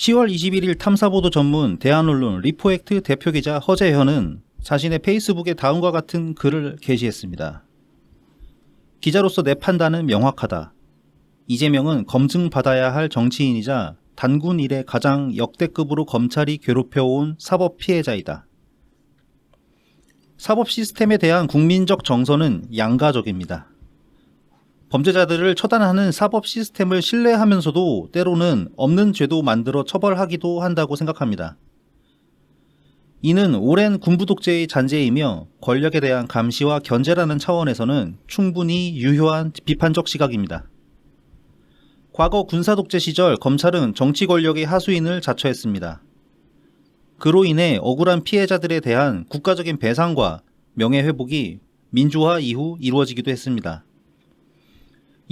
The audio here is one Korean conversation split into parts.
10월 21일 탐사보도 전문 대한언론 리포액트 대표기자 허재현은 자신의 페이스북에 다음과 같은 글을 게시했습니다. 기자로서 내 판단은 명확하다. 이재명은 검증받아야 할 정치인이자 단군 이래 가장 역대급으로 검찰이 괴롭혀온 사법 피해자이다. 사법 시스템에 대한 국민적 정서는 양가적입니다. 범죄자들을 처단하는 사법 시스템을 신뢰하면서도 때로는 없는 죄도 만들어 처벌하기도 한다고 생각합니다. 이는 오랜 군부 독재의 잔재이며 권력에 대한 감시와 견제라는 차원에서는 충분히 유효한 비판적 시각입니다. 과거 군사 독재 시절 검찰은 정치 권력의 하수인을 자처했습니다. 그로 인해 억울한 피해자들에 대한 국가적인 배상과 명예회복이 민주화 이후 이루어지기도 했습니다.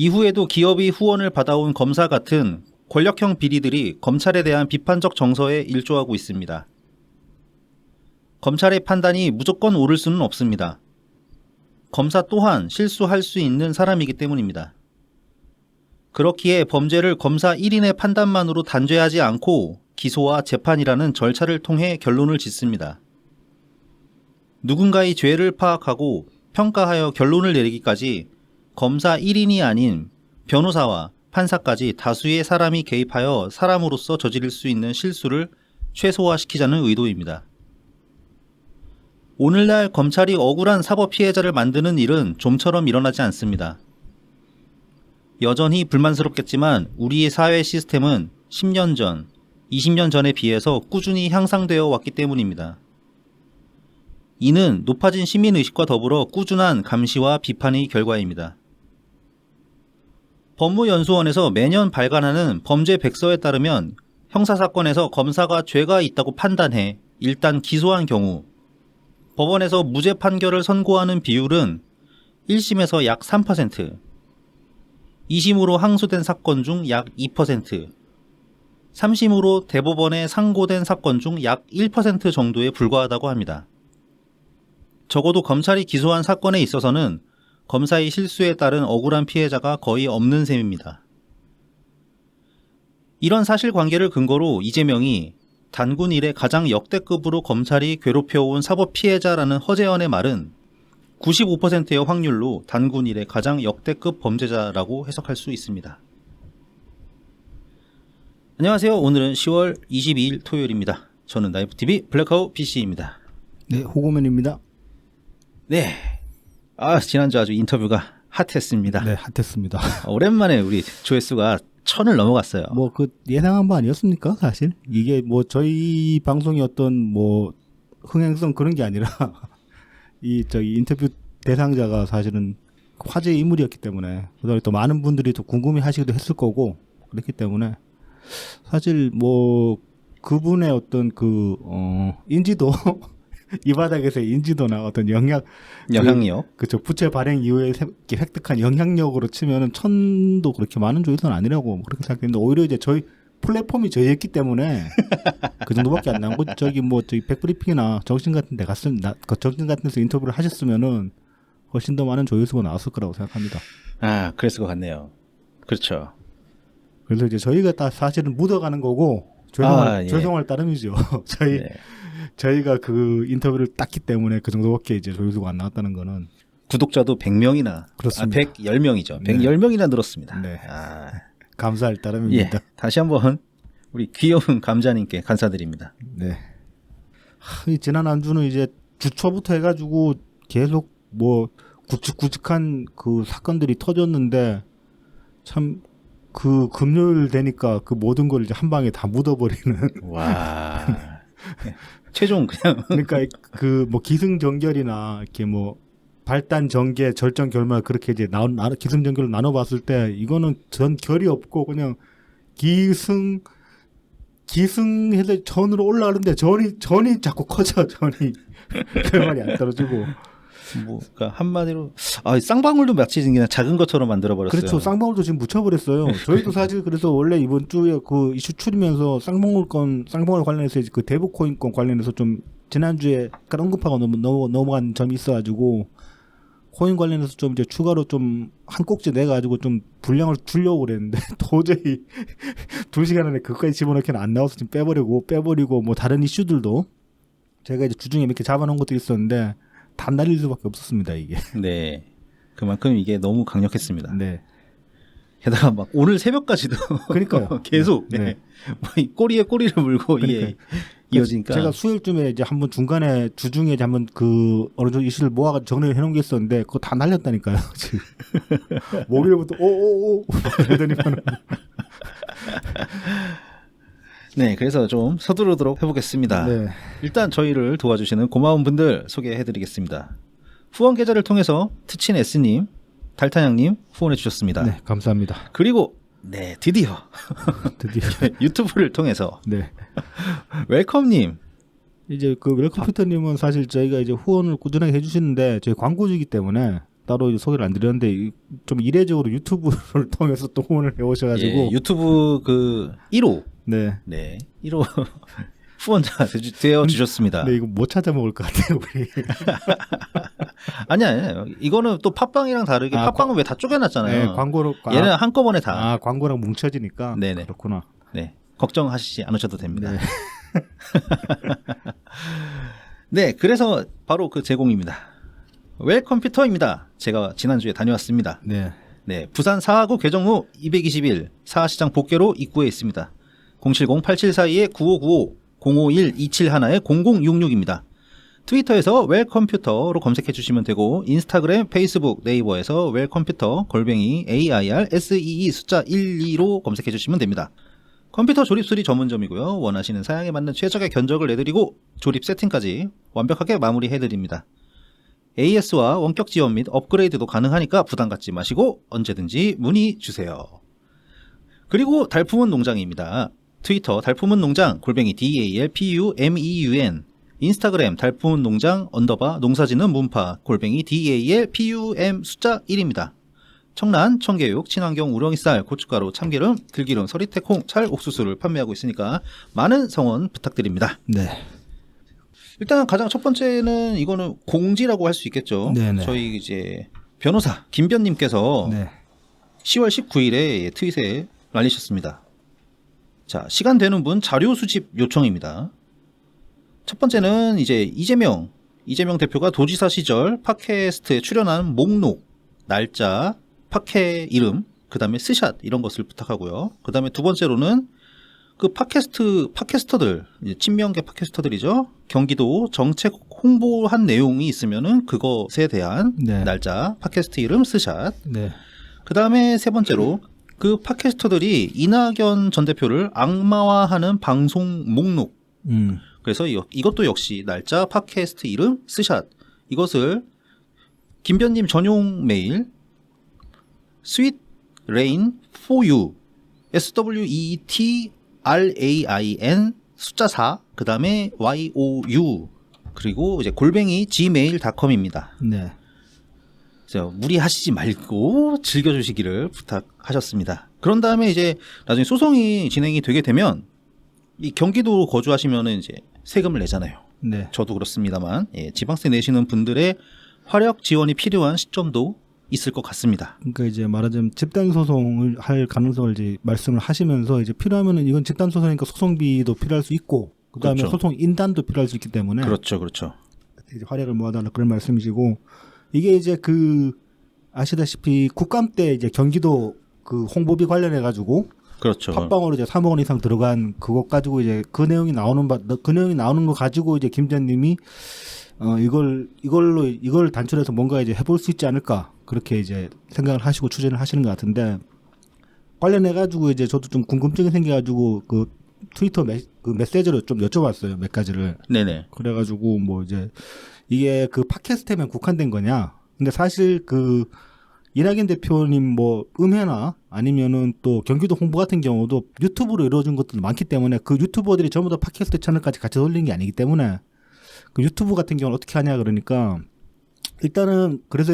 이후에도 기업이 후원을 받아온 검사 같은 권력형 비리들이 검찰에 대한 비판적 정서에 일조하고 있습니다. 검찰의 판단이 무조건 옳을 수는 없습니다. 검사 또한 실수할 수 있는 사람이기 때문입니다. 그렇기에 범죄를 검사 1인의 판단만으로 단죄하지 않고 기소와 재판이라는 절차를 통해 결론을 짓습니다. 누군가의 죄를 파악하고 평가하여 결론을 내리기까지 검사 1인이 아닌 변호사와 판사까지 다수의 사람이 개입하여 사람으로서 저지를 수 있는 실수를 최소화시키자는 의도입니다. 오늘날 검찰이 억울한 사법 피해자를 만드는 일은 좀처럼 일어나지 않습니다. 여전히 불만스럽겠지만 우리의 사회 시스템은 10년 전, 20년 전에 비해서 꾸준히 향상되어 왔기 때문입니다. 이는 높아진 시민의식과 더불어 꾸준한 감시와 비판의 결과입니다. 법무연수원에서 매년 발간하는 범죄 백서에 따르면 형사사건에서 검사가 죄가 있다고 판단해 일단 기소한 경우 법원에서 무죄 판결을 선고하는 비율은 1심에서 약 3%, 2심으로 항소된 사건 중 약 2%, 3심으로 대법원에 상고된 사건 중 약 1% 정도에 불과하다고 합니다. 적어도 검찰이 기소한 사건에 있어서는 검사의 실수에 따른 억울한 피해자가 거의 없는 셈입니다. 이런 사실관계를 근거로 이재명이 단군 이래 가장 역대급으로 검찰이 괴롭혀온 사법 피해자라는 허재현의 말은 95%의 확률로 단군 이래 가장 역대급 범죄자라고 해석할 수 있습니다. 안녕하세요. 오늘은 10월 22일 토요일입니다. 저는 나이프TV 블랙아웃 PC입니다. 네, 호구맨입니다. 네. 지난주 아주 인터뷰가 핫했습니다. 네, 핫했습니다. 오랜만에 우리 조회수가 1000을 넘어갔어요. 뭐 그 예상한 바 아니었습니까, 사실? 이게 뭐 저희 방송이 어떤 뭐 흥행성 그런 게 아니라 이 인터뷰 대상자가 사실은 화제의 인물이었기 때문에 그다음에 또 많은 분들이 또 궁금해하시기도 했을 거고 그렇기 때문에 사실 뭐 그분의 어떤 인지도 이 바닥에서의 인지도나 어떤 영향력, 그쵸, 부채 발행 이후에 획득한 영향력으로 치면은 1000도 그렇게 많은 조회수는 아니라고 그렇게 생각했는데 오히려 이제 저희 플랫폼이 저희였기 때문에 그 정도밖에 안 나오고 저기 백브리핑이나 정신 같은 데 정신 같은 데서 인터뷰를 하셨으면은 훨씬 더 많은 조회수가 나왔을 거라고 생각합니다. 그랬을 것 같네요. 그렇죠. 그래서 이제 저희가 다 사실은 묻어가는 거고 죄송할 따름이죠. 저희가 그 인터뷰를 땄기 때문에 그 정도밖에 이제 조회수가 안 나왔다는 거는. 구독자도 100명이나, 그렇습니다. 110명이죠. 네. 110명이나 늘었습니다. 네. 감사할 따름입니다. 예, 다시 한번 우리 귀여운 감자님께 감사드립니다. 네. 지난 한 주는 이제 주 초부터 해가지고 계속 뭐 굵직굵직한 그 사건들이 터졌는데 참 그 금요일 되니까 그 모든 걸 이제 한 방에 다 묻어버리는. 와. 최종 그냥. 그러니까 그 뭐 기승전결이나 이렇게 뭐 발단 전개 절정 결말 그렇게 이제 기승전결을 나눠봤을 때 이거는 전 결이 없고 그냥 기승해서 전으로 올라가는데 전이 자꾸 커져. 결말이 안 떨어지고. 그러니까 한마디로 쌍방울도 마치 그냥 작은 것처럼 만들어 버렸어요. 그렇죠. 쌍방울도 지금 묻혀버렸어요. 저희도 사실 그래서 원래 이번 주에 그 이슈 추리면서 쌍방울 관련해서 그 대부코인권 관련해서 좀 지난주에 약간 언급하고 넘어간 점이 있어가지고 코인 관련해서 좀 이제 추가로 좀 한 꼭지 내 가지고 좀 분량을 주려고 그랬는데 도저히 2시간 안에 그것까지 집어넣기는 안 나와서 지금 빼버리고 뭐 다른 이슈들도 제가 이제 주중에 몇 개 잡아놓은 것도 있었는데 다 날릴 수밖에 없었습니다 이게. 네. 그만큼 이게 너무 강력했습니다. 네. 게다가 막 오늘 새벽까지도 그러니까요. 계속 네. 뭐이 꼬리에 꼬리를 물고 이게 이어지니까 제가 수요일쯤에 이제 한번 중간에 주중에 이제 한번 그 어느 정도 이슈를 모아가지고 정리를 해놓은 게 있었는데 그거 다 날렸다니까요. 지금 목요일부터 오오오 그러더니만. 네, 그래서 좀 서두르도록 해보겠습니다. 네. 일단 저희를 도와주시는 고마운 분들 소개해드리겠습니다. 후원 계좌를 통해서 트친 S님, 달타냥님 후원해 주셨습니다. 네, 감사합니다. 그리고 네, 드디어 유튜브를 통해서 네. 웰컴님. 이제 그 웰컴퓨터님은 사실 저희가 이제 후원을 꾸준하게 해주시는데 저희 광고주기 때문에 따로 이제 소개를 안 드렸는데 좀 이례적으로 유튜브를 통해서 또 후원을 해오셔가지고 예, 유튜브 그 1호 네. 네 1호 후원자 되어 주셨습니다. 네, 이거 못 찾아 먹을 것 같아요 우리. 아니야, 이거는 또 팟빵이랑 다르게 팟빵은 왜 다 쪼개놨잖아요. 네, 광고로 얘는 한꺼번에 다. 광고랑 뭉쳐지니까. 네네. 그렇구나. 네, 걱정하시지 않으셔도 됩니다. 네. 네, 그래서 바로 그 제공입니다. 웰컴퓨터입니다. 제가 지난주에 다녀왔습니다. 네. 네, 부산 사하구 괴정로 221 사하시장 복개로 입구에 있습니다. 070-8742-9595 051-271-0066입니다. 트위터에서 웰컴퓨터로 검색해 주시면 되고 인스타그램, 페이스북, 네이버에서 웰컴퓨터 AIRSEE 숫자 12로 검색해 주시면 됩니다. 컴퓨터 조립 수리 전문점이고요. 원하시는 사양에 맞는 최적의 견적을 내드리고 조립 세팅까지 완벽하게 마무리해 드립니다. AS와 원격 지원 및 업그레이드도 가능하니까 부담 갖지 마시고 언제든지 문의 주세요. 그리고 달품은 농장입니다. 트위터 달품은 농장 DALPUMEUN 인스타그램 달품은 농장 농사짓는 문파 DALPUM 숫자 1입니다. 청란, 청개육, 친환경 우렁이쌀, 고춧가루, 참기름, 들기름, 서리태콩, 찰, 옥수수를 판매하고 있으니까 많은 성원 부탁드립니다. 네. 일단 가장 첫 번째는 이거는 공지라고 할 수 있겠죠. 네네. 저희 이제 변호사 김변님께서 네. 10월 19일에 트윗에 날리셨습니다. 자, 시간 되는 분 자료 수집 요청입니다. 첫 번째는 이제 이재명 대표가 도지사 시절 팟캐스트에 출연한 목록, 날짜, 팟캐 이름, 그 다음에 스샷 이런 것을 부탁하고요. 그 다음에 두 번째로는 그 팟캐스터들, 이제 친명계 팟캐스터들이죠. 경기도 정책 홍보한 내용이 있으면은 그것에 대한 네. 날짜, 팟캐스트 이름, 스샷. 네. 그 다음에 세 번째로 그 팟캐스터들이 이낙연 전 대표를 악마화하는 방송 목록. 그래서 이것도 역시 날짜, 팟캐스트 이름, 스샷. 이것을 김변님 전용 메일 sweet rain for you SWEETRAIN 숫자 4 그 다음에 YOU 그리고 이제 gmail.com입니다. 네. 그래서 무리하시지 말고 즐겨주시기를 부탁하셨습니다. 그런 다음에 이제 나중에 소송이 진행이 되게 되면 이 경기도 거주하시면은 이제 세금을 내잖아요. 네. 저도 그렇습니다만 지방세 내시는 분들의 화력 지원이 필요한 시점도 있을 것 같습니다. 그러니까 이제 말하자면 집단 소송을 할 가능성을 이제 말씀을 하시면서 이제 필요하면은 이건 집단 소송이니까 소송비도 필요할 수 있고 그다음에 그렇죠. 소송 인단도 필요할 수 있기 때문에 그렇죠. 이제 활약을 모아달라 그런 말씀이시고 이게 이제 그 아시다시피 국감 때 이제 경기도 그 홍보비 관련해 가지고 그렇죠. 팟빵으로 이제 3억 원 이상 들어간 그것 가지고 이제 그 내용이 나오는 거 가지고 이제 김 전님이 이걸 단출해서 뭔가 이제 해볼 수 있지 않을까 그렇게 이제 생각을 하시고 추진을 하시는 것 같은데 관련해 가지고 이제 저도 좀 궁금증이 생겨가지고 그 트위터 그 메시지로 좀 여쭤봤어요 몇 가지를. 네네. 그래가지고 뭐 이제 이게 그 팟캐스트에만 국한된 거냐? 근데 사실 그 이낙연 대표님 뭐 음해나 아니면은 또 경기도 홍보 같은 경우도 유튜브로 이루어진 것들도 많기 때문에 그 유튜버들이 전부 다 팟캐스트 채널까지 같이 돌린 게 아니기 때문에 그 유튜브 같은 경우는 어떻게 하냐 그러니까 일단은 그래서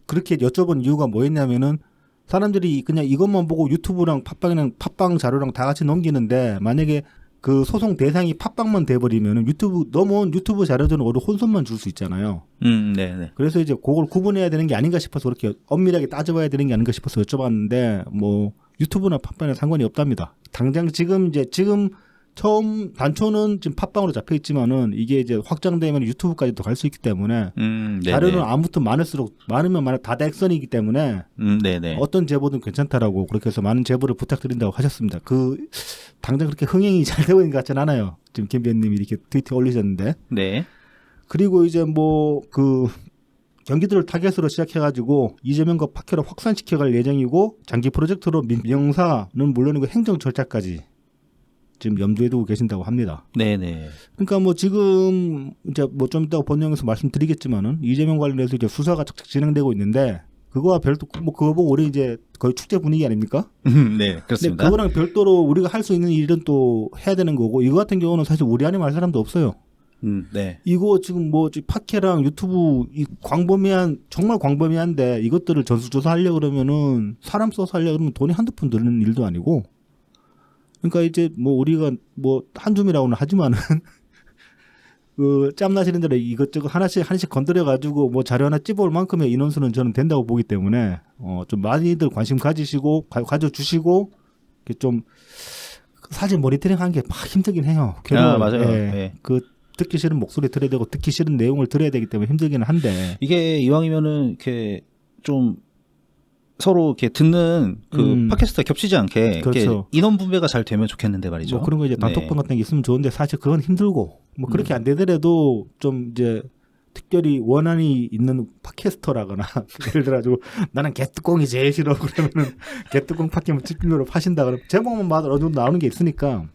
그렇게 여쭤본 이유가 뭐였냐면은 사람들이 그냥 이것만 보고 유튜브랑 팟빵이랑 팟빵 자료랑 다 같이 넘기는데 만약에 그 소송 대상이 팟빵만 돼버리면 유튜브 넘어온 유튜브 자료들은 오히려 혼선만 줄 수 있잖아요. 네네. 그래서 이제 그걸 구분해야 되는 게 아닌가 싶어서 그렇게 엄밀하게 따져봐야 되는 게 아닌가 싶어서 여쭤봤는데 뭐 유튜브나 팟빵에 상관이 없답니다. 당장 지금 처음 단초는 지금 팟빵으로 잡혀 있지만은 이게 이제 확장되면 유튜브까지도 갈 수 있기 때문에 네네. 자료는 아무튼 많으면 많을 다대익선이기 때문에 네네. 어떤 제보든 괜찮다라고 그렇게 해서 많은 제보를 부탁드린다고 하셨습니다. 당장 그렇게 흥행이 잘 되고 있는 것 같진 않아요. 지금 김변님이 이렇게 트위터 올리셨는데. 네. 그리고 이제 경기도를 타겟으로 시작해가지고 이재명과 박해로 확산시켜갈 예정이고 장기 프로젝트로 민영사는 물론이고 행정 절차까지 지금 염두에 두고 계신다고 합니다. 네네. 그러니까 뭐 지금 이제 뭐 좀 이따가 본영에서 말씀드리겠지만은 이재명 관련해서 이제 수사가 착착 진행되고 있는데 그거와 별도 뭐 그거 보고 우리 이제 거의 축제 분위기 아닙니까? 네, 그렇습니다. 근데 그거랑 별도로 우리가 할 수 있는 일은 또 해야 되는 거고 이거 같은 경우는 사실 우리 안에 말 사람도 없어요. 네. 이거 지금 팟캐랑 유튜브 정말 광범위한데 이것들을 전수조사하려고 그러면은 사람 써서 하려고 그러면 돈이 한두 푼 드는 일도 아니고 그러니까 이제 뭐 우리가 뭐 한 줌이라고는 하지만은 그 짬나시는 대로 이것저것 하나씩 건드려 가지고 뭐 자료 하나 찝어올 만큼의 인원수는 저는 된다고 보기 때문에 좀 많이들 관심 가지시고 가져주시고 좀 사실 모니터링 하는 게 막 힘들긴 해요. 맞아요. 예. 네. 그 듣기 싫은 목소리 들어야 되고 듣기 싫은 내용을 들어야 되기 때문에 힘들기는 한데 이게 이왕이면은 이렇게 좀 서로 이렇게 듣는 그 팟캐스트가 겹치지 않게 그렇죠. 이렇게 인원 분배가 잘 되면 좋겠는데 말이죠. 뭐 그런 거 이제 단톡방 같은 게 있으면 좋은데 사실 그건 힘들고 뭐 그렇게 안 되더라도 좀 이제 특별히 원한이 있는 팟캐스터라거나 예를 들어가지고 나는 개뚜껑이 제일 싫어 그러면은 개뚜껑 팟캐스트 집필로로 파신다 그러면 제목만 봐도 어느 정도 나오는 게 있으니까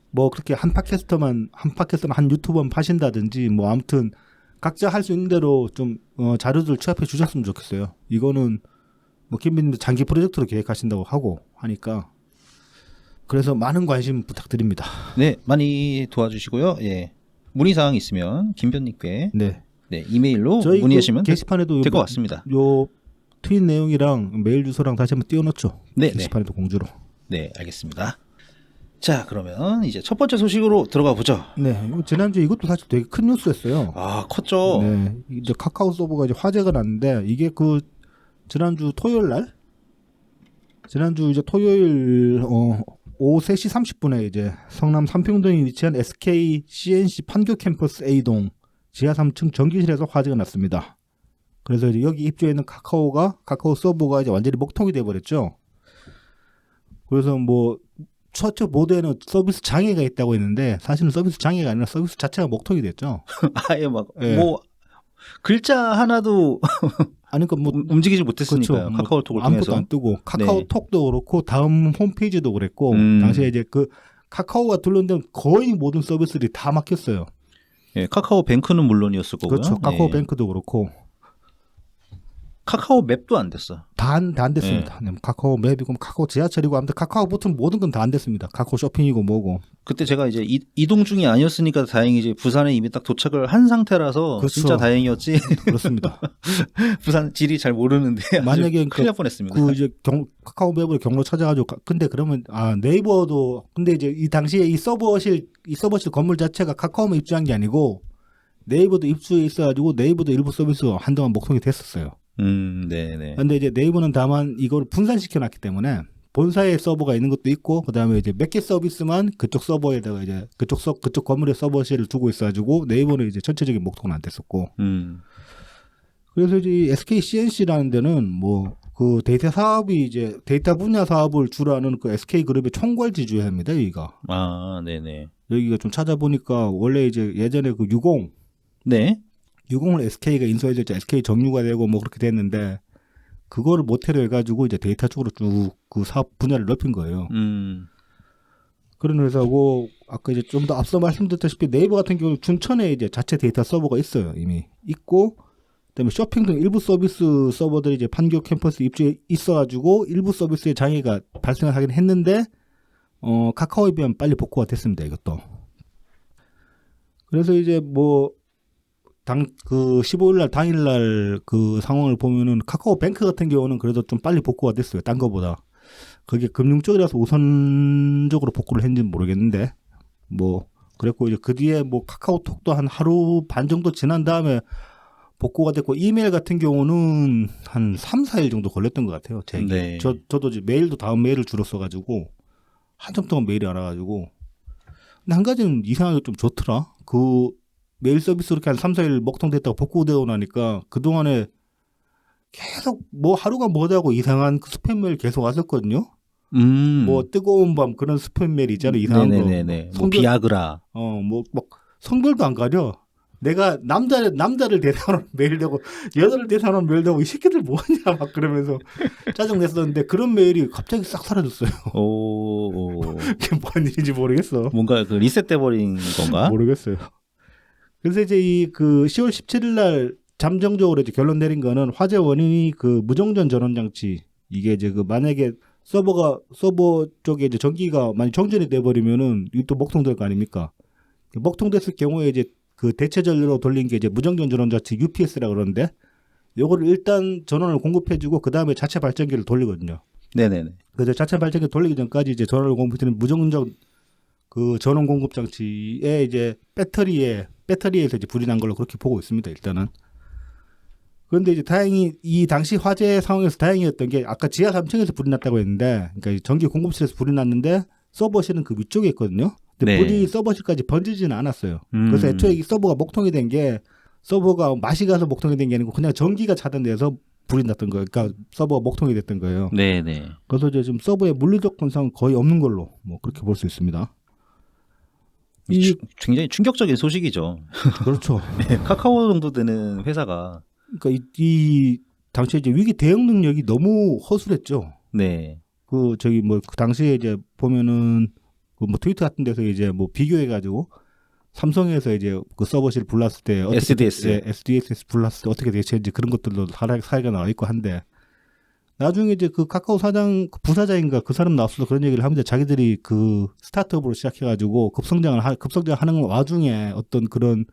뭐 그렇게 한 팟캐스터만 한 유튜버만 파신다든지 뭐 아무튼 각자 할 수 있는 대로 좀 자료들 취합해 주셨으면 좋겠어요. 이거는 뭐 김빈님도 장기 프로젝트로 계획하신다고 하고 하니까 그래서 많은 관심 부탁드립니다. 네, 많이 도와주시고요. 예. 문의사항 있으면 김변님께 네, 이메일로 저희 문의하시면 게시판에도 될 것 같습니다. 요 트윗 내용이랑 메일 주소랑 다시 한번 띄워놓죠. 네, 게시판에도 공주로. 네, 알겠습니다. 자, 그러면 이제 첫 번째 소식으로 들어가 보죠. 네, 지난주에 이것도 사실 되게 큰 뉴스였어요. 아, 컸죠. 네, 이제 카카오 서버가 이제 화제가 났는데 이게 지난주 토요일 오후 3시 30분에 이제 성남 삼평동에 위치한 SK CNC 판교 캠퍼스 A동 지하 3층 전기실에서 화재가 났습니다. 그래서 이제 여기 입주해 있는 카카오 서버가 이제 완전히 먹통이 돼 버렸죠. 그래서 뭐 처 보도에는 서비스 장애가 있다고 했는데 사실은 서비스 장애가 아니라 서비스 자체가 먹통이 됐죠. 아예 막 예. 뭐 글자 하나도 아니 그러니까 뭐 움직이지 못했으니까요. 그렇죠. 카카오톡을 아무것도 통해서. 안 뜨고 카카오톡도 그렇고 다음 홈페이지도 그랬고 당시에 이제 그 카카오가 둘러싼 거의 모든 서비스들이 다 막혔어요. 예, 카카오 뱅크는 물론이었을 거고요. 그렇죠. 카카오 예. 뱅크도 그렇고 카카오 맵도 안 됐어. 다 안 됐습니다. 네, 카카오 맵이고 카카오 지하철이고 아무튼 카카오 버튼 모든 건 다 안 됐습니다. 카카오 쇼핑이고 뭐고. 그때 제가 이제 이동 중이 아니었으니까 다행히 이제 부산에 이미 딱 도착을 한 상태라서 그렇죠. 진짜 다행이었지. 그렇습니다. 부산 지리 잘 모르는데 만약에 큰일 날 뻔했습니다. 그 이제 카카오 맵으로 경로 찾아가지고 근데 그러면 네이버도 근데 이제 이 당시에 이 서버실 건물 자체가 카카오만 입주한 게 아니고 네이버도 입주해 있어가지고 네이버도 일부 서비스 한동안 목통이 됐었어요. 네네. 근데 이제 네이버는 다만 이걸 분산시켜 놨기 때문에 본사에 서버가 있는 것도 있고 그다음에 이제 몇 개 서비스만 그쪽 서버에다가 이제 그쪽 건물에 서버실을 두고 있어가지고 네이버는 이제 전체적인 목통은 안 됐었고. 그래서 이제 SK CNC라는 데는 뭐 그 데이터 사업이 이제 데이터 분야 사업을 주로 하는 그 SK 그룹의 총괄 지주회사입니다. 여기가. 아, 네네. 여기가 좀 찾아보니까 원래 이제 예전에 그 네. 60을 SK가 인수해서 SK 정유가 되고 뭐 그렇게 됐는데 그거를 모태로 해가지고 이제 데이터 쪽으로 쭉 그 사업 분야를 넓힌 거예요. 그런 회사고 아까 이제 좀 더 앞서 말씀드렸다시피 네이버 같은 경우는 춘천에 이제 자체 데이터 서버가 있어요. 이미 있고 그다음에 쇼핑 등 일부 서비스 서버들이 이제 판교 캠퍼스 입주해 있어가지고 일부 서비스에 장애가 발생을 하긴 했는데 카카오에 비하면 빨리 복구가 됐습니다. 이것도. 그래서 이제 뭐 15일날 당일날 그 상황을 보면은 카카오 뱅크 같은 경우는 그래도 좀 빨리 복구가 됐어요. 딴 거보다. 그게 금융 쪽이라서 우선적으로 복구를 했는지는 모르겠는데 뭐 그랬고 이제 그 뒤에 뭐 카카오톡도 한 하루 반 정도 지난 다음에 복구가 됐고 이메일 같은 경우는 한 3, 4일 정도 걸렸던 것 같아요. 제 네. 저도 이제 메일도 다음 메일을 주로 써가지고 한참 동안 메일이 안 와가지고 근데 한 가지는 이상하게 좀 좋더라. 그 메일 서비스 이렇게 한 3, 4일 먹통됐다가 복구되고 나니까 그동안에 계속 뭐 하루가 뭐다고 이상한 그 스팸 메일 계속 왔었거든요. 뭐 뜨거운 밤 그런 스팸 메일 있잖아요. 이상한 네네네네. 거. 뭐 비아그라. 뭐 막 성별도 안 가려. 내가 남자를 대상으로 메일 되고 여자를 대상으로 메일 되고 이 새끼들 뭐하냐 막 그러면서 짜증냈었는데 그런 메일이 갑자기 싹 사라졌어요. 오. 그게 뭔 일인지 모르겠어. 뭔가 그 리셋돼버린 건가? 모르겠어요. 그래서 이제 이 그 10월 17일 날 잠정적으로 이제 결론 내린 거는 화재 원인이 그 무정전 전원 장치 이게 이제 그 만약에 서버 쪽에 이제 전기가 많이 정전이 돼버리면은 이게 또 먹통될 거 아닙니까? 먹통됐을 경우에 이제 그 대체 전류로 돌린 게 이제 무정전 전원 장치 UPS라 그러는데 요거를 일단 전원을 공급해주고 그 다음에 자체 발전기를 돌리거든요. 네네네. 그래서 자체 발전기 돌리기 전까지 이제 전원을 공급해주는 무정전 그 전원 공급 장치에 이제 배터리에서 이제 불이 난 걸로 그렇게 보고 있습니다. 일단은. 그런데 이제 다행히 이 당시 화재 상황에서 다행이었던 게 아까 지하 3층에서 불이 났다고 했는데, 그러니까 전기 공급실에서 불이 났는데 서버실은 그 위쪽에 있거든요. 근데 네. 불이 서버실까지 번지지는 않았어요. 그래서 애초에 이 서버가 목통이 된 게 서버가 맛이 가서 목통이 된 게 아니고 그냥 전기가 차단돼서 불이 났던 거예요. 그러니까 서버가 목통이 됐던 거예요. 네네. 그래서 이제 지금 서버에 물리적 손상은 거의 없는 걸로 뭐 그렇게 볼 수 있습니다. 굉장히 충격적인 소식이죠. 그렇죠. 네, 카카오 정도 되는 회사가. 그러니까 이 당시에 이제 위기 대응 능력이 너무 허술했죠. 네. 그 당시에 이제 보면은 그 뭐 트위터 같은 데서 이제 뭐 비교해가지고 삼성에서 이제 그 서버실 불났을 때 SDSS 불났을 때 어떻게 대처했는지 그런 것들도 사례가 나와 있고 한데 나중에 이제 그 카카오 사장 부사장인가 그 사람 나와서 그런 얘기를 하면서 자기들이 그 스타트업으로 시작해가지고 급성장하는 와중에 어떤 그런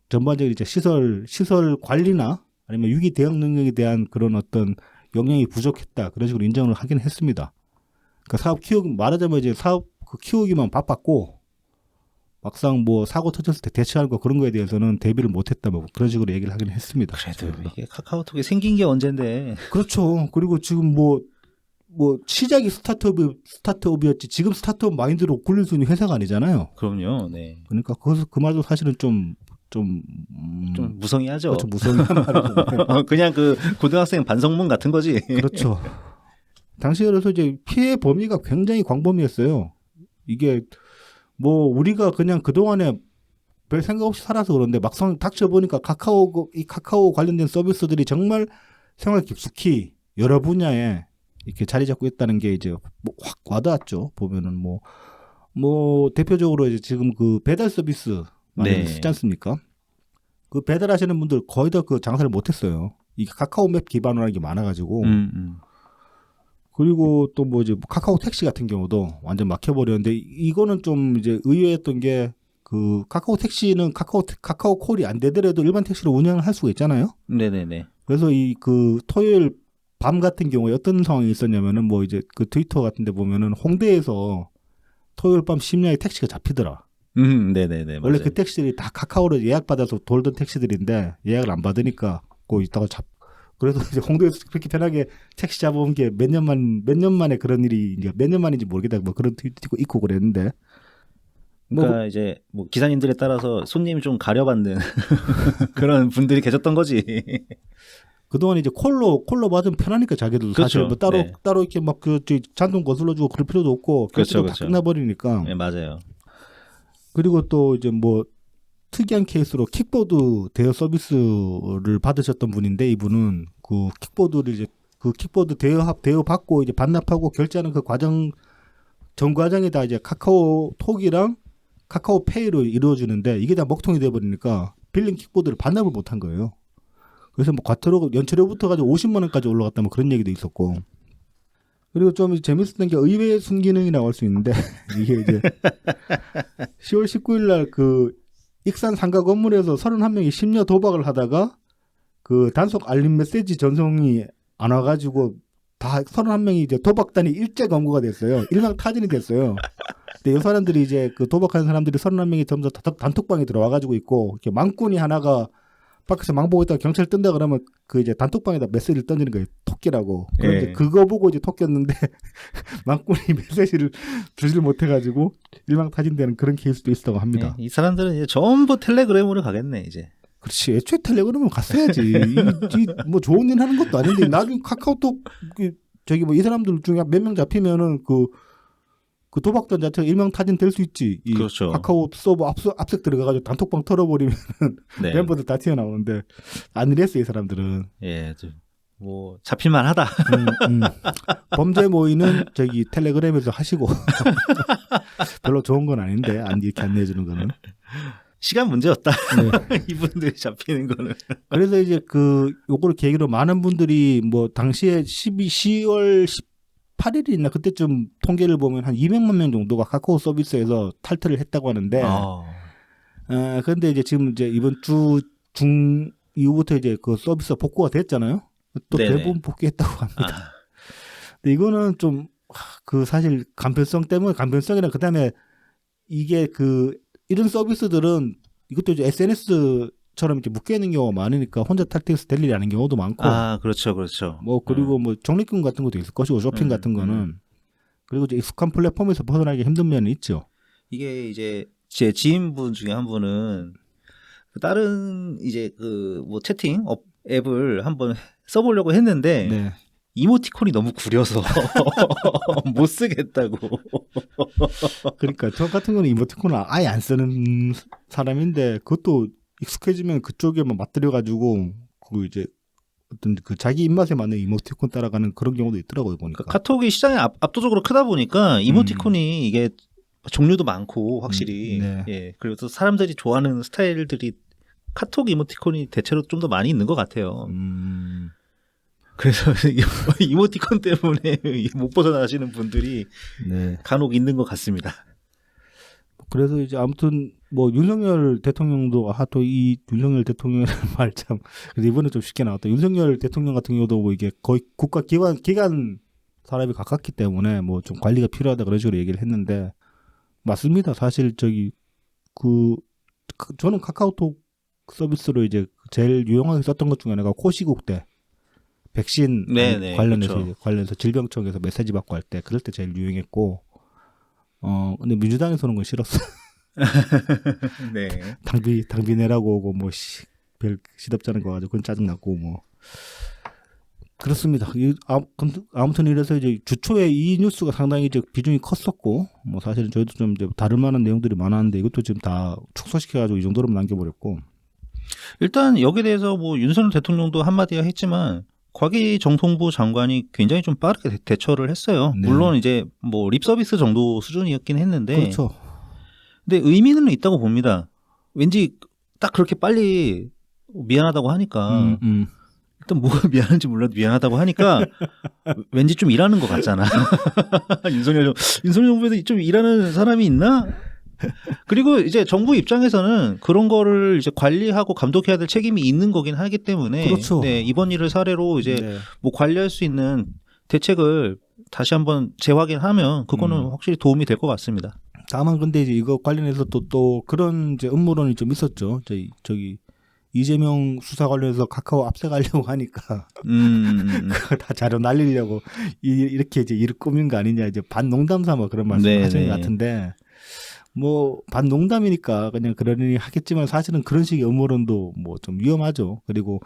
전반적인 이제 시설 관리나 아니면 위기 대응 능력에 대한 그런 어떤 역량이 부족했다 그런 식으로 인정을 하긴 했습니다. 그러니까 말하자면 이제 사업 키우기만 바빴고 막상 뭐 사고 터졌을 때 대처하는 거 그런 거에 대해서는 대비를 못했다 뭐 그런 식으로 얘기를 하긴 했습니다. 그래도 이게 카카오톡이 생긴 게 언젠데. 그렇죠. 그리고 지금 뭐 시작이 스타트업이었지 지금 스타트업 마인드로 굴릴 수 있는 회사가 아니잖아요. 그럼요. 네. 그러니까 그 말도 사실은 좀 무성의하죠. 그렇죠. 무성의한 말이죠. 그냥 그 고등학생 반성문 같은 거지. 그렇죠. 당시에 그래서 이제 피해 범위가 굉장히 광범위했어요. 이게 뭐 우리가 그냥 그동안에 별 생각 없이 살아서 그런데 막상 닥쳐보니까 카카오 관련된 서비스들이 정말 생활 깊숙이 여러 분야에 이렇게 자리 잡고 있다는 게 이제 확 와닿았죠. 보면은 뭐 대표적으로 이제 지금 그 배달 서비스 많이 쓰지 않습니까? 그 배달하시는 분들 거의 다 그 장사를 못했어요. 이 카카오맵 기반으로 하는 게 많아가지고. 그리고 또 뭐 이제 카카오 택시 같은 경우도 완전 막혀버렸는데 이거는 좀 이제 의외였던 게 그 카카오 택시는 카카오 콜이 안 되더라도 일반 택시로 운영을 할 수가 있잖아요. 네네네. 그래서 이 그 토요일 밤 같은 경우에 어떤 상황이 있었냐면은 뭐 이제 그 트위터 같은데 보면은 홍대에서 토요일 밤 심야에 택시가 잡히더라. 네네네. 원래 맞아요. 그 택시들이 다 카카오로 예약받아서 돌던 택시들인데 예약을 안 받으니까 그 이따가 그래서 이제 홍대에서 그렇게 편하게 택시 잡아온 게 몇 년 만에 그런 일이 이제 몇 년 만인지 모르겠다 뭐 그런 트위터 있고 그랬는데 그러니까 이제 뭐 기사님들에 따라서 손님 좀 가려받는 그런 분들이 계셨던 거지. 그동안 이제 콜로 받으면 편하니까 자기들도 그렇죠. 사실 뭐 따로 이렇게 막 그 잔돈 거슬러주고 그럴 필요도 없고 그렇죠, 다 끝나버리니까. 네, 맞아요. 그리고 또 이제 뭐 특이한 케이스로 킥보드 대여 서비스를 받으셨던 분인데 이분은 그 킥보드를 이제 그 킥보드 대여 받고 이제 반납하고 결제하는 그 전 과정이 다 이제 카카오톡이랑 카카오페이로 이루어지는데 이게 다 먹통이 돼버리니까 빌린 킥보드를 반납을 못한 거예요. 그래서 뭐 연체료부터 가지고 50만 원까지 올라갔다 뭐 그런 얘기도 있었고. 그리고 좀 재밌었던 게 의외의 순기능이라고 할 수 있는데 이게 이제 10월 19일 날 그 익산 상가 건물에서 31명이 심야 도박을 하다가 그 단속 알림 메시지 전송이 안 와가지고 다 31명이 이제 도박단이 일제 검거가 됐어요. 일망타진이 됐어요. 근데 이 사람들이 이제 그 도박하는 사람들이 31명이 전부 다 단톡방에 들어와가지고 있고 이렇게 망꾼이 하나가 밖에서 망 보고 있다가 경찰 뜬다 그러면 그 이제 단톡방에다 메시지를 던지는 거예요. 토끼라고. 그런데 예. 그거 보고 이제 토끼였는데 망꾼이 메시지를 주지를 못해가지고 일망타진되는 그런 케이스도 있었다고 합니다. 이 사람들은 이제 전부 텔레그램으로 가겠네 이제. 그렇지. 애초에 텔레그램을 갔어야지. 뭐 좋은 일 하는 것도 아닌데 나중에 카카오톡 저기 뭐 이 사람들 중에 몇 명 잡히면은 그 도박단 자체가 일망타진 될 수 있지. 이 그렇죠. 카카오 서버 압색 들어가가지고 단톡방 털어버리면 네. 멤버들 다 튀어나오는데 안 이랬어 이 사람들은. 예, 뭐 잡힐만하다. 범죄 모의는 저기 텔레그램에서 하시고 별로 좋은 건 아닌데 이렇게 안내해주는 거는. 시간 문제였다. 네. 이분들이 잡히는 거는. 그래서 이제 요걸 계기로 많은 분들이 뭐 당시에 10월 18일이나 그때쯤 통계를 보면 한 200만 명 정도가 카카오 서비스에서 탈퇴를 했다고 하는데, 그런데 이제 지금 이제 이번 주 중 이후부터 이제 그 서비스가 복구가 됐잖아요. 또 네네. 대부분 복귀했다고 합니다. 근데 이거는 좀 사실 간편성이나 그다음에 이게 이런 서비스들은 이것도 이제 SNS처럼 이렇게 묶여 있는 경우가 많으니까 혼자 탈퇴해서 될 일이 아닌 경우도 많고. 그렇죠, 그렇죠. 뭐 그리고 뭐 적립금 같은 것도 있을 것이고 쇼핑 같은 거는 그리고 이제 익숙한 플랫폼에서 벗어나기 힘든 면이 있죠. 이게 이제 제 지인분 중에 한 분은 다른 이제 뭐 채팅 앱을 한번 써보려고 했는데 네. 이모티콘이 너무 구려서 못 쓰겠다고. 그러니까 저 같은 거는 이모티콘을 아예 안 쓰는 사람인데 그것도 익숙해지면 그쪽에만 맞들여가지고 이제 어떤 자기 입맛에 맞는 이모티콘 따라가는 그런 경우도 있더라고요 보니까. 카톡이 시장이 압도적으로 크다 보니까 이모티콘이 이게 종류도 많고 확실히. 네. 예. 그리고 또 사람들이 좋아하는 스타일들이 카톡 이모티콘이 대체로 좀 더 많이 있는 것 같아요. 그래서 이모티콘 때문에 못 벗어나시는 분들이 네. 간혹 있는 것 같습니다. 그래서 이제 아무튼 뭐 윤석열 대통령도 또 이 윤석열 대통령이라는 말 참 이번에 좀 쉽게 나왔다. 윤석열 대통령 같은 경우도 뭐 이게 거의 국가 기관 사람이 가깝기 때문에 뭐 좀 관리가 필요하다 그런 식으로 얘기를 했는데 맞습니다. 사실 저는 카카오톡 서비스로 이제 제일 유용하게 썼던 것 중에 하나가 코시국 때 백신 네네, 관련해서 그렇죠. 관련해서 질병청에서 메시지 받고 할 때 그럴 때 제일 유용했고 근데 민주당에서는 건 싫었어. 네. 당비 내라고 오고 별 시덥잖은 거 가지고 그건 짜증 났고 뭐 그렇습니다. 아무튼 이래서 이제 주초에 이 뉴스가 상당히 이제 비중이 컸었고 뭐 사실은 저희도 좀 이제 다룰 만한 내용들이 많았는데 이것도 지금 다 축소시켜가지고 이 정도로 남겨버렸고. 일단 여기에 대해서 뭐 윤석열 대통령도 한마디가 했지만 과기정통부 장관이 굉장히 좀 빠르게 대처를 했어요. 네. 물론 이제 뭐 립서비스 정도 수준이었긴 했는데. 그렇죠. 근데 의미는 있다고 봅니다. 왠지 딱 그렇게 빨리 미안하다고 하니까 일단 뭐가 미안한지 몰라도 미안하다고 하니까 왠지 좀 일하는 것 같잖아. 윤석열 정부에도 좀 일하는 사람이 있나? 그리고 이제 정부 입장에서는 그런 거를 이제 관리하고 감독해야 될 책임이 있는 거긴 하기 때문에 그렇죠. 네, 이번 일을 사례로 이제 네. 뭐 관리할 수 있는 대책을 다시 한번 재확인하면 그거는 확실히 도움이 될 것 같습니다. 다만 근데 이제 이거 관련해서 또 그런 이제 음모론이 좀 있었죠. 저기 이재명 수사 관련해서 카카오 압색하려고 하니까 그거 다 자료 날리려고 이렇게 이제 일을 꾸민 거 아니냐 이제 반농담 삼아 그런 말씀을 하시는 것 같은데 뭐 반농담이니까 그냥 그러니 하겠지만 사실은 그런 식의 음모론도 뭐 좀 위험하죠. 그리고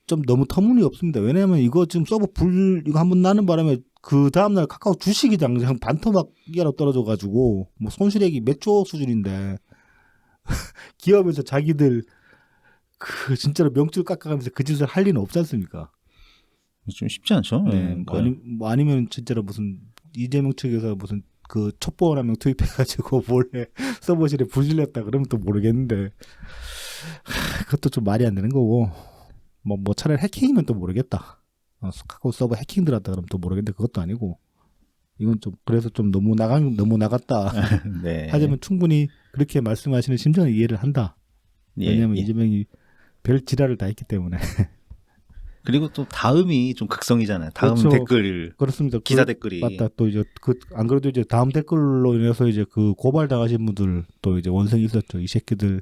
좀 너무 터무니없습니다. 왜냐하면 이거 지금 서버 이거 한번 나는 바람에 그 다음날 카카오 주식이 당장 반토막이라도 떨어져가지고 뭐 손실액이 몇 조 수준인데 기업에서 자기들 진짜로 명줄 깎아가면서 그 짓을 할 리는 없지 않습니까? 좀 쉽지 않죠. 네. 아니면 진짜로 무슨 이재명 측에서 무슨 그 첩보원 한 명 투입해가지고 몰래 서버실에 불질렀다 그러면 또 모르겠는데 그것도 좀 말이 안 되는 거고 뭐 차라리 해킹이면 또 모르겠다. 카카오 서버 해킹 들었다 그러면 또 모르겠는데 그것도 아니고 이건 좀 그래서 좀 너무 나갔다. 네. 하지만 충분히 그렇게 말씀하시는 심정을 이해를 한다. 왜냐하면 이재명이 별 지랄을 다 했기 때문에. 그리고 또 다음이 좀 극성이잖아요. 다음 그렇죠. 댓글 그렇습니다. 기사 댓글이 맞다. 또 이제 안 그래도 이제 다음 댓글로 인해서 이제 그 고발 당하신 분들 또 이제 원성이 있었죠. 이 새끼들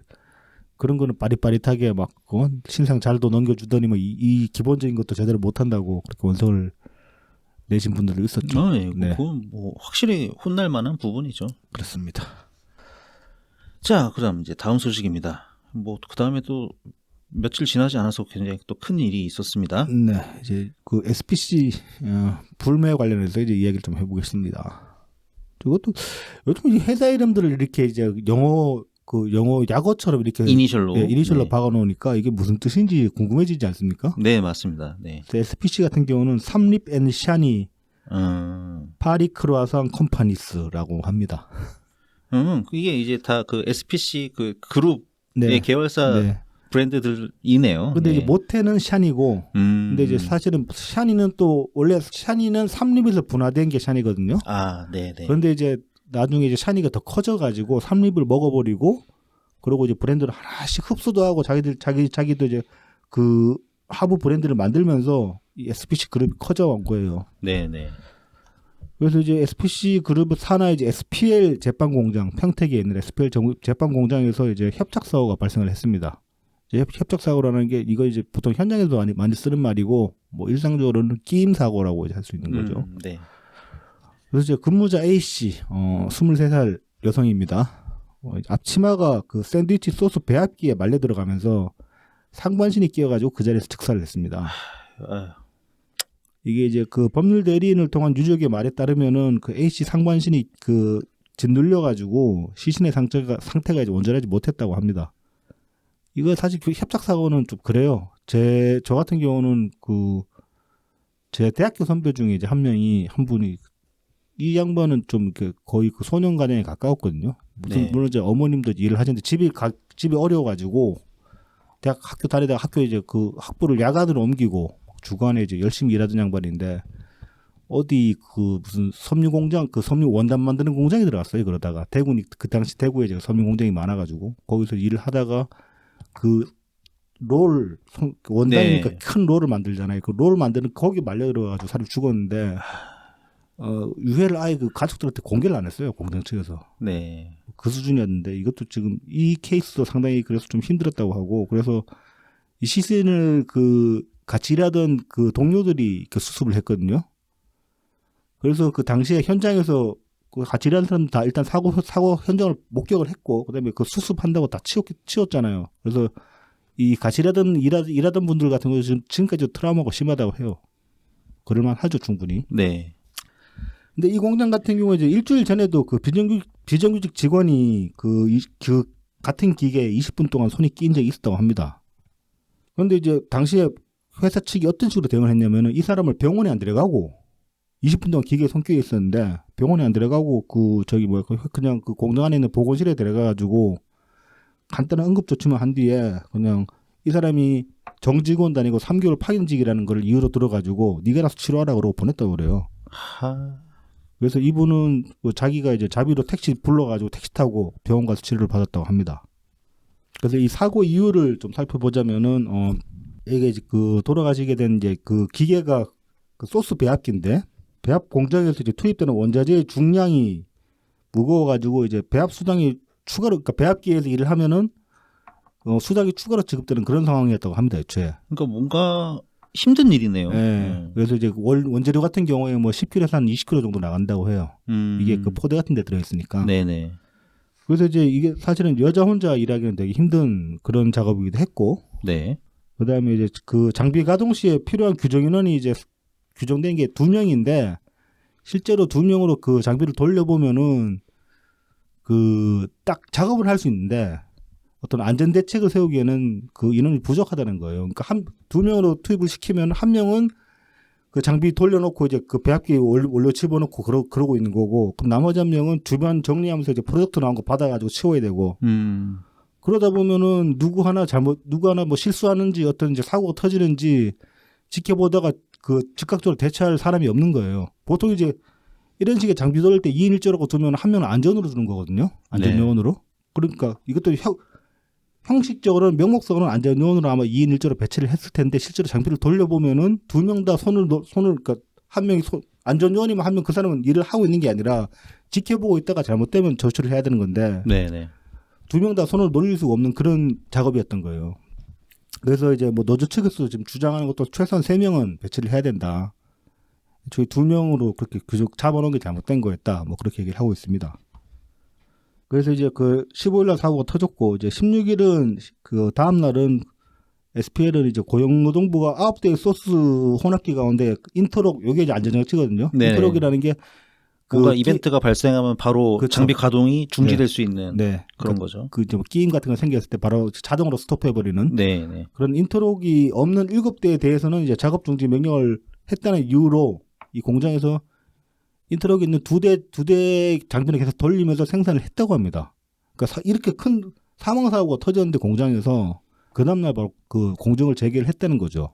그런 거는 빠릿빠릿하게 막 신상 잘도 넘겨주더니 뭐 이 기본적인 것도 제대로 못한다고 그렇게 원성을 내신 분들도 있었죠. 네, 그건 뭐 확실히 혼날 만한 부분이죠. 그렇습니다. 자, 그다음 이제 다음 소식입니다. 뭐 그 다음에 또 며칠 지나지 않아서 굉장히 또 큰 일이 있었습니다. 네, 이제 그 SPC 불매 관련해서 이제 이야기를 좀 해보겠습니다. 이것도 요즘 이 회사 이름들을 이렇게 이제 영어 약어처럼 이렇게 이니셜로. 이니셜로 네. 박아놓으니까 이게 무슨 뜻인지 궁금해지지 않습니까? 네, 맞습니다. 네. SPC 같은 경우는 삼립 앤 샤니 파리 크루아상 컴파니스라고 합니다. 이게 이제 다 그 SPC 그 그룹의 네. 계열사 네. 브랜드들이네요. 근데 네. 이제 모태는 샤니고, 근데 이제 사실은 샤니는 또 원래 샤니는 삼립에서 분화된 게 샤니거든요. 아, 네, 네. 그런데 이제 나중에 이제 샤니가 더 커져가지고 삼립을 먹어버리고, 그리고 이제 브랜드를 하나씩 흡수도 하고 자기도 이제 그 하부 브랜드를 만들면서 이 SPC 그룹이 커져간 거예요. 네, 네. 그래서 이제 SPC 그룹 산하의 이제 SPL 제빵 공장 평택에 있는 SPL 제빵 공장에서 이제 협착 사고가 발생을 했습니다. 이제 협착 사고라는 게 이거 이제 보통 현장에서 많이 쓰는 말이고 뭐 일상적으로는 끼임 사고라고 할 수 있는 거죠. 네. 그래서 이제 근무자 A 씨, 23살 여성입니다. 앞치마가 그 샌드위치 소스 배합기에 말려 들어가면서 상반신이 끼어가지고 그 자리에서 즉사를 했습니다. 이게 이제 그 법률 대리인을 통한 유족의 말에 따르면은 그 A 씨 상반신이 그 짓눌려가지고 시신의 상태가 이제 온전하지 못했다고 합니다. 이거 사실 그 협착 사고는 좀 그래요. 저 같은 경우는 제 대학교 선배 중에 이제 한 분이 이 양반은 좀 거의 그 소년 가정에 가까웠거든요. 물론 이제 어머님도 일을 하셨는데 집이 어려워가지고 대학 학교 다니다가 학교 이제 그 학부를 야간으로 옮기고 주간에 이제 열심히 일하던 양반인데 어디 그 무슨 섬유 공장 그 섬유 원단 만드는 공장에 들어갔어요. 그러다가 그 당시 대구에 이제 섬유 공장이 많아가지고 거기서 일을 하다가 그 롤 원단이니까 네. 큰 롤을 만들잖아요. 그 롤 만드는 거기 말려 들어가지고 사람이 죽었는데 유해를 아예 그 가족들한테 공개를 안 했어요. 공장 측에서. 네. 그 수준이었는데 이것도 지금 이 케이스도 상당히 그래서 좀 힘들었다고 하고 그래서 이 시신을 그 같이 일하던 그 동료들이 그 수습을 했거든요. 그래서 그 당시에 현장에서 그 같이 일하는 사람 다 일단 사고 현장을 목격을 했고 그다음에 그 수습한다고 다 치웠잖아요. 그래서 이 같이 일하던 분들 같은 경우 지금까지 트라우마가 심하다고 해요. 그럴만 하죠 충분히. 네. 근데 이 공장 같은 경우에 이제 일주일 전에도 그 비정규직 직원이 그 같은 기계에 20분 동안 손이 끼인 적이 있었다고 합니다. 그런데 이제 당시에 회사 측이 어떤 식으로 대응을 했냐면은 이 사람을 병원에 안 데려가고 20분 동안 기계에 손 끼어 있었는데 병원에 안 데려가고 그냥 그 공장 안에 있는 보건실에 데려가가지고 간단한 응급조치만 한 뒤에 그냥 이 사람이 정직원 다니고 3개월 파견직이라는 걸 이유로 들어가지고 네가 나서 치료하라 그러고 보냈다고 그래요. 그래서 이분은 자기가 이제 자비로 택시 불러가지고 택시 타고 병원 가서 치료를 받았다고 합니다. 그래서 이 사고 이유를 좀 살펴보자면은 이게 이제 그 돌아가시게 된 이제 그 기계가 그 소스 배합기인데 배합 공장에서 이제 투입되는 원자재의 중량이 무거워가지고 이제 배합 수당이 그러니까 배합기에서 일을 하면은 수당이 추가로 지급되는 그런 상황이었다고 합니다. 애초에. 그러니까 뭔가 힘든 일이네요. 네. 그래서 이제 원재료 같은 경우에 뭐 10kg에서 한 20kg 정도 나간다고 해요. 이게 그 포대 같은 데 들어있으니까. 네네. 그래서 이제 이게 사실은 여자 혼자 일하기는 되게 힘든 그런 작업이기도 했고. 네. 그 다음에 이제 그 장비 가동 시에 필요한 규정 인원이 이제 규정된 게 2명인데 실제로 2명으로 그 장비를 돌려보면은 그 딱 작업을 할 수 있는데 어떤 안전 대책을 세우기에는 그 인원이 부족하다는 거예요. 그러니까 2명으로 투입을 시키면 1명은 그 장비 돌려놓고 이제 그 배합기에 올려 집어넣고 그러고 있는 거고, 그럼 나머지 1명은 주변 정리하면서 이제 프로젝트 나온 거 받아가지고 치워야 되고, 그러다 보면은 누구 하나 뭐 실수하는지 어떤 이제 사고가 터지는지 지켜보다가 그 즉각적으로 대처할 사람이 없는 거예요. 보통 이제 이런 식의 장비 돌릴 때 2인 1조라고 두면 1명은 안전으로 두는 거거든요. 안전요원으로. 네. 그러니까 이것도 형식적으로는 명목적으로는 안전요원으로 아마 2인 1조로 배치를 했을 텐데 실제로 장비를 돌려보면은 두 명 다 손을 그러니까 한 명이 안전요원이면 한 명 그 사람은 일을 하고 있는 게 아니라 지켜보고 있다가 잘못되면 조치를 해야 되는 건데 네네. 두 명 다 손을 놀릴 수가 없는 그런 작업이었던 거예요. 그래서 이제 뭐 노조 측에서 지금 주장하는 것도 최소한 3명은 배치를 해야 된다. 저희 2명으로 그렇게 잡아놓은 게 잘못된 거였다. 뭐 그렇게 얘기를 하고 있습니다. 그래서 이제 그 15일 날 사고가 터졌고 이제 16일은 그 다음 날은 SPL은 이제 고용노동부가 9대의 소스 혼합기 가운데 인터록 요게 이제 안전장치거든요. 네네. 인터록이라는 게 뭔가 이벤트가 발생하면 바로 그렇죠. 장비 가동이 중지될 네. 수 있는 네. 그런 거죠. 그 뭐 끼임 같은 거 생겼을 때 바로 자동으로 스톱해버리는 네네. 그런 인터록이 없는 7대에 대해서는 이제 작업 중지 명령을 했다는 이유로 이 공장에서 인터록이 있는 두 대 장비를 계속 돌리면서 생산을 했다고 합니다. 그러니까 이렇게 큰 사망 사고가 터졌는데 공장에서 그 다음날 바로 그 공정을 제기를 했다는 거죠.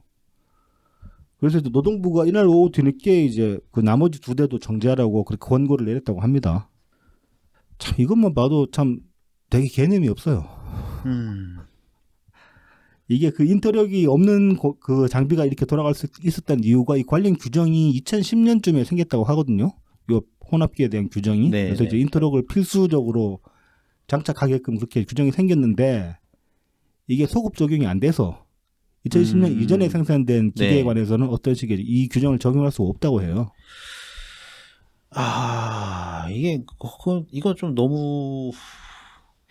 그래서 이제 노동부가 이날 오후 뒤늦게 이제 그 나머지 2대도 정지하라고 그렇게 권고를 내렸다고 합니다. 참 이것만 봐도 참 되게 개념이 없어요. 이게 그 인터력이 없는 그 장비가 이렇게 돌아갈 수 있었던 이유가 이 관련 규정이 2010년쯤에 생겼다고 하거든요. 요 혼합기에 대한 규정이. 네, 그래서 이제 인터력을 필수적으로 장착하게끔 그렇게 규정이 생겼는데 이게 소급 적용이 안 돼서 2010년 이전에 생산된 기계에 네. 관해서는 어떤 식의 이 규정을 적용할 수 없다고 해요. 이거 좀 너무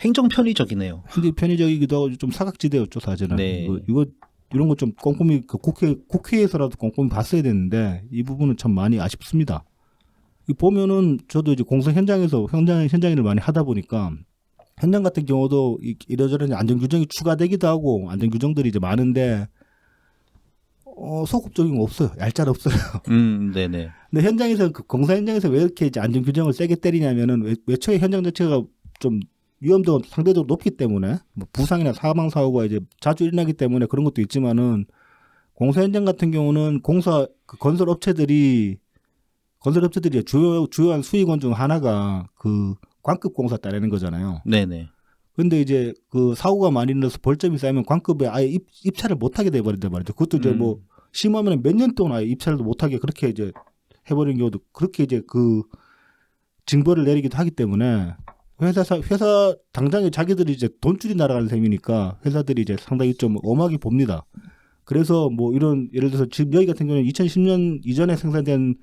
행정 편의적이네요. 근데 편의적이기도 하고 좀 사각지대였죠 사실은. 네. 이런 거 좀 꼼꼼히 그 국회에서라도 꼼꼼히 봤어야 되는데 이 부분은 참 많이 아쉽습니다. 보면은 저도 이제 공사 현장에서 현장일을 많이 하다 보니까 현장 같은 경우도 이러저런 안전 규정이 추가되기도 하고 안전 규정들이 이제 많은데 소급적인 거 없어요. 얄짤 없어요. 네네. 근데 현장에서 그 공사 현장에서 왜 이렇게 이제 안전 규정을 세게 때리냐면은 외초에 현장 자체가 좀 위험도가 상대적으로 높기 때문에 뭐 부상이나 사망 사고가 이제 자주 일어나기 때문에 그런 것도 있지만은 공사 현장 같은 경우는 건설 업체들이 주요한 수익원 중 하나가 그 관급 공사 따내는 거잖아요. 네네. 근데 이제 그 사고가 많이 일어나서 벌점이 쌓이면 관급에 아예 입찰을 못하게 돼버린단 말이죠. 그것도 이제 뭐 심하면 몇 년 동안 아예 입찰도 못하게 그렇게 이제 해버리는 경우도 그렇게 이제 그 징벌을 내리기도 하기 때문에 회사 당장에 자기들이 이제 돈줄이 날아가는 셈이니까 회사들이 이제 상당히 좀 엄하게 봅니다. 그래서 뭐 이런 예를 들어서 지금 여기 같은 경우는 2010년 이전에 생산된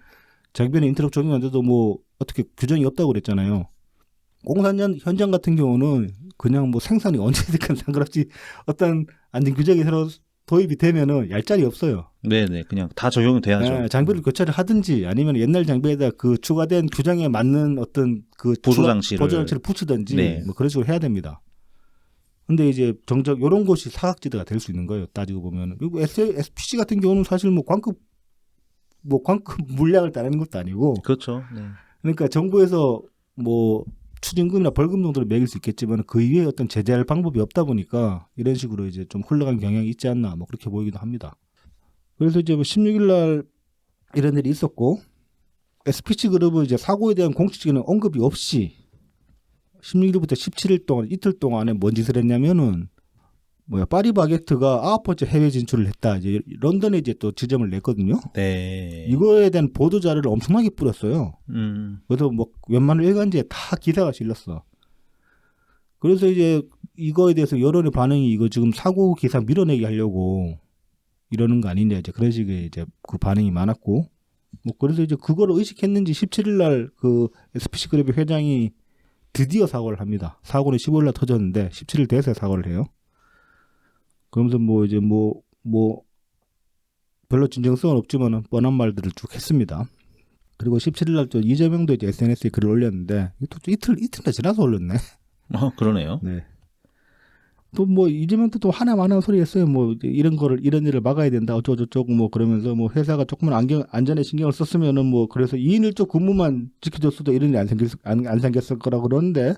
장비는 인터록 적용하는데도 뭐 어떻게 규정이 없다고 그랬잖아요. 공사 현장 같은 경우는 그냥 뭐 생산이 언제든 상관없이 어떤 안전 규정이 새로 도입이 되면은 얄짤이 없어요. 네네. 그냥 다 적용이 돼야죠. 네, 장비를 교체를 하든지 아니면 옛날 장비에다 그 추가된 규정에 맞는 어떤 그 보조장치를 붙이든지 네. 뭐 그런 식으로 해야 됩니다. 근데 이제 정작 이런 곳이 사각지대가 될 수 있는 거예요. 따지고 보면은. 그리고 SPC 같은 경우는 사실 뭐 관급 물량을 따내는 것도 아니고. 그렇죠. 네. 그러니까 정부에서 뭐 추징금이나 벌금 정도를 매길 수 있겠지만 그 이외에 어떤 제재할 방법이 없다 보니까 이런 식으로 이제 좀 흘러간 경향이 있지 않나 뭐 그렇게 보이기도 합니다. 그래서 이제 뭐 16일 날 이런 일이 있었고 SPC 그룹은 이제 사고에 대한 공식적인 언급이 없이 16일부터 17일 동안 이틀 동안에 뭔 짓을 했냐면은 파리바게트가 9번째 해외 진출을 했다. 이제 런던에 이제 또 지점을 냈거든요. 네. 이거에 대한 보도 자료를 엄청나게 뿌렸어요. 그래서 뭐 웬만한 일간지에 다 기사가 실렸어. 그래서 이제 이거에 대해서 여론의 반응이 이거 지금 사고 기사 밀어내기 하려고 이러는 거 아니냐 이제 그런 식의 이제 그 반응이 많았고 뭐 그래서 이제 그거를 의식했는지 17일 날 그 SPC 그룹의 회장이 드디어 사과를 합니다. 사고는 15일 날 터졌는데 17일 돼서 사과를 해요. 그러면서 뭐 이제 뭐 별로 진정성은 없지만은 뻔한 말들을 쭉 했습니다. 그리고 17일 날 또 이재명도 이제 SNS에 글을 올렸는데 또 이틀 지나서 올렸네. 그러네요. 네. 또 뭐 이재명도 또 하나마나 소리 했어요. 뭐 이런 일을 막아야 된다. 어쩌고저쩌고 뭐 그러면서 뭐 회사가 조금만 안전에 신경을 썼으면은 뭐 그래서 2인 1조 근무만 지켜줬어도 이런 일이 안 생겼을 거라고 그러는데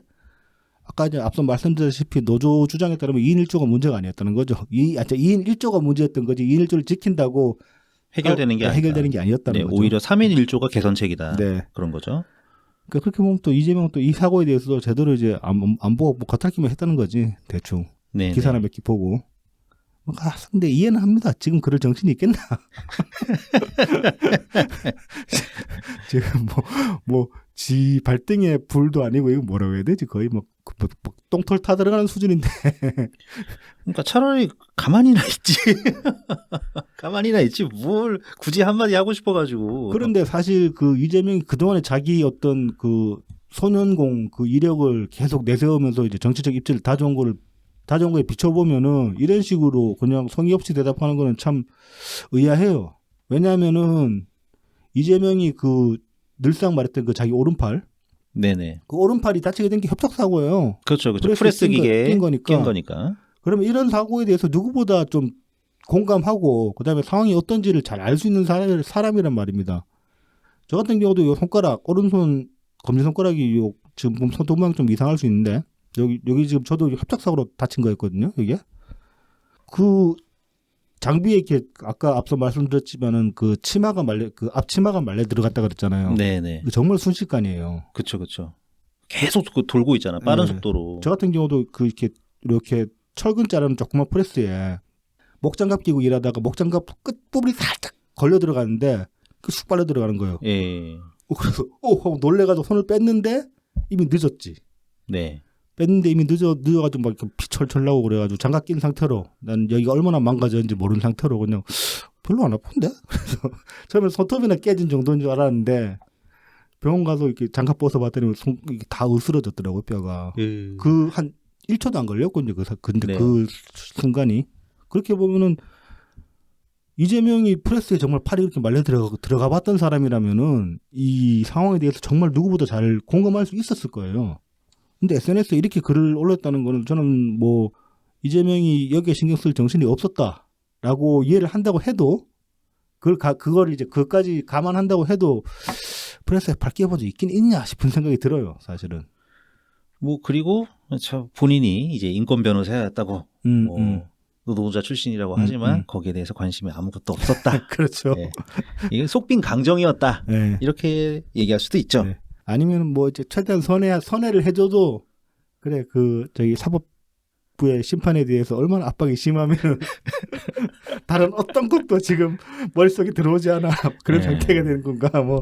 아까 이제 앞서 말씀드렸다시피 노조 주장에 따르면 2인 1조가 문제가 아니었다는 거죠. 2인 1조가 문제였던 거지 2인 1조를 지킨다고 해결되는 게 아니었다는 네, 거죠. 오히려 3인 1조가 개선책이다. 네. 그런 거죠. 그러니까 그렇게 보면 또 이재명 또 이 사고에 대해서도 제대로 이제 안 보고 뭐 겉핥기만 했다는 거지 대충. 네. 기사나 몇 개 보고. 근데 이해는 합니다. 지금 그럴 정신이 있겠나? 지금 지 발등에 불도 아니고 이거 뭐라고 해야 되지? 거의 똥털 타 들어가는 수준인데. 그러니까 차라리 가만히나 있지. 가만히나 있지. 뭘 굳이 한마디 하고 싶어가지고. 그런데 사실 그 이재명이 그동안에 자기 어떤 그 소년공 그 이력을 계속 내세우면서 이제 정치적 입지를 다져온 거에 비춰보면은 이런 식으로 그냥 성의 없이 대답하는 거는 참 의아해요. 왜냐하면은 이재명이 그 늘상 말했던 그 자기 오른팔, 네네. 그 오른팔이 다치게 된 게 협착 사고예요. 그렇죠. 프레스 기계에 낀 거니까. 그러면 이런 사고에 대해서 누구보다 좀 공감하고 그다음에 상황이 어떤지를 잘 알 수 있는 사람이란 말입니다. 저 같은 경우도 요 손가락, 오른손 검지 손가락이 요 지금 보면 손톱 모양 좀 이상할 수 있는데 여기 지금 저도 협착 사고로 다친 거였거든요. 이게 그 장비에 이렇게 아까 앞서 말씀드렸지만은 그 치마가 말려 그 앞치마가 말려 들어갔다 그랬잖아요. 네네. 정말 순식간이에요. 그렇죠. 계속 그 돌고 있잖아. 빠른 네. 속도로. 저 같은 경우도 그 이렇게 철근 자르는 조그만 프레스에 목장갑 끼고 일하다가 목장갑 끝부분이 살짝 걸려 들어가는데 그 쑥 빨려 들어가는 거예요. 예. 그래서 하고 놀래가지고 손을 뺐는데 이미 늦었지. 네. 뺐는데 이미 늦어가지고 막 이렇게 피 철철 나고 그래가지고 장갑 낀 상태로 난 여기가 얼마나 망가졌는지 모르는 상태로 그냥 별로 안 아픈데? 그래서 처음에 손톱이나 깨진 정도인 줄 알았는데 병원 가서 이렇게 장갑 벗어봤더니 이게 다 으스러졌더라고요, 뼈가. 그 한 1초도 안 걸렸거든요. 근데 네. 그 순간이. 그렇게 보면은 이재명이 프레스에 정말 팔이 이렇게 말려 들어가 봤던 사람이라면은 이 상황에 대해서 정말 누구보다 잘 공감할 수 있었을 거예요. 근데 SNS에 이렇게 글을 올렸다는 거는 저는 뭐 이재명이 여기에 신경 쓸 정신이 없었다라고 이해를 한다고 해도 그걸 이제 그것까지 감안한다고 해도 프레스에 팔 끼워본 적 있긴 있냐 싶은 생각이 들어요, 사실은. 뭐 그리고 본인이 이제 인권 변호사였다고 노동자 출신이라고 하지만 거기에 대해서 관심이 아무것도 없었다. 그렇죠. 네. 이게 속빈 강정이었다. 네. 이렇게 얘기할 수도 있죠. 네. 아니면 뭐 이제 최대한 선회를 해줘도 그래 저기 사법부의 심판에 대해서 얼마나 압박이 심하면 다른 어떤 것도 지금 머릿속에 들어오지 않아 그런 네. 상태가 되는 건가 뭐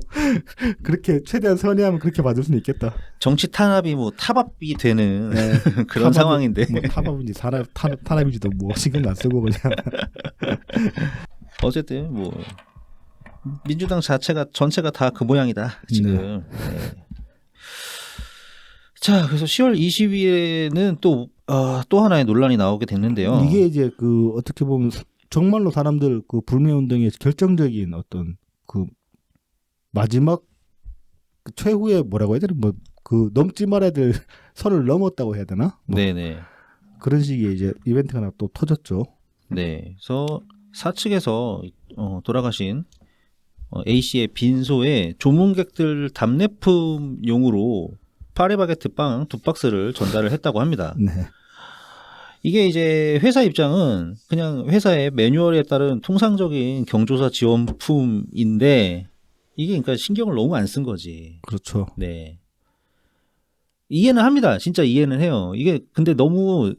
그렇게 최대한 선회하면 그렇게 받을 수는 있겠다. 정치 탄압이 뭐 타압이 되는 네. 그런 상황인데 뭐 타압인지 탄압인지도 뭐 신경 안 쓰고 그냥 어쨌든 뭐 민주당 전체가 다 그 모양이다 지금. 네. 자, 그래서 10월 20일에는 또 하나의 논란이 나오게 됐는데요. 이게 이제 그 어떻게 보면 정말로 사람들 그 불매운동의 결정적인 어떤 그 마지막 그 최후의 뭐라고 해야 되나 뭐 그 넘지 말아야 될 선을 넘었다고 해야 되나? 뭐 네네. 그런 식의 이제 이벤트가 하나 또 터졌죠. 네. 그래서 사측에서 돌아가신 A씨의 빈소에 조문객들 답례품용으로 파리바게트 빵 2박스를 전달을 했다고 합니다. 네. 이게 이제 회사 입장은 그냥 회사의 매뉴얼에 따른 통상적인 경조사 지원품인데 이게 그러니까 신경을 너무 안 쓴 거지. 그렇죠. 네. 이해는 합니다. 진짜 이해는 해요. 이게 근데 너무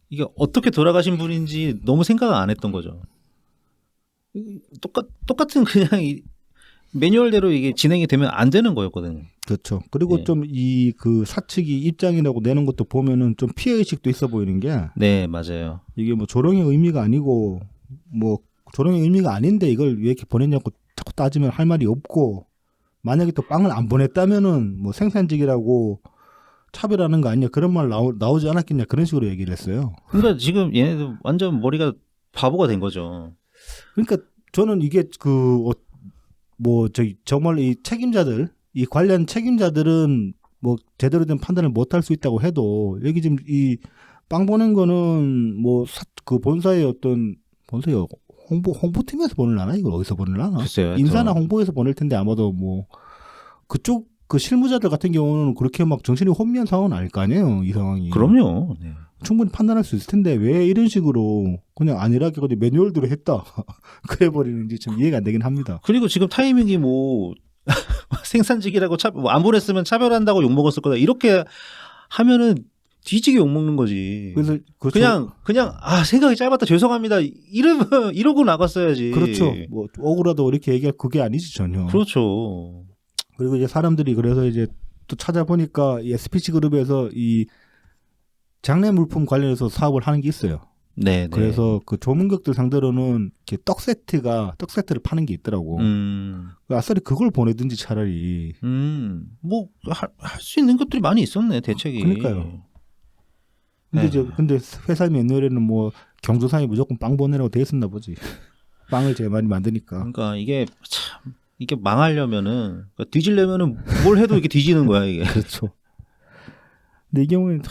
이게 어떻게 돌아가신 분인지 너무 생각을 안 했던 거죠. 똑같은 그냥 매뉴얼대로 이게 진행이 되면 안 되는 거였거든요. 그렇죠. 그리고 네. 좀 이 그 사측이 입장이라고 내는 것도 보면은 좀 피해 의식도 있어 보이는 게 네, 맞아요. 이게 뭐 조롱의 의미가 아니고 뭐 조롱의 의미가 아닌데 이걸 왜 이렇게 보냈냐고 자꾸 따지면 할 말이 없고 만약에 또 빵을 안 보냈다면은 뭐 생산직이라고 차별하는 거 아니냐 그런 말 나오지 않았겠냐 그런 식으로 얘기를 했어요. 그러니까 지금 얘네들 완전 머리가 바보가 된 거죠. 그러니까 저는 이게 뭐 정말 이 책임자들 이 관련 책임자들은 뭐 제대로 된 판단을 못 할 수 있다고 해도 여기 지금 이 빵 보낸 거는 뭐 그 본사의 홍보팀에서 보내려나 이거 어디서 보내려나? 글쎄요. 인사나 홍보에서 보낼 텐데 아마도 뭐 그쪽 그 실무자들 같은 경우는 그렇게 막 정신이 혼미한 상황은 아닐 거 아니에요 이 상황이. 그럼요. 네. 충분히 판단할 수 있을 텐데 왜 이런 식으로 그냥 안일하게 그냥 매뉴얼대로 했다 그래 버리는지 좀 이해가 안 되긴 합니다. 그리고 지금 타이밍이 뭐 생산직이라고 안 보냈으면 차별한다고 욕먹었을 거다 이렇게 하면은 뒤지게 욕 먹는 거지. 그래서 그냥 생각이 짧았다 죄송합니다 이러고 나갔어야지. 그렇죠. 뭐 억울하다고 이렇게 얘기할 그게 아니지 전혀. 그렇죠. 그리고 이제 사람들이 그래서 이제 또 찾아보니까 이 SPC 그룹에서 이 장례 물품 관련해서 사업을 하는 게 있어요. 네. 그래서 그 조문객들 상대로는 이렇게 떡 세트를 파는 게 있더라고. 아싸리 그걸 보내든지 차라리. 뭐 할 수 있는 것들이 많이 있었네 대책이. 그러니까요. 근데 회사 매뉴얼에는 뭐 경조사에 무조건 빵 보내라고 돼 있었나 보지. 빵을 제일 많이 만드니까. 그러니까 이게 참 이게 망하려면은 그러니까 뒤지려면은 뭘 해도 이게 뒤지는 거야 이게. 그렇죠. 근데 이 경우에는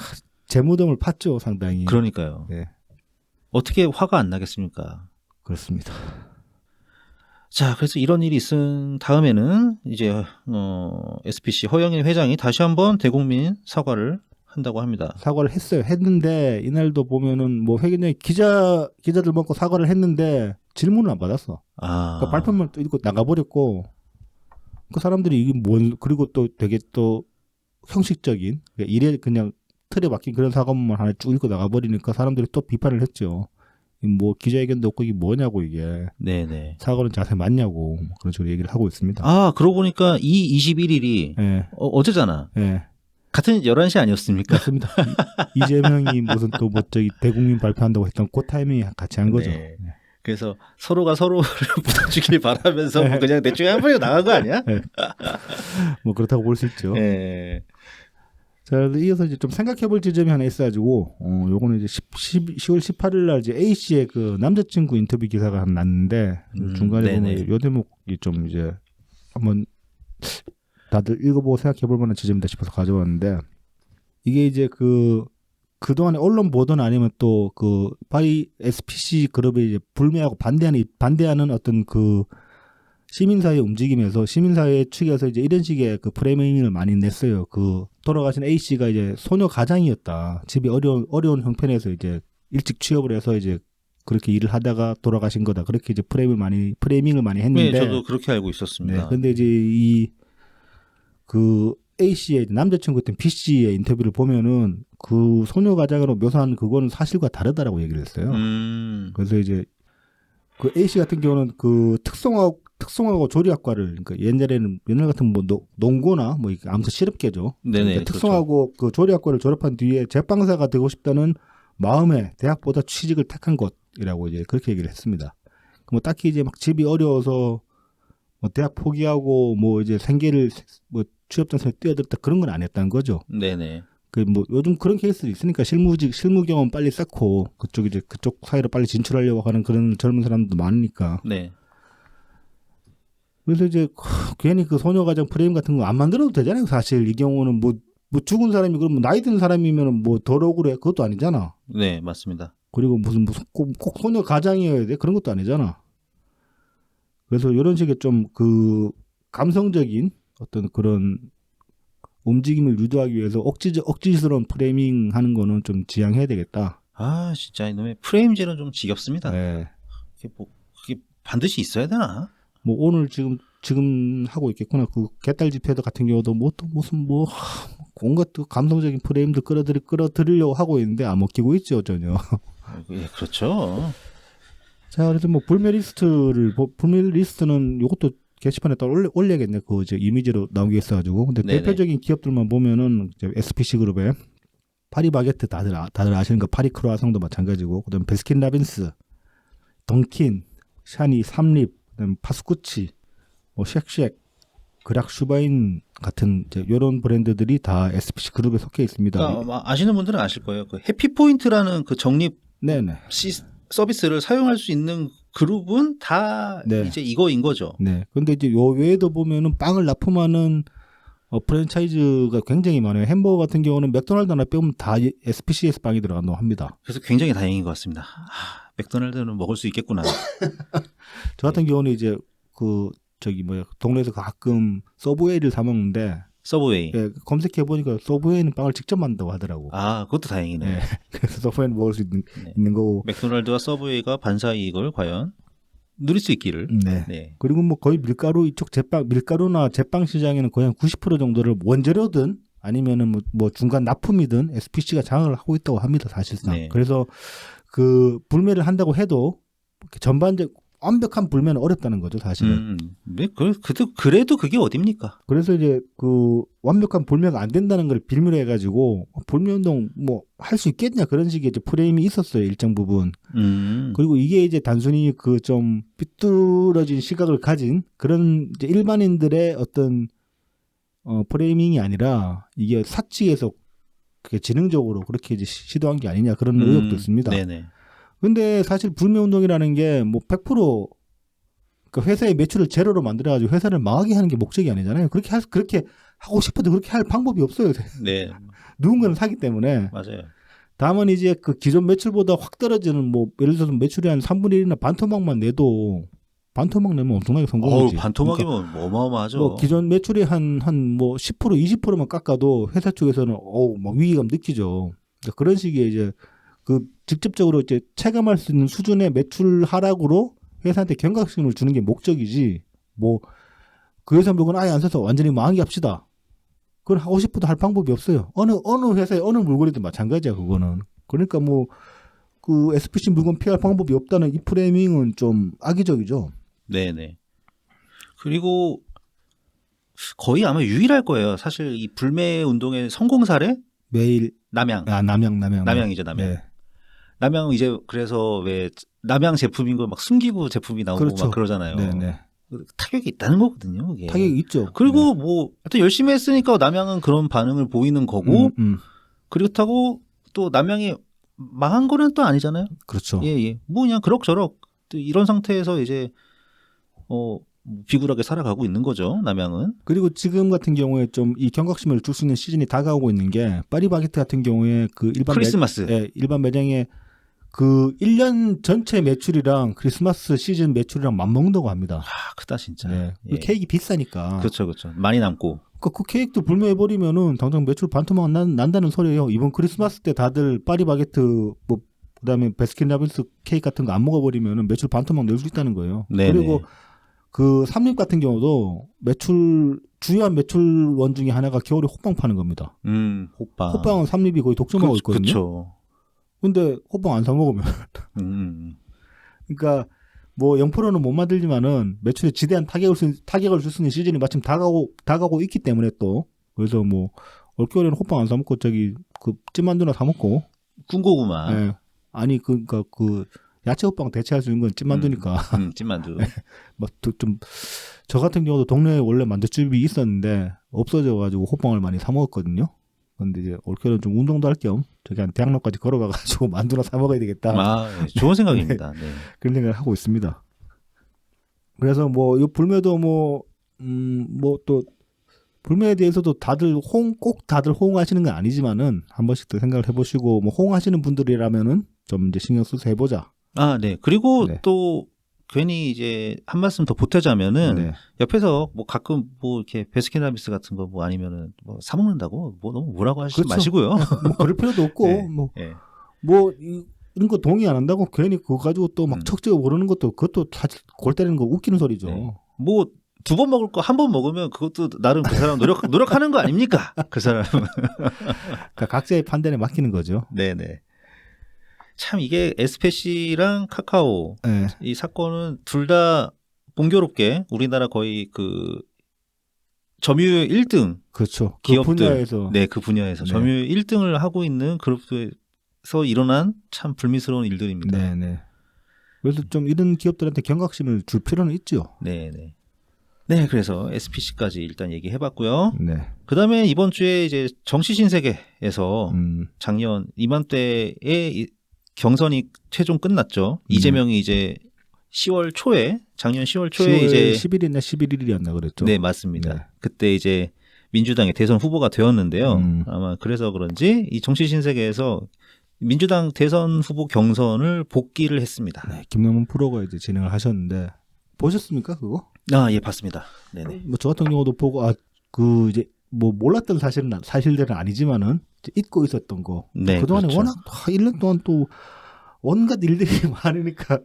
재무덤을 팠죠 상당히. 그러니까요. 네. 어떻게 화가 안 나겠습니까? 그렇습니다. 자, 그래서 이런 일이 있은 다음에는 이제 SPC 허영일 회장이 다시 한번 대국민 사과를 한다고 합니다. 사과를 했어요. 했는데 이날도 보면은 뭐 회견장에 기자들 먹고 사과를 했는데 질문을 안 받았어. 그러니까 발표만 또 읽고 나가버렸고 그 사람들이 이게 그리고 또 되게 또 형식적인 그러니까 일에 그냥 틀에 박힌 그런 사과문만 하나 쭉 읽고 나가버리니까 사람들이 또 비판을 했죠. 뭐 기자회견도 없고 이게 뭐냐고 이게. 네네. 사과는 자세히 맞냐고 뭐 그런 식으로 얘기를 하고 있습니다. 그러고 보니까 이 21일이 네. 어제잖아. 네. 같은 11시 아니었습니까? 맞습니다. 이재명이 무슨 또 뭐 저기 대국민 발표한다고 했던 그 타이밍에 같이 한 거죠. 네. 그래서 서로가 서로를 붙어주길 바라면서 뭐 그냥 대충 한 번에 나간 거 아니야? 네. 뭐 그렇다고 볼 수 있죠. 네. 자, 이어서 이제 좀 생각해볼 지점이 하나 있어가지고, 요거는 이제 10월 18일 날 이제 A 씨의 그 남자친구 인터뷰 기사가 하나 났는데, 중간에 보면 요 대목이 좀 이제 한번 다들 읽어보고 생각해볼 만한 지점이다 싶어서 가져왔는데, 이게 이제 그동안에 언론 보도는 아니면 또 그 파리 SPC 그룹에 이제 불매하고 반대하는 어떤 그 시민사회 움직임에서 시민사회 측에서 이제 이런 식의 그 프레이밍을 많이 냈어요. 그 돌아가신 A 씨가 이제 소녀 가장이었다. 집이 어려운 형편에서 이제 일찍 취업을 해서 이제 그렇게 일을 하다가 돌아가신 거다. 그렇게 이제 프레이밍을 많이 했는데. 네, 저도 그렇게 알고 있었습니다. 네, 근데 이제 그 A 씨의 남자친구였던 B 씨의 인터뷰를 보면은 그 소녀 가장으로 묘사한 그거는 사실과 다르다라고 얘기를 했어요. 그래서 이제 그 A 씨 같은 경우는 그 특성화고 조리학과를 그러니까 옛날 같은 뭐 농고나 뭐 아무튼 실업계죠. 네네. 그러니까 특성화고 그 조리학과를 졸업한 뒤에 제빵사가 되고 싶다는 마음에 대학보다 취직을 택한 것이라고 이제 그렇게 얘기를 했습니다. 뭐 딱히 이제 막 집이 어려워서 뭐 대학 포기하고 뭐 이제 생계를 뭐 취업 전선에 뛰어들었다 그런 건 안 했다는 거죠. 네네. 그 뭐 요즘 그런 케이스도 있으니까 실무 경험 빨리 쌓고 그쪽 사회로 빨리 진출하려고 하는 그런 젊은 사람도 많으니까. 네. 그래서 이제 괜히 그 소녀 가장 프레임 같은 거 안 만들어도 되잖아요. 사실 이 경우는 뭐 죽은 사람이 그러면 나이 든 사람이면 뭐 덜 억울해 그것도 아니잖아. 네, 맞습니다. 그리고 무슨 꼭 소녀 가장이어야 돼 그런 것도 아니잖아. 그래서 이런 식의 좀 그 감성적인 어떤 그런 움직임을 유도하기 위해서 억지스러운 프레이밍 하는 거는 좀 지양해야 되겠다. 진짜 이놈의 프레임질은 좀 지겹습니다. 네. 그게 반드시 있어야 되나? 뭐 오늘 지금 하고 있겠구나. 그 개딸 집회도 같은 경우도 뭐 또 무슨 온갖 또 감성적인 프레임들 끌어들이려고 하고 있는데 안 먹히고 있죠 전혀. 예, 그렇죠. 자, 그래서 뭐 불매 리스트는 이것도 게시판에 따로 올려야겠네. 그 이제 이미지로 나온 게 있어가지고. 근데 네네. 대표적인 기업들만 보면은 이제 SPC 그룹에 파리 바게트 다들 아시는 거 파리 크루아상도 마찬가지고. 그다음 베스킨라빈스, 던킨, 샤니, 삼립, 그다음 파스쿠치, 뭐 쉑쉑, 그락 슈바인 같은 이제 이런 브랜드들이 다 SPC 그룹에 속해 있습니다. 그러니까 아시는 분들은 아실 거예요. 그 해피포인트라는 그 적립 네네. 서비스를 사용할 수 있는 그룹은 다 네. 이제 이거인 거죠. 네. 근데 이제 요 외에도 보면은 빵을 납품하는 프랜차이즈가 굉장히 많아요. 햄버거 같은 경우는 맥도날드 하나 빼면 다 SPC에서 빵이 들어간다고 합니다. 그래서 굉장히 다행인 것 같습니다. 맥도날드는 먹을 수 있겠구나. 저 같은 경우는 이제 동네에서 가끔 서브웨이를 사 먹는데 서브웨이. 예, 검색해 보니까 서브웨이는 빵을 직접 만든다고 하더라고. 그것도 다행이네. 네. 그래서 서브웨이는 먹을 수 있는 거고. 맥도날드와 서브웨이가 반사 이익을 과연 누릴 수 있기를. 네. 네. 그리고 뭐 거의 밀가루나 제빵 시장에는 거의 한 90% 정도를 원재료든 아니면은 뭐 중간 납품이든 SPC가 장악을 하고 있다고 합니다, 사실상. 네. 그래서 그 불매를 한다고 해도 전반적 완벽한 불매는 어렵다는 거죠, 사실은. 네, 그래도 그게 어딥니까? 그래서 이제 그 완벽한 불매가 안 된다는 걸 빌미로 해가지고 불매 운동 뭐 할 수 있겠냐 그런 식의 이제 프레임이 있었어요, 일정 부분. 그리고 이게 이제 단순히 그 좀 삐뚤어진 시각을 가진 그런 이제 일반인들의 어떤 프레이밍이 아니라 이게 사측에서 그게 지능적으로 그렇게 이제 시도한 게 아니냐 그런 의혹도 있습니다. 네네. 근데 사실 불매 운동이라는 게 뭐 100% 그 회사의 매출을 제로로 만들어가지고 회사를 망하게 하는 게 목적이 아니잖아요. 그렇게 하고 싶어도 그렇게 할 방법이 없어요. 네, 누군가는 사기 때문에. 맞아요. 다만 이제 그 기존 매출보다 확 떨어지는 뭐 예를 들어서 매출이 한 3분의 1이나 반토막만 내도 반토막 내면 엄청나게 성공이지. 반토막이면 그러니까 어마어마하죠. 뭐 기존 매출이 한 뭐 10% 20%만 깎아도 회사 쪽에서는 막 위기감 느끼죠. 그러니까 그런 식의 이제 그 직접적으로 이제 체감할 수 있는 수준의 매출 하락으로 회사한테 경각심을 주는 게 목적이지. 뭐 그 회사 물건 아예 안 사서 완전히 망하게 합시다. 그건 하고 싶어도 할 방법이 없어요. 어느 회사에 어느 물건이든 마찬가지야 그거는. 그러니까 뭐 그 SPC 물건 피할 방법이 없다는 이 프레이밍은 좀 악의적이죠. 네네. 그리고 거의 아마 유일할 거예요. 사실 이 불매 운동의 성공 사례? 매일 남양. 남양이죠. 남양. 네. 남양 이제 그래서 왜 남양 제품인 거 막 숨기고 제품이 나오고 그렇죠. 막 그러잖아요. 네네. 타격이 있다는 거거든요. 그게. 타격이 있죠. 그리고 뭐 하여튼 열심히 했으니까 남양은 그런 반응을 보이는 거고 그렇다고 또 남양이 망한 거는 또 아니잖아요. 그렇죠. 예. 뭐 그냥 그럭저럭 또 이런 상태에서 이제 비굴하게 살아가고 있는 거죠. 남양은. 그리고 지금 같은 경우에 좀 이 경각심을 줄 수 있는 시즌이 다가오고 있는 게 파리바게트 같은 경우에 그 크리스마스. 일반 매장에 그 1년 전체 매출이랑 크리스마스 시즌 매출이랑 맞먹는다고 합니다. 크다 진짜. 네. 예. 케이크 비싸니까. 그렇죠. 많이 남고. 그 케이크도 불매해버리면은 당장 매출 반토막 난다는 소리예요. 이번 크리스마스 때 다들 파리바게트 뭐 그다음에 베스킨라빈스 케이크 같은 거 안 먹어버리면은 매출 반토막 낼 수 있다는 거예요. 네네. 그리고 그 삼립 같은 경우도 주요한 매출원 중에 하나가 겨울에 호빵 파는 겁니다. 호빵. 호빵은 삼립이 거의 독점하고 있거든요. 그렇죠. 근데 호빵 안 사 먹으면 그러니까 뭐 0%는 못 만들지만은 매출에 지대한 타격을 줄 수 있는 시즌이 마침 다가오고 있기 때문에 또 그래서 뭐 올겨울에는 호빵 안 사 먹고 저기 그 찐만두나 사 먹고 군고구마. 네. 아니 그러니까 그 야채 호빵 대체할 수 있는 건 찐만두니까. 찐만두. 막 좀 저 같은 경우도 동네에 원래 만두집이 있었는데 없어져가지고 호빵을 많이 사 먹었거든요. 근데 이제 올겨울은 좀 운동도 할 겸 저기 한 대학로까지 걸어가가지고 만두나 사 먹어야 되겠다. 좋은 생각입니다. 네. 그런 생각을 하고 있습니다. 그래서 뭐 이 불매도 뭐 또 불매에 대해서도 꼭 다들 호응하시는 건 아니지만은 한 번씩 더 생각을 해보시고 뭐 호응하시는 분들이라면은 좀 이제 신경 써서 해보자. 네. 그리고 네. 또 괜히 이제 한 말씀 더 보태자면은 네. 옆에서 뭐 가끔 뭐 이렇게 베스킨라빈스 같은 거 뭐 아니면은 뭐 사 먹는다고 뭐 너무 뭐라고 하시지 그렇죠. 마시고요. 뭐 그럴 필요도 없고 네. 뭐 이런 거 동의 안 한다고 괜히 그거 가지고 또 막 척지어 오르는 그것도 사실 골 때리는 거 웃기는 소리죠. 네. 뭐 2번 먹을 거 한 번 먹으면 그것도 나름 그 사람 노력하는 거 아닙니까? 그 사람은. 그러니까 각자의 판단에 맡기는 거죠. 네네. 참 이게 에스페시랑 카카오 네. 이 사건은 둘 다 공교롭게 우리나라 거의 그 점유율 1등 그렇죠. 기업들, 그 분야에서 그 분야에서 네. 점유율 1등을 하고 있는 그룹에서 일어난 참 불미스러운 일들입니다. 네네. 그래서 좀 이런 기업들한테 경각심을 줄 필요는 있죠. 네네. 네, 그래서 SPC까지 일단 얘기해봤고요. 네. 그 다음에 이번 주에 이제 정치신세계에서 작년 이맘때에 경선이 최종 끝났죠. 이재명이 이제 10월 초에 작년 10월 초에 10월 이제 10일이나 11일이었나 그랬죠. 네, 맞습니다. 네. 그때 이제 민주당의 대선 후보가 되었는데요. 아마 그래서 그런지 이 정치신세계에서 민주당 대선 후보 경선을 복귀를 했습니다. 네, 김명문 프로가 이제 진행을 하셨는데 보셨습니까 그거? 예, 봤습니다. 네네. 뭐 저 같은 경우도 보고 그 이제 뭐 몰랐던 사실들은 아니지만은 이제 잊고 있었던 거. 네, 그동안에 그렇죠. 워낙 1년 동안 또 온갖 일들이 많으니까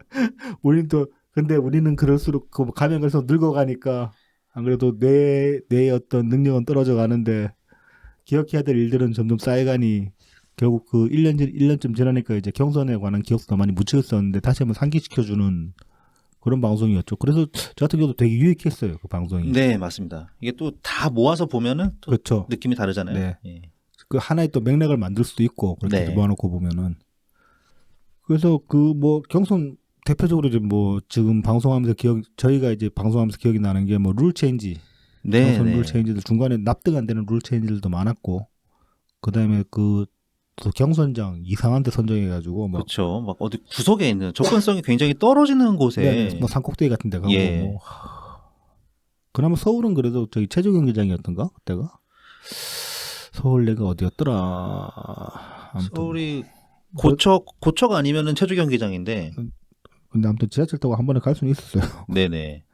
우리는 또 근데 우리는 그럴수록 그 가면 갈수록 늙어가니까 안 그래도 뇌의 어떤 능력은 떨어져 가는데 기억해야 될 일들은 점점 쌓여가니 결국 그 1년쯤 지나니까 이제 경선에 관한 기억도 많이 묻혀있었는데 다시 한번 상기시켜주는 그런 방송이었죠. 그래서 저 같은 경우도 되게 유익했어요. 그 방송이. 네, 맞습니다. 이게 또 다 모아서 보면은 또 그렇죠. 느낌이 다르잖아요. 네. 예. 그 하나의 또 맥락을 만들 수도 있고 그렇게 네. 모아놓고 보면은 그래서 그 뭐 경선 대표적으로 이제 뭐 지금 방송하면서 저희가 이제 방송하면서 기억이 나는 게 뭐 룰 체인지 네, 경선 네. 룰 체인지들 중간에 납득 안 되는 룰 체인지들도 많았고 그다음에 그 또 경선장 이상한 데 선정해가지고 막 그렇죠. 막 어디 구석에 있는 접근성이 굉장히 떨어지는 곳에 네, 뭐 산꼭대기 같은 데 가고 예. 뭐 그나마 서울은 그래도 저기 체조 경기장이었던가 그때가 서울내가 어디였더라 아무튼 서울이 고척 아니면은 체조 경기장인데. 근데 아무튼 지하철 타고 한 번에 갈 수는 있었어요. 네네.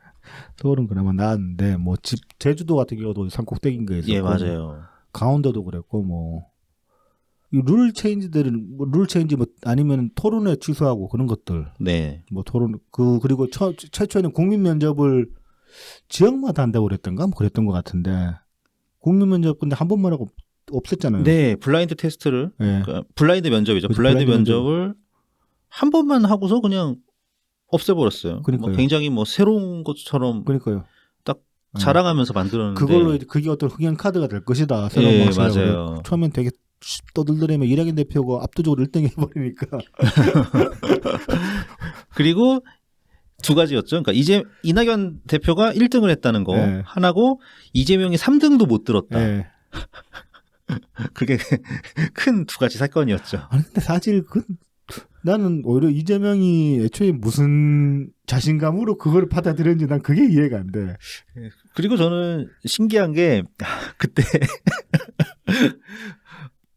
서울은 그나마 나았는데 뭐 제주도 같은 경우도 산꼭대기인 거 있었고 예, 맞아요. 강원도도 그랬고 뭐 이 룰 체인지들은 뭐 룰 체인지 뭐 아니면 토론회 취소하고 그런 것들 네. 뭐 토론 그리고 최초에는 국민 면접을 지역마다 한다고 그랬던가 뭐 그랬던 것 같은데 국민 면접 근데 한 번만 하고 없앴잖아요. 네, 블라인드 테스트를 네. 그러니까 블라인드 면접이죠. 그렇죠. 블라인드 블라인드 면접을 한 번만 하고서 그냥 없애버렸어요. 그러니까요. 뭐 굉장히 뭐 새로운 것처럼 그러니까요. 딱 네. 자랑하면서 만들었는데 그걸로 이제 그게 어떤 흥행 카드가 될 것이다. 새로운 예, 방식으로. 맞아요. 처음엔 되게 떠들더라면 이낙연 대표가 압도적으로 1등 해버리니까. 그리고 두 가지였죠. 그러니까 이낙연 대표가 1등을 했다는 거 네. 하나고 이재명이 3등도 못 들었다. 네. 그게 큰 두 가지 사건이었죠. 아니 근데 사실 나는 오히려 이재명이 애초에 무슨 자신감으로 그걸 받아들였는지 난 그게 이해가 안 돼. 그리고 저는 신기한 게 그때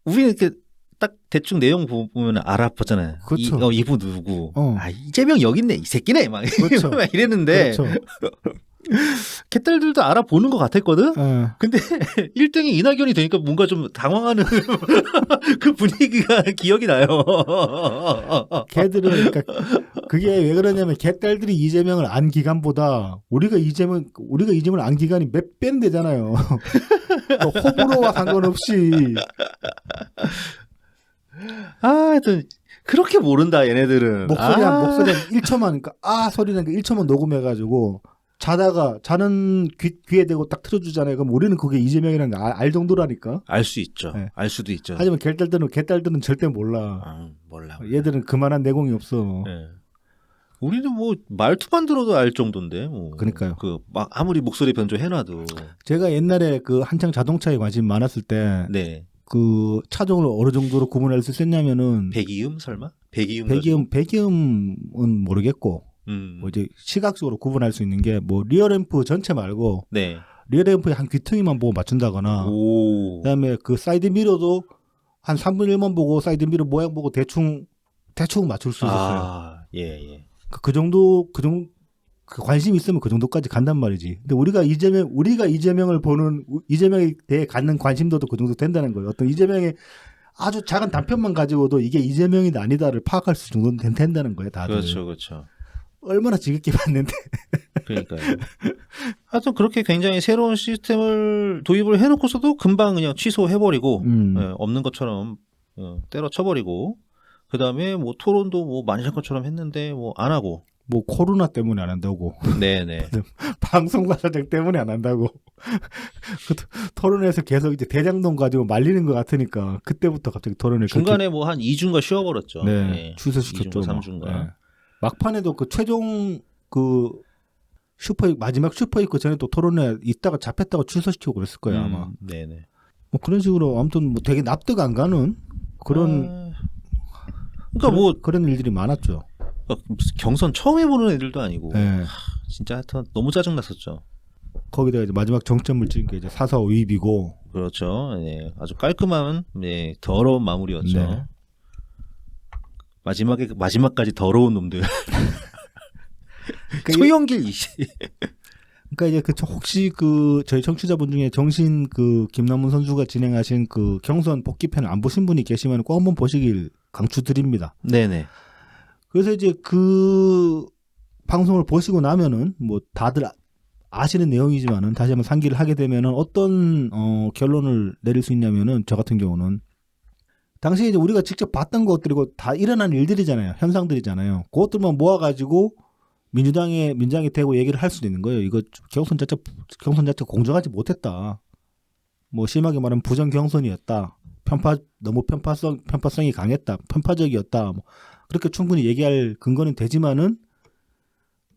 우리는 이렇게 딱 대충 내용 보면 알아봤잖아요. 그렇죠. 이분 누구? 어. 아, 이재명 여기 있네. 이 새끼네. 막 그렇죠. 막 이랬는데 그렇죠. 개딸들도 알아보는 것 같았거든. 예. 근데 1등이 이낙연이 되니까 뭔가 좀 당황하는 그 분위기가 기억이 나요. 걔들은 그러니까 그게 왜 그러냐면 걔딸들이 이재명을 안 기간보다 우리가 이재명을 안 기간이 몇 배는 되잖아요. 또 호불호와 상관없이 하여튼 그렇게 모른다 얘네들은. 목소리 한 1초만 그러니까 소리는 1초만 녹음해가지고 자는 귀에 대고 딱 틀어주잖아요. 그럼 우리는 그게 이재명이라는 거 알 정도라니까. 알 수 있죠. 네. 알 수도 있죠. 하지만 걔딸들은 절대 몰라. 몰라. 얘들은 그만한 내공이 없어. 네. 우리는 뭐 말투만 들어도 알 정도인데 뭐. 그러니까요. 막 아무리 목소리 변조 해놔도. 제가 옛날에 그 한창 자동차에 관심 많았을 때 네. 그 차종을 어느 정도로 구분할 수 있었냐면은 배기음 설마? 배기음. 배기음은 모르겠고 뭐 이제 시각적으로 구분할 수 있는 게 뭐 리어램프 전체 말고 네. 리어램프의 한 귀퉁이만 보고 맞춘다거나 오. 그다음에 그 사이드 미러도 한 3분의 1만 보고 사이드 미러 모양 보고 대충 맞출 수 있었어요. 예. 그 정도 그 관심 있으면 그 정도까지 간단 말이지. 근데 우리가 이재명을 보는 이재명에 대해 갖는 관심도도 그 정도 된다는 거예요. 어떤 이재명의 아주 작은 단편만 가지고도 이게 이재명이 아니다를 파악할 수 정도는 된다는 거예요. 다들. 그렇죠. 얼마나 지겹게 봤는데. 그러니까요. 하여튼 그렇게 굉장히 새로운 시스템을 도입을 해놓고서도 금방 그냥 취소해버리고 없는 것처럼 때려쳐버리고 그 다음에 뭐 토론도 뭐 많이 할 것처럼 했는데 뭐 안 하고 뭐 코로나 때문에 안 한다고. 네네. 방송사 사장 때문에 안 한다고. 그 토론에서 계속 이제 대장동 가지고 말리는 것 같으니까 그때부터 갑자기 토론을 중간에 뭐 한 2주인가 쉬어버렸죠. 네, 취소시켰죠. 2주인가 3주인가. 네. 막판에도 그 최종 그 마지막 슈퍼이크 전에 또 토론회 있다가 잡혔다가 취소시키고 그랬을 거예요 아마. 네네. 뭐 그런 식으로 아무튼 뭐 되게 납득 안 가는 그런 그러니까 뭐 그런 일들이 많았죠. 무슨 경선 처음 해보는 애들도 아니고 네. 진짜 하여튼 너무 짜증 났었죠. 거기다가 이제 마지막 정점을 찍은 게 이제 4.4 오입이고. 그렇죠. 네. 아주 깔끔한 더러운 마무리였죠. 네. 마지막까지 더러운 놈들. 그러니까 소영길 이씨. 그러니까 이제 혹시 저희 청취자분 중에 김남훈 선수가 진행하신 그 경선 복귀편을 안 보신 분이 계시면 꼭 한번 보시길 강추드립니다. 네네. 그래서 이제 그 방송을 보시고 나면은 뭐 다들 아시는 내용이지만은 다시 한번 상기를 하게 되면은 어떤 결론을 내릴 수 있냐면은 저 같은 경우는 당시에 이제 우리가 직접 봤던 것들이고 다 일어난 일들이잖아요. 현상들이잖아요. 그것들만 모아가지고 민주당에 대고 얘기를 할 수도 있는 거예요. 이거 경선 자체 공정하지 못했다. 뭐 심하게 말하면 부정 경선이었다. 너무 편파성이 강했다. 편파적이었다. 뭐 그렇게 충분히 얘기할 근거는 되지만은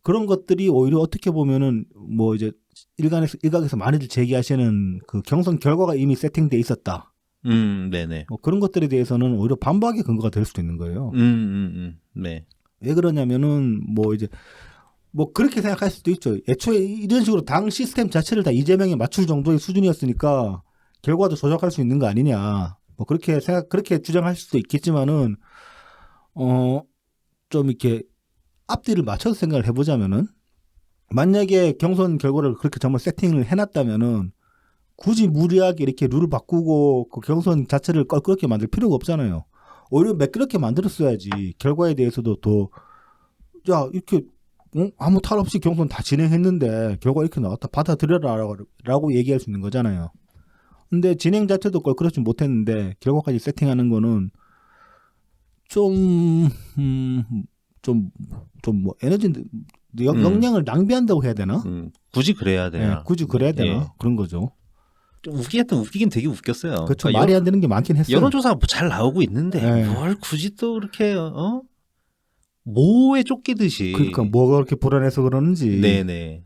그런 것들이 오히려 어떻게 보면은 뭐 이제 일각에서 많이들 제기하시는 그 경선 결과가 이미 세팅돼 있었다. 네네. 뭐 그런 것들에 대해서는 오히려 반박의 근거가 될 수도 있는 거예요. 네. 왜 그러냐면은 뭐 이제 뭐 그렇게 생각할 수도 있죠. 애초에 이런 식으로 당 시스템 자체를 다 이재명에 맞출 정도의 수준이었으니까 결과도 조작할 수 있는 거 아니냐. 뭐 그렇게 주장할 수도 있겠지만은 좀 이렇게 앞뒤를 맞춰서 생각을 해보자면은 만약에 경선 결과를 그렇게 정말 세팅을 해놨다면은 굳이 무리하게 이렇게 룰을 바꾸고 그 경선 자체를 껄끄럽게 만들 필요가 없잖아요. 오히려 매끄럽게 만들었어야지. 결과에 대해서도 야 이렇게 아무 탈 없이 경선 다 진행했는데 결과 이렇게 나왔다 받아들여라라고 얘기할 수 있는 거잖아요. 근데 진행 자체도 껄끄럽지 못했는데 결과까지 세팅하는 거는 좀 뭐 에너지 역량을 낭비한다고 해야 되나? 굳이 그래야 되나? 네, 굳이 그래야 되나? 예. 그런 거죠. 좀 웃기긴 되게 웃겼어요. 그렇죠. 그러니까 말이 안 되는 게 많긴 했어요. 여론조사 뭐잘 나오고 있는데 네. 뭘 굳이 또 그렇게 모에 쫓기듯이. 그러니까 뭐가 그렇게 불안해서 그러는지. 네네.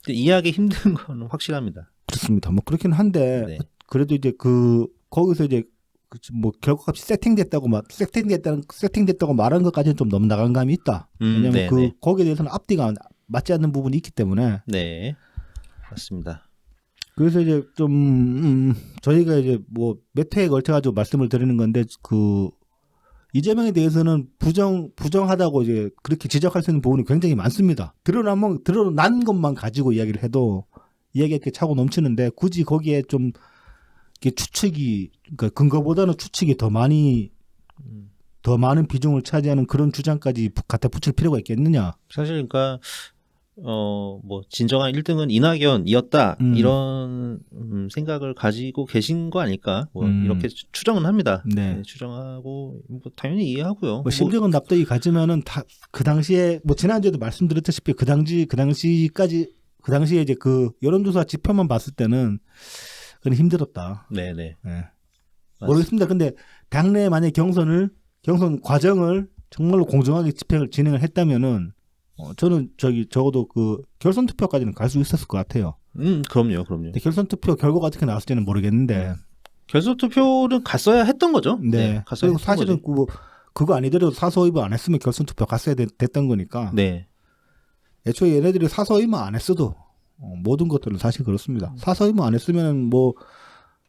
이해하기 힘든 건 확실합니다. 그렇습니다. 뭐 그렇긴 한데 네. 그래도 이제 거기서 이제 뭐 결과값이 세팅됐다고 말한 것까지는 좀 너무 나간 감이 있다. 왜냐면 네네. 거기에 대해서는 앞뒤가 맞지 않는 부분이 있기 때문에. 네. 맞습니다. 그래서 이제 좀 저희가 이제 뭐 몇 회에 걸쳐가지고 말씀을 드리는 건데 이재명에 대해서는 부정하다고 이제 그렇게 지적할 수 있는 부분이 굉장히 많습니다. 드러난 것만 가지고 이야기를 해도 이야기가 이렇게 차고 넘치는데 굳이 거기에 좀 이렇게 그러니까 근거보다는 추측이 더 많은 비중을 차지하는 그런 주장까지 갖다 붙일 필요가 있겠느냐? 사실 그러니까 뭐 진정한 1등은 이낙연이었다 이런 생각을 가지고 계신 거 아닐까? 뭐 이렇게 추정은 합니다. 네. 네, 추정하고 뭐 당연히 이해하고요. 뭐 심정은 납득이 가지만은 그 당시에 뭐 지난주에도 말씀드렸다시피 그 당시에 이제 그 여론조사 지표만 봤을 때는 그건 힘들었다. 네네. 네. 모르겠습니다. 근데 당내에 만약 경선 과정을 정말로 공정하게 진행을 했다면은 저는 적어도 그 결선 투표까지는 갈 수 있었을 것 같아요. 그럼요. 근데 결선 투표 결과가 어떻게 나왔을지는 모르겠는데. 결선 투표는 갔어야 했던 거죠. 네. 갔어야 그리고 했던 사실은 거지. 그거 아니더라도 사소입을 안 했으면 결선 투표 갔어야 됐던 거니까. 네. 애초에 얘네들이 사소입만 안 했어도 모든 것들은 사실 그렇습니다. 사소입만 안 했으면 뭐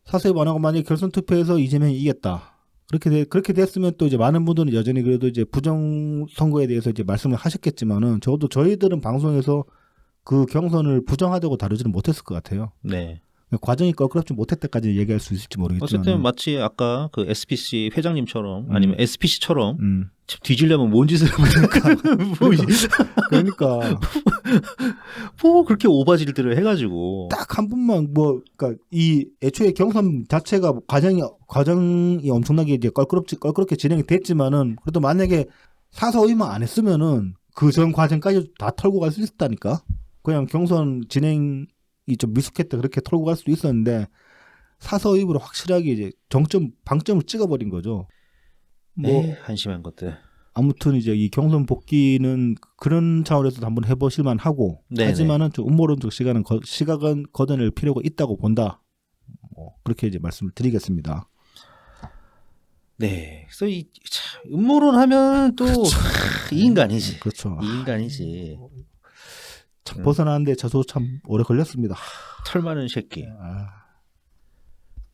사소입 안 하고 만약에 결선 투표에서 이재명이 이겼다. 그렇게 됐으면 또 이제 많은 분들은 여전히 그래도 이제 부정 선거에 대해서 이제 말씀을 하셨겠지만은 적어도 저희들은 방송에서 그 경선을 부정하다고 다루지는 못했을 것 같아요. 네. 과정이 껄끄럽지 못했다까지 얘기할 수 있을지 모르겠지만 어쨌든 마치 아까 그 SPC 회장님처럼 아니면 SPC처럼 뒤지려면 뭔 짓을 그러니까 뭐 그렇게 오바질들을 해가지고 딱 한 분만 그러니까 이 애초에 경선 자체가 과정이 엄청나게 이제 껄끄럽게 진행이 됐지만은 그래도 만약에 사소의만 안 했으면은 그 전 과정까지 다 털고 갈 수 있었다니까. 그냥 경선 진행이 좀 미숙했다 그렇게 털고 갈 수도 있었는데 사서입으로 확실하게 이제 방점을 찍어버린 거죠. 뭐 한심한 것들. 아무튼 이제 이 경선 복귀는 그런 차원에서도 한번 해보실만 하고 하지만은 좀 음모론적 시각은 걷어낼 필요가 있다고 본다. 뭐 그렇게 이제 말씀을 드리겠습니다. 네. 그래서 음모론 하면 또 이 인간이지. 그렇죠. 이 인간이지. 참 벗어나는데 저도 참 오래 걸렸습니다. 털 많은 새끼.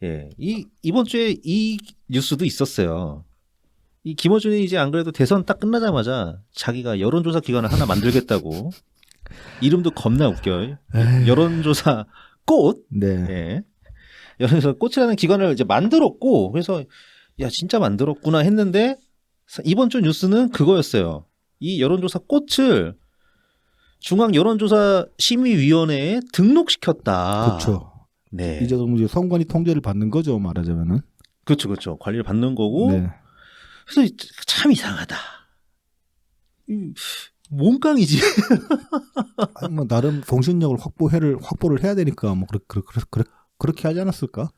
예. 이번 주에 이 뉴스도 있었어요. 이 김어준이 이제 안 그래도 대선 딱 끝나자마자 자기가 여론조사 기관을 하나 만들겠다고. 이름도 겁나 웃겨요. 여론조사 꽃. 네. 예. 여론조사 꽃이라는 기관을 이제 만들었고, 그래서 야 진짜 만들었구나 했는데 이번 주 뉴스는 그거였어요. 이 여론조사 꽃을 중앙 여론조사 심의위원회에 등록시켰다. 그렇죠. 네. 이제 이제 선관위 통제를 받는 거죠, 말하자면은. 그렇죠, 그렇죠. 관리를 받는 거고. 네. 그래서 참 이상하다. 몸깡이지. 아니, 뭐 나름 공신력을 확보를 해야 되니까 뭐 그렇게 하지 않았을까?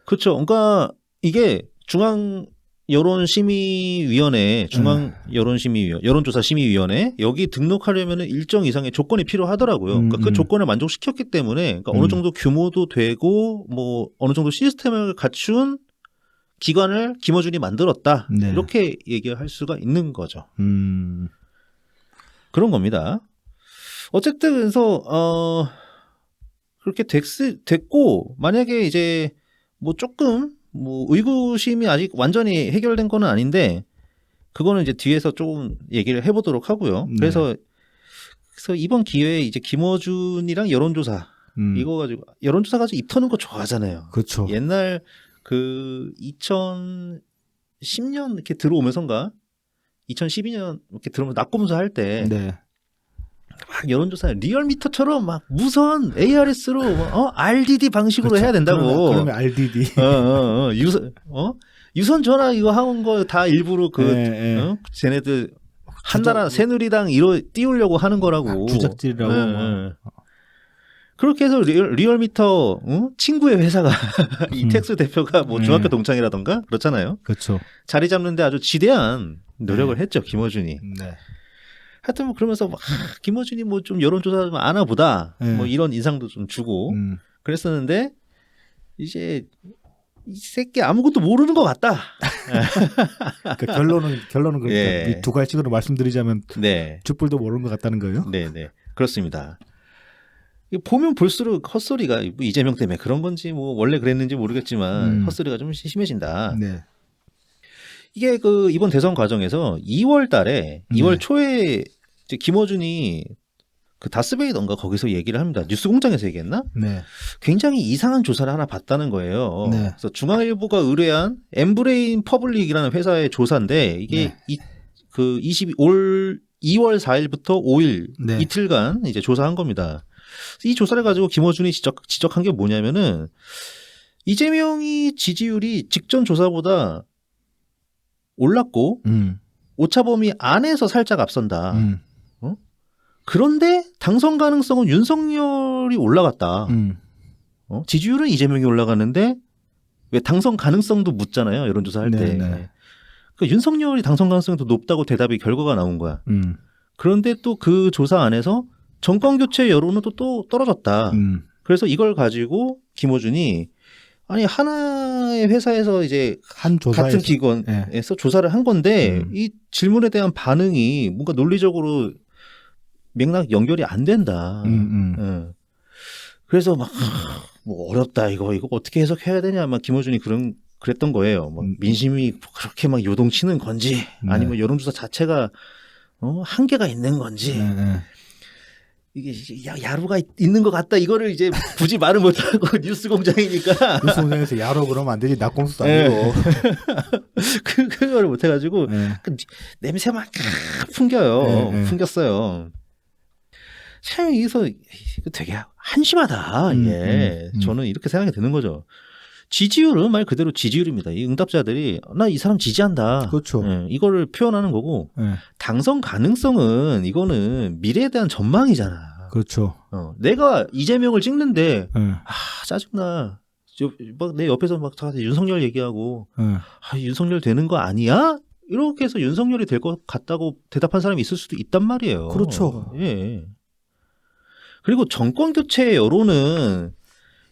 그렇죠. 그러니까 이게 중앙 여론심의위원회, 여론조사심의위원회 여기 등록하려면 일정 이상의 조건이 필요하더라고요. 그러니까 그 조건을 만족시켰기 때문에 그러니까 어느 정도 규모도 되고 뭐 어느 정도 시스템을 갖춘 기관을 김어준이 만들었다. 네. 이렇게 얘기할 수가 있는 거죠. 음. 그런 겁니다. 어쨌든 그래서 그렇게 됐고 만약에 이제 뭐 조금 뭐 의구심이 아직 완전히 해결된 거는 아닌데 그거는 이제 뒤에서 조금 얘기를 해보도록 하고요. 네. 그래서 이번 기회에 이제 김어준이랑 여론조사 이거 가지고 여론조사 가지고 입 터는 거 좋아하잖아요. 그렇죠. 옛날 그 2010년 이렇게 들어오면서인가 2012년 이렇게 들어오면서 낙검수 할 때 네. 막 여론조사 리얼미터처럼 막 무선 ARS로 RDD 방식으로 그렇죠. 해야 된다고. 그러면 RDD. 유선 전화 이거 하는 거 다 일부러 쟤네들 한나라 새누리당 띄우려고 하는 거라고. 주작질이라고. 그렇게 해서 리얼미터 친구의 회사가 이택수 대표가 뭐 중학교 동창이라던가 그렇잖아요. 그렇죠. 자리 잡는데 아주 지대한 노력을 했죠 김어준이. 네. 하여튼 뭐 그러면서 막 김어준이 뭐 좀 여론조사 좀 아나 보다 뭐 이런 인상도 좀 주고 그랬었는데 이제 이 새끼 아무것도 모르는 것 같다. 그러니까 결론은 그렇다. 예. 두 가지식으로 말씀드리자면 네, 촛불도 모르는 것 같다는 거예요. 네, 네, 그렇습니다. 이거 보면 볼수록 헛소리가 뭐 이재명 때문에 그런 건지 뭐 원래 그랬는지 모르겠지만 헛소리가 좀 심해진다. 네. 이게 그 이번 대선 과정에서 2월 달에 2월 초에 이제 김어준이 그 다스베이던가 거기서 얘기를 합니다. 뉴스공장에서 얘기했나? 네. 굉장히 이상한 조사를 하나 봤다는 거예요. 네. 그래서 중앙일보가 의뢰한 엠브레인 퍼블릭이라는 회사의 조사인데 이게 그 2월 4일부터 5일 네. 이틀간 이제 조사한 겁니다. 이 조사를 가지고 김어준이 지적한 게 뭐냐면은 이재명이 지지율이 직전 조사보다 올랐고 오차범위 안에서 살짝 앞선다. 그런데 당선 가능성은 윤석열이 올라갔다. 지지율은 이재명이 올라갔는데 왜 당선 가능성도 묻잖아요. 여론조사 할 때. 네, 네. 그러니까 윤석열이 당선 가능성이 더 높다고 대답이 결과가 나온 거야. 그런데 또 그 조사 안에서 정권 교체 여론은 또 떨어졌다. 그래서 이걸 가지고 김어준이 아니 하나의 회사에서 이제 한 조사에서, 같은 기관에서 조사를 한 건데 이 질문에 대한 반응이 뭔가 논리적으로 맥락 연결이 안 된다. 그래서 막 뭐 어렵다 이거 어떻게 해석해야 되냐 막 김어준이 그랬던 거예요. 막 민심이 그렇게 막 요동치는 건지 아니면 여론조사 자체가 한계가 있는 건지 이게 야로가 있는 것 같다. 이거를 이제 굳이 말을 못하고 뉴스공장이니까 뉴스공장에서 야로 그러면 안 되지. 낙공수도 아니고 그거를 못해가지고 그 냄새만 풍겨요. 풍겼어요. 참 여기서 되게 한심하다. 이게 저는 이렇게 생각이 드는 거죠. 지지율은 말 그대로 지지율입니다. 이 응답자들이 나 이 사람 지지한다. 그렇죠. 이거를 표현하는 거고 당선 가능성은 이거는 미래에 대한 전망이잖아. 그렇죠. 내가 이재명을 찍는데 짜증나. 막 내 옆에서 막 윤석열 얘기하고 윤석열 되는 거 아니야? 이렇게 해서 윤석열이 될 것 같다고 대답한 사람이 있을 수도 있단 말이에요. 그렇죠. 예. 그리고 정권 교체 여론은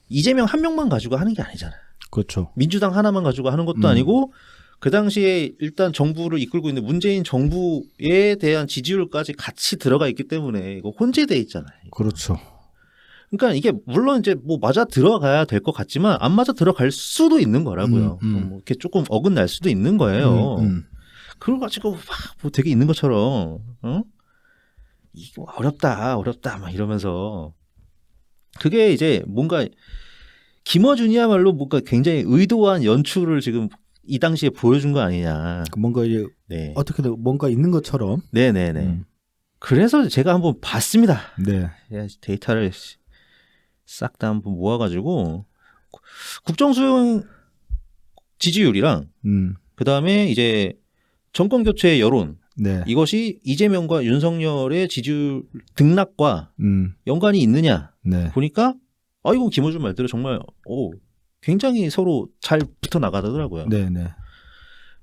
이재명 한 명만 가지고 하는 게 아니잖아요. 그렇죠. 민주당 하나만 가지고 하는 것도 아니고 그 당시에 일단 정부를 이끌고 있는 문재인 정부에 대한 지지율까지 같이 들어가 있기 때문에 이거 혼재돼 있잖아요. 그렇죠. 그러니까 이게 물론 이제 뭐 맞아 들어가야 될 것 같지만 안 맞아 들어갈 수도 있는 거라고요. 뭐 이렇게 조금 어긋날 수도 있는 거예요. 그걸 가지고 막 뭐 되게 있는 것처럼 이게 어렵다 막 이러면서 그게 이제 뭔가 김어준이야말로 뭔가 굉장히 의도한 연출을 지금 이 당시에 보여준 거 아니냐. 뭔가 이제 어떻게든 뭔가 있는 것처럼. 네네네. 그래서 제가 한번 봤습니다. 네. 데이터를 싹 다 한번 모아가지고 국정수행 지지율이랑 그 다음에 이제 정권 교체의 여론 네. 이것이 이재명과 윤석열의 지지율 등락과 연관이 있느냐 네. 보니까 이건 김어준 말대로 정말 굉장히 서로 잘 붙어 나가더라고요. 네. 네.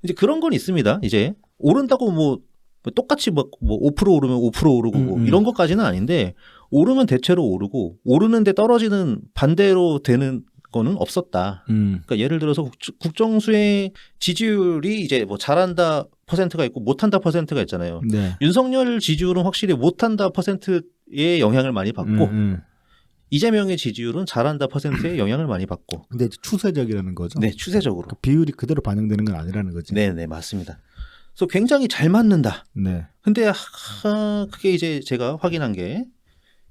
이제 그런 건 있습니다. 이제 오른다고 뭐 똑같이 뭐 5% 오르면 5% 오르고 뭐 이런 것까지는 아닌데 오르면 대체로 오르고 오르는데 떨어지는 반대로 되는 거는 없었다. 그러니까 예를 들어서 국정수행 지지율이 이제 뭐 잘한다 퍼센트가 있고 못한다 퍼센트가 있잖아요. 네. 윤석열 지지율은 확실히 못한다 퍼센트의 영향을 많이 받고 이재명의 지지율은 잘한다 퍼센트의 영향을 많이 받고. 근데 이제 추세적이라는 거죠. 네, 추세적으로. 그 비율이 그대로 반영되는 건 아니라는 거지. 네, 네, 맞습니다. 그래서 굉장히 잘 맞는다. 네. 근데 그게 이제 제가 확인한 게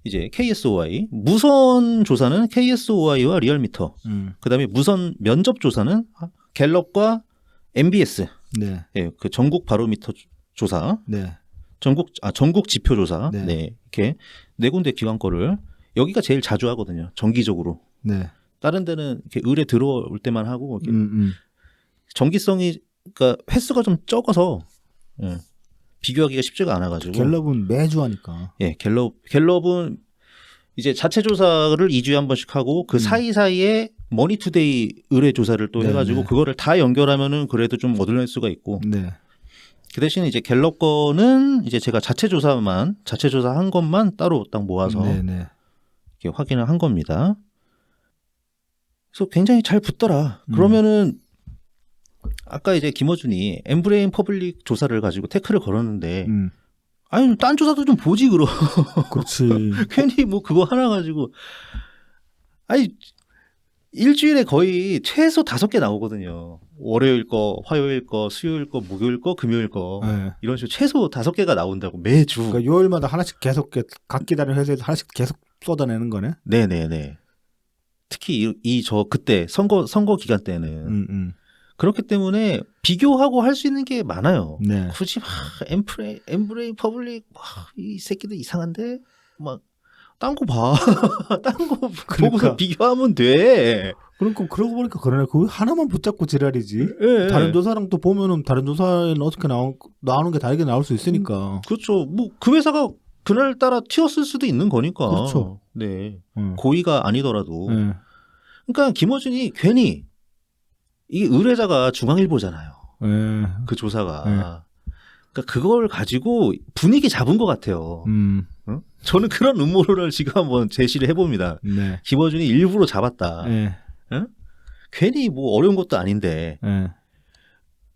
이제 KSOI 무선 조사는 KSOI와 리얼미터. 그다음에 무선 면접 조사는 갤럽과 MBS. 네. 예, 그 전국 바로미터 조사. 네. 전국 지표 조사. 네. 네. 이렇게 네 군데 기관 거를 여기가 제일 자주 하거든요. 정기적으로. 네. 다른 데는 이렇게 의뢰 들어올 때만 하고 이렇게 정기성이 그러니까 횟수가 좀 적어서 비교하기가 쉽지가 않아가지고. 갤럽은 매주 하니까. 예, 갤럽은 이제 자체 조사를 2주에 한 번씩 하고 그 사이사이에 머니투데이 의뢰 조사를 또 네, 해가지고 네. 그거를 다 연결하면은 그래도 좀 얻어낼 수가 있고. 네. 그 대신 이제 갤럽 거는 이제 제가 자체 조사한 것만 따로 딱 모아서 네, 네. 이렇게 확인을 한 겁니다. 그래서 굉장히 잘 붙더라. 그러면은 아까 이제 김어준이 엠브레인 퍼블릭 조사를 가지고 태클을 걸었는데 아니 딴 조사도 좀 보지 그럼. 그렇지. 괜히 뭐 그거 하나 가지고 아니 일주일에 거의 최소 5개 나오거든요. 월요일 거, 화요일 거, 수요일 거, 목요일 거, 금요일 거 네. 이런 식으로 최소 5개가 나온다고 매주. 그러니까 요일마다 하나씩 계속 각기 다른 회사에서 하나씩 계속 쏟아내는 거네. 네네네. 특히 저 그때 선거 기간 때는 그렇기 때문에 비교하고 할 수 있는 게 많아요. 네. 굳이 막 엠브레인 퍼블릭 이 새끼들 이상한데 막 딴 거 봐. 딴 거 보고서 비교하면 돼. 그러니까 그러고 보니까 그러네. 그 하나만 붙잡고 지랄이지. 예. 다른 조사랑 또 보면은 다른 조사에는 어떻게 나오는 게 다르게 나올 수 있으니까. 그렇죠. 뭐 그 회사가 그날따라 튀었을 수도 있는 거니까. 그렇죠. 네. 고의가 아니더라도. 네. 그러니까 김어준이 괜히 이게 의뢰자가 중앙일보잖아요. 네. 그 조사가. 그러니까 그걸 가지고 분위기 잡은 것 같아요. 저는 그런 음모론을 지금 한번 제시를 해봅니다. 네. 김어준이 일부러 잡았다. 네. 괜히 뭐 어려운 것도 아닌데. 네.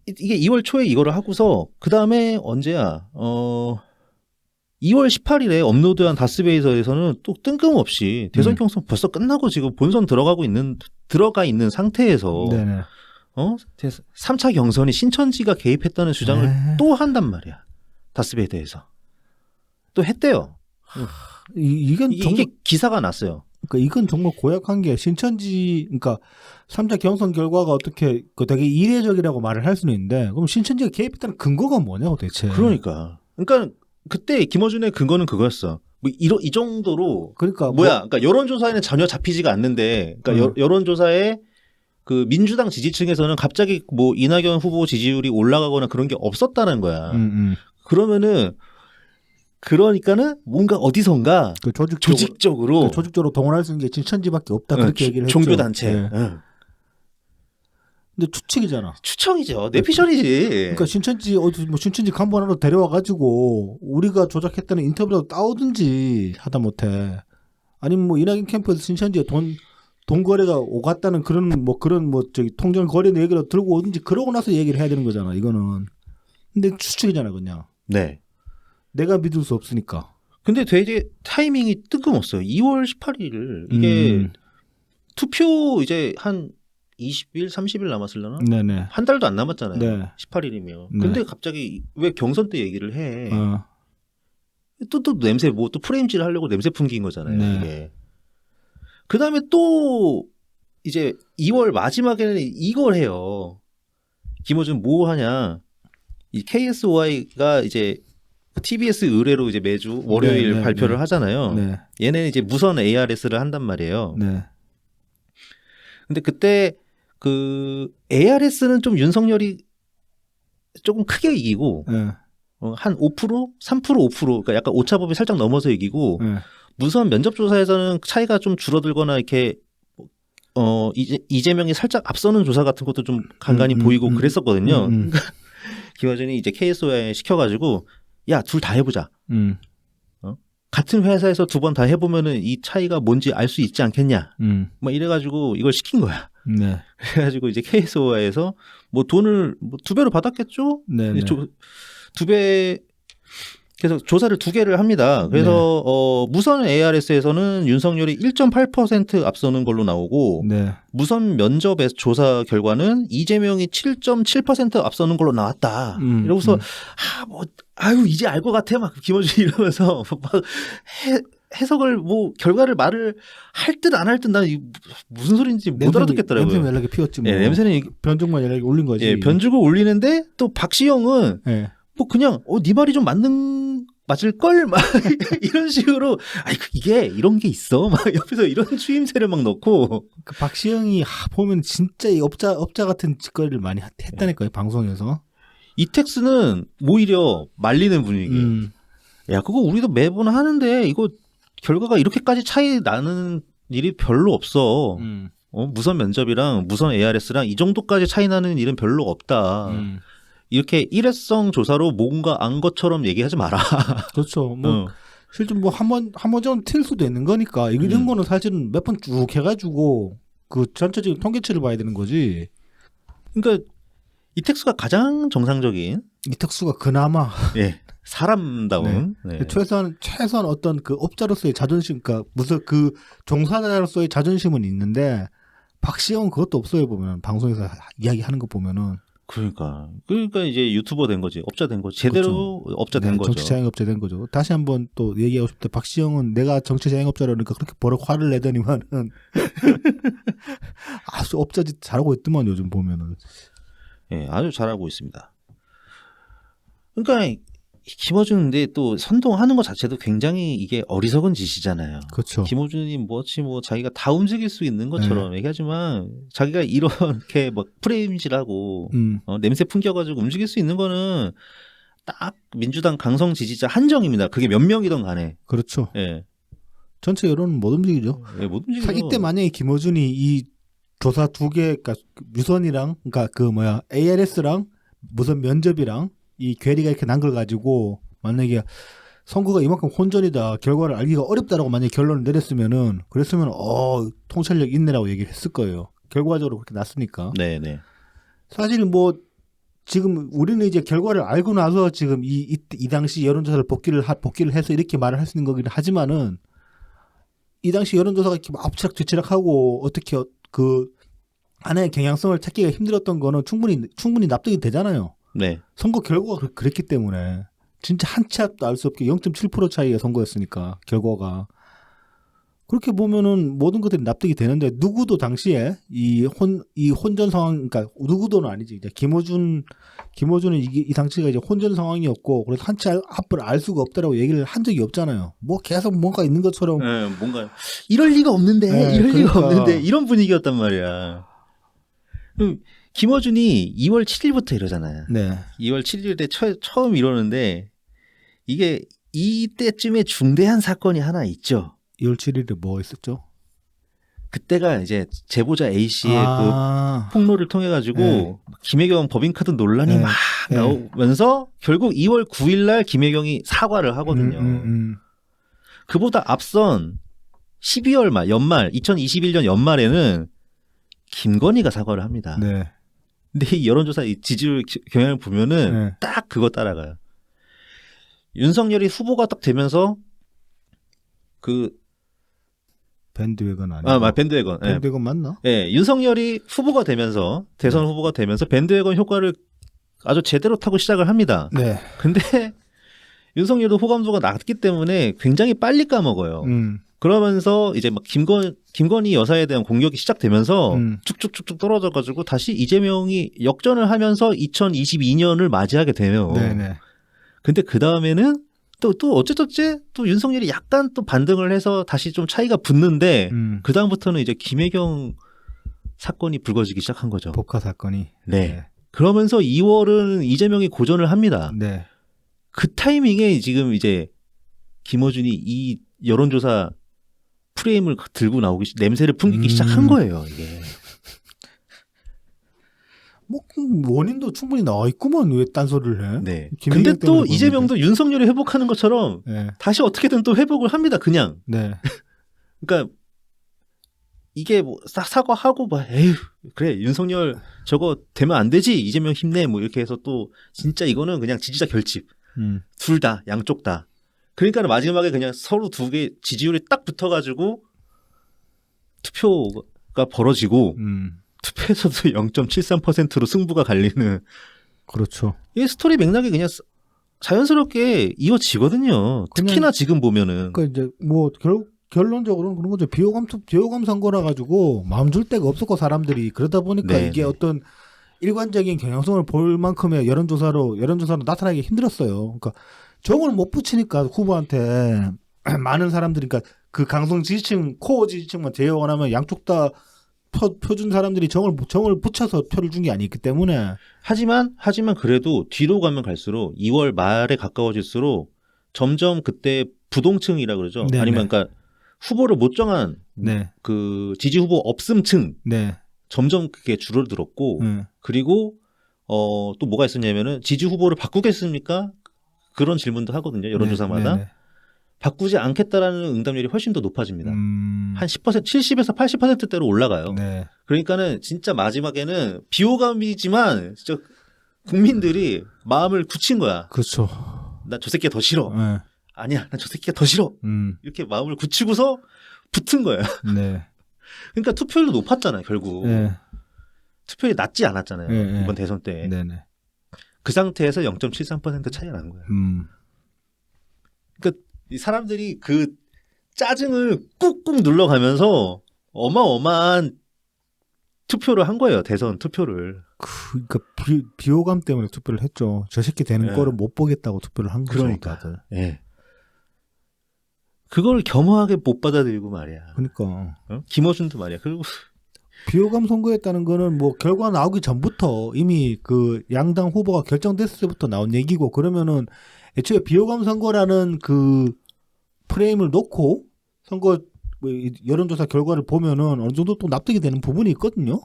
이게 2월 초에 이거를 하고서 그 다음에 언제야? 2월 18일에 업로드한 다스베이서에서는 또 뜬금없이 대선 경선 벌써 끝나고 지금 본선 들어가 있는 상태에서 네네. 3차 경선이 신천지가 개입했다는 주장을 또 한단 말이야. 다스베이서에서 또 했대요. 이게 기사가 났어요. 그러니까 이건 정말 고약한 게 신천지 그러니까 3차 경선 결과가 어떻게 되게 이례적이라고 말을 할 수는 있는데 그럼 신천지가 개입했다는 근거가 뭐냐고 대체. 그러니까 그때 김어준의 근거는 그거였어. 뭐 이 정도로 그러니까 그러니까 여론조사에는 전혀 잡히지가 않는데 그러니까 여론조사에 그 민주당 지지층에서는 갑자기 뭐 이낙연 후보 지지율이 올라가거나 그런 게 없었다는 거야. 그러니까는 뭔가 어디선가 그 조직적으로 동원할 수 있는 게 신천지밖에 없다 그렇게 얘기를 했죠. 종교단체. 네. 근데 추측이잖아. 추정이죠. 내피셜이지. 그러니까 신천지 간부 하나로 데려와 가지고 우리가 조작했다는 인터뷰라도 따오든지 하다못해 아니면 뭐 이낙연 캠프에서 신천지에 돈 거래가 오갔다는 그런 통정 거래 얘기를 들고 오든지 그러고 나서 얘기를 해야 되는 거잖아. 이거는. 근데 추측이잖아 그냥. 네. 내가 믿을 수 없으니까. 근데 되게 타이밍이 뜬금없어요. 2월 18일 이게 투표 이제 한 20일, 30일 남았으려나? 네네. 한 달도 안 남았잖아요. 네. 18일이면. 네. 근데 갑자기 왜 경선 때 얘기를 해? 또 냄새 또 프레임질 하려고 냄새 풍긴 거잖아요. 네. 이게. 그 다음에 또 이제 2월 마지막에는 이걸 해요. 김어준 뭐 하냐? 이 KSOI가 이제 TBS 의뢰로 이제 매주 월요일 네, 네, 발표를 네. 하잖아요. 네. 얘네는 이제 무선 ARS를 한단 말이에요. 네. 근데 그때 그 ARS는 좀 윤석열이 조금 크게 이기고 네. 한 5%, 3%, 5% 그러니까 약간 오차범위 살짝 넘어서 이기고 네. 무선 면접 조사에서는 차이가 좀 줄어들거나 이렇게 이재명이 살짝 앞서는 조사 같은 것도 좀 간간히 보이고 그랬었거든요. 그러니까 김어준이 이제 KSO에 시켜가지고 야, 둘 다 해보자. 같은 회사에서 두 번 다 해보면은 이 차이가 뭔지 알 수 있지 않겠냐. 뭐 이래가지고 이걸 시킨 거야. 네. 그래가지고 이제 KSO에서 뭐 돈을 뭐 2배로 받았겠죠? 네. 네. 2배, 그래서 조사를 2개를 합니다. 그래서 무선 ARS에서는 윤석열이 1.8% 앞서는 걸로 나오고 네. 무선 면접의 조사 결과는 이재명이 7.7% 앞서는 걸로 나왔다. 이러고서 아유 이제 알 것 같아 막 김어준이 이러면서 막 해석을 뭐 결과를 말을 할 듯 안 할 듯 난 무슨 소리인지 못 알아듣겠더라고요. 냄새는 연락이 피웠지 뭐. 예, 냄새는 변죽만 연락이 올린 거지. 예, 변주고 올리는데 또 박시영은 예. 뭐 그냥 네 말이 좀 맞을 걸 막 이런 식으로 아니 이게 이런 게 있어 막 옆에서 이런 추임새를 막 넣고 그 박시영이 보면 진짜 이 업자 같은 짓거리를 많이 했다니까요 방송에서. 이택스는 오히려 말리는 분위기. 야 그거 우리도 매번 하는데 이거 결과가 이렇게까지 차이 나는 일이 별로 없어. 무선 면접이랑 무선 ARS랑 이 정도까지 차이 나는 일은 별로 없다. 이렇게 일회성 조사로 뭔가 안 것처럼 얘기하지 마라. 그렇죠. 뭐 실제 뭐 한 번 좀 틀 수도 있는 거니까 이런 거는 사실은 몇 번 쭉 해가지고 그 전체적인 통계치를 봐야 되는 거지. 그러니까 이택수가 가장 정상적인 이택수가 그나마 예 사람다운 네. 최소한 어떤 그 업자로서의 자존심, 그러니까 무슨 그 종사자로서의 자존심은 있는데 박시영은 그것도 없어요 보면 방송에서 이야기하는 거 보면은. 그러니까 이제 유튜버 된 거지, 업자 된 거지, 제대로 그렇죠. 업자 된 거죠. 정치 자영업자 된 거죠. 다시 한번 또 얘기하고 싶을 때 박시영은 내가 정치 자영업자라니까 그렇게 버럭 화를 내더니만은 아주 업자짓 잘하고 있더만 요즘 보면은. 예, 아주 잘하고 있습니다. 그러니까 김어준인데 또 선동하는 것 자체도 굉장히 이게 어리석은 짓이잖아요. 그렇죠. 김어준이 뭐 자기가 다 움직일 수 있는 것처럼 얘기하지만 자기가 이렇게 막 프레임질하고 냄새 풍겨가지고 움직일 수 있는 거는 딱 민주당 강성 지지자 한정입니다. 그게 몇 명이든 간에. 그렇죠. 예. 전체 여론은 못 움직이죠. 예, 못 움직이죠. 이때 만약에 김어준이 이 조사 2개, 그러니까 유선이랑, 그러니까 그 ARS랑 무선 면접이랑 이 괴리가 이렇게 난 걸 가지고 만약에 선거가 이만큼 혼전이다, 결과를 알기가 어렵다라고 만약에 결론을 내렸으면은 그랬으면 통찰력 있네라고 얘기를 했을 거예요. 결과적으로 그렇게 났으니까. 네네. 사실 뭐 지금 우리는 이제 결과를 알고 나서 지금 이 당시 여론조사를 복귀를 해서 이렇게 말을 할 수 있는 거긴 하지만은 이 당시 여론조사가 이렇게 앞치락 뒤치락하고 어떻게 그 안에 경향성을 찾기가 힘들었던 거는 충분히 납득이 되잖아요. 네. 선거 결과가 그랬기 때문에 진짜 한 치 앞도 알 수 없게 0.7% 차이의 선거였으니까 결과가. 그렇게 보면은 모든 것들이 납득이 되는데 누구도 당시에 이 혼전 상황, 그러니까 누구도는 아니지. 이제 김어준은 이 당시가 이제 혼전 상황이었고 그래서 한 치 앞을 알 수가 없다라고 얘기를 한 적이 없잖아요. 뭐 계속 뭔가 있는 것처럼. 네, 뭔가 이럴 리가 없는데, 리가 없는데 이런 분위기였단 말이야. 김어준이 2월 7일부터 이러잖아요. 네. 2월 7일에 처음 이러는데 이게 이때쯤에 중대한 사건이 하나 있죠. 2월 7일에 뭐 있었죠? 그때가 이제 제보자 A 씨의 그 폭로를 통해 가지고 김혜경 법인카드 논란이 막 나오면서 결국 2월 9일 날 김혜경이 사과를 하거든요. 그보다 앞선 12월 말 연말 2021년 연말에는 김건희가 사과를 합니다. 네. 근데 이 여론조사 이 지지율 경향을 보면은 딱 그거 따라가요. 윤석열이 후보가 딱 되면서 그 밴드웨건 아니야? 밴드웨건. 밴드웨건 맞나? 예, 윤석열이 후보가 되면서 대선 후보가 되면서 밴드웨건 효과를 아주 제대로 타고 시작을 합니다. 네. 근데 윤석열도 호감도가 낮기 때문에 굉장히 빨리 까먹어요. 그러면서 이제 막 김건희 여사에 대한 공격이 시작되면서 쭉쭉쭉쭉 떨어져가지고 다시 이재명이 역전을 하면서 2022년을 맞이하게 돼요. 네네. 근데 그 다음에는 또 어쨌든 또 윤석열이 약간 또 반등을 해서 다시 좀 차이가 붙는데 그 다음부터는 이제 김혜경 사건이 불거지기 시작한 거죠. 복화 사건이. 네. 그러면서 2월은 이재명이 고전을 합니다. 네. 그 타이밍에 지금 이제 김어준이 이 여론조사 프레임을 들고 나오기 냄새를 풍기기 시작한 거예요. 이게. 뭐 원인도 충분히 나와 있구만 왜 딴소리를 해? 네. 김혜경 근데 또 때문에 이재명도 윤석열이 회복하는 것처럼 네. 다시 어떻게든 또 회복을 합니다. 그냥. 네. 그러니까 이게 뭐 사과하고 막 에휴 그래 윤석열 저거 되면 안 되지 이재명 힘내 뭐 이렇게 해서 또 진짜 이거는 그냥 지지자 결집 둘 다 양쪽 다 그러니까 마지막에 그냥 서로 두 개 지지율이 딱 붙어가지고 투표가 벌어지고 투표에서도 0.73%로 승부가 갈리는 그렇죠. 이 스토리 맥락이 그냥 자연스럽게 이어지거든요. 특히나 지금 보면은 그러니까 이제 뭐 결론적으로는 그런 거죠. 비호감 선거라 가지고 마음 줄 데가 없었고 사람들이 그러다 보니까 네, 이게 네. 어떤 일관적인 경향성을 볼 만큼의 여론조사로 나타나기 힘들었어요. 그러니까 정을 못 붙이니까 후보한테 많은 사람들이 그러니까 그 강성 지지층 코어 지지층만 제어하면 양쪽 다 표준 사람들이 정을 붙여서 표를 준 게 아니기 때문에 하지만 그래도 뒤로 가면 갈수록 2월 말에 가까워질수록 점점 그때 부동층이라 그러죠. 네네. 아니면 그러니까 후보를 못 정한 네. 그 지지 후보 없음층 네. 점점 그게 줄어들었고 그리고 또 뭐가 있었냐면은 지지 후보를 바꾸겠습니까? 그런 질문도 하거든요. 여론조사마다. 네. 바꾸지 않겠다라는 응답률이 훨씬 더 높아집니다. 한 10%, 70에서 80%대로 올라가요. 네. 그러니까는 진짜 마지막에는 비호감이지만 진짜 국민들이 마음을 굳힌 거야. 그렇죠. 나 저 새끼가 더 싫어. 네. 아니야, 나 저 새끼가 더 싫어. 이렇게 마음을 굳히고서 붙은 거야. 네. 그러니까 투표율도 높았잖아요, 결국. 네. 투표율이 낮지 않았잖아요. 네. 이번 대선 때. 네네. 그 상태에서 0.73% 차이가 난 거예요. 그러니까 이 사람들이 그 짜증을 꾹꾹 눌러가면서 어마어마한 투표를 한 거예요. 대선 투표를. 그러니까 비호감 때문에 투표를 했죠. 저 새끼 되는 네. 거를 못 보겠다고 투표를 한 거죠. 그러니까. 다들. 예. 그걸 겸허하게 못 받아들이고 말이야. 그러니까 김어준도 말이야. 그리고 비호감 선거였다는 거는 뭐 결과 나오기 전부터 이미 그 양당 후보가 결정됐을 때부터 나온 얘기고 그러면은 애초에 비호감 선거라는 그 프레임을 놓고 선거 뭐 여론조사 결과를 보면은 어느 정도 또 납득이 되는 부분이 있거든요.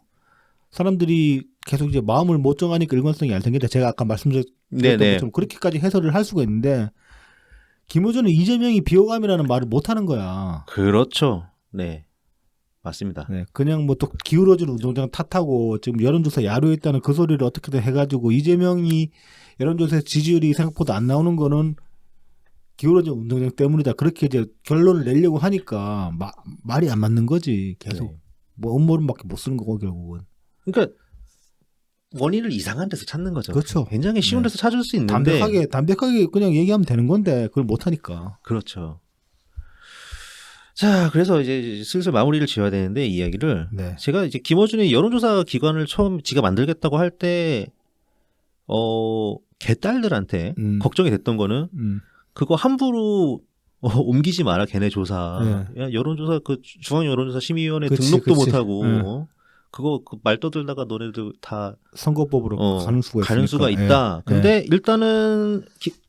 사람들이 계속 이제 마음을 못 정하니까 일관성이 안 생긴다. 제가 아까 말씀드렸던 네네. 것처럼 그렇게까지 해설을 할 수가 있는데 김어준은 이재명이 비호감이라는 말을 못 하는 거야. 그렇죠. 네. 맞습니다. 네, 그냥 뭐 또 기울어진 운동장 탓하고 지금 여론조사 야료했다는 그 소리를 어떻게든 해가지고 이재명이 여론조사 지지율이 생각보다 안 나오는 거는 기울어진 운동장 때문이다. 그렇게 이제 결론을 내려고 하니까 말이 안 맞는 거지. 계속 네. 뭐 음모론밖에 못 쓰는 거고 결국은. 그러니까 원인을 이상한 데서 찾는 거죠. 그렇죠. 굉장히 쉬운 네. 데서 찾을 수 있는데 담백하게 그냥 얘기하면 되는 건데 그걸 못 하니까. 그렇죠. 자, 그래서 이제 슬슬 마무리를 지어야 되는데 이야기를 네. 제가 이제 김어준의 여론조사 기관을 처음 지가 만들겠다고 할 때 개딸들한테 걱정이 됐던 거는 그거 함부로 옮기지 마라 걔네 조사. 네. 야, 여론조사 그 중앙 여론조사 심의위원회 그치, 등록도 그치. 못 하고 네. 그거 말 떠들다가 너네들 다 선거법으로 가는 수가 가는 수가 있으니까. 있다. 네. 근데 일단은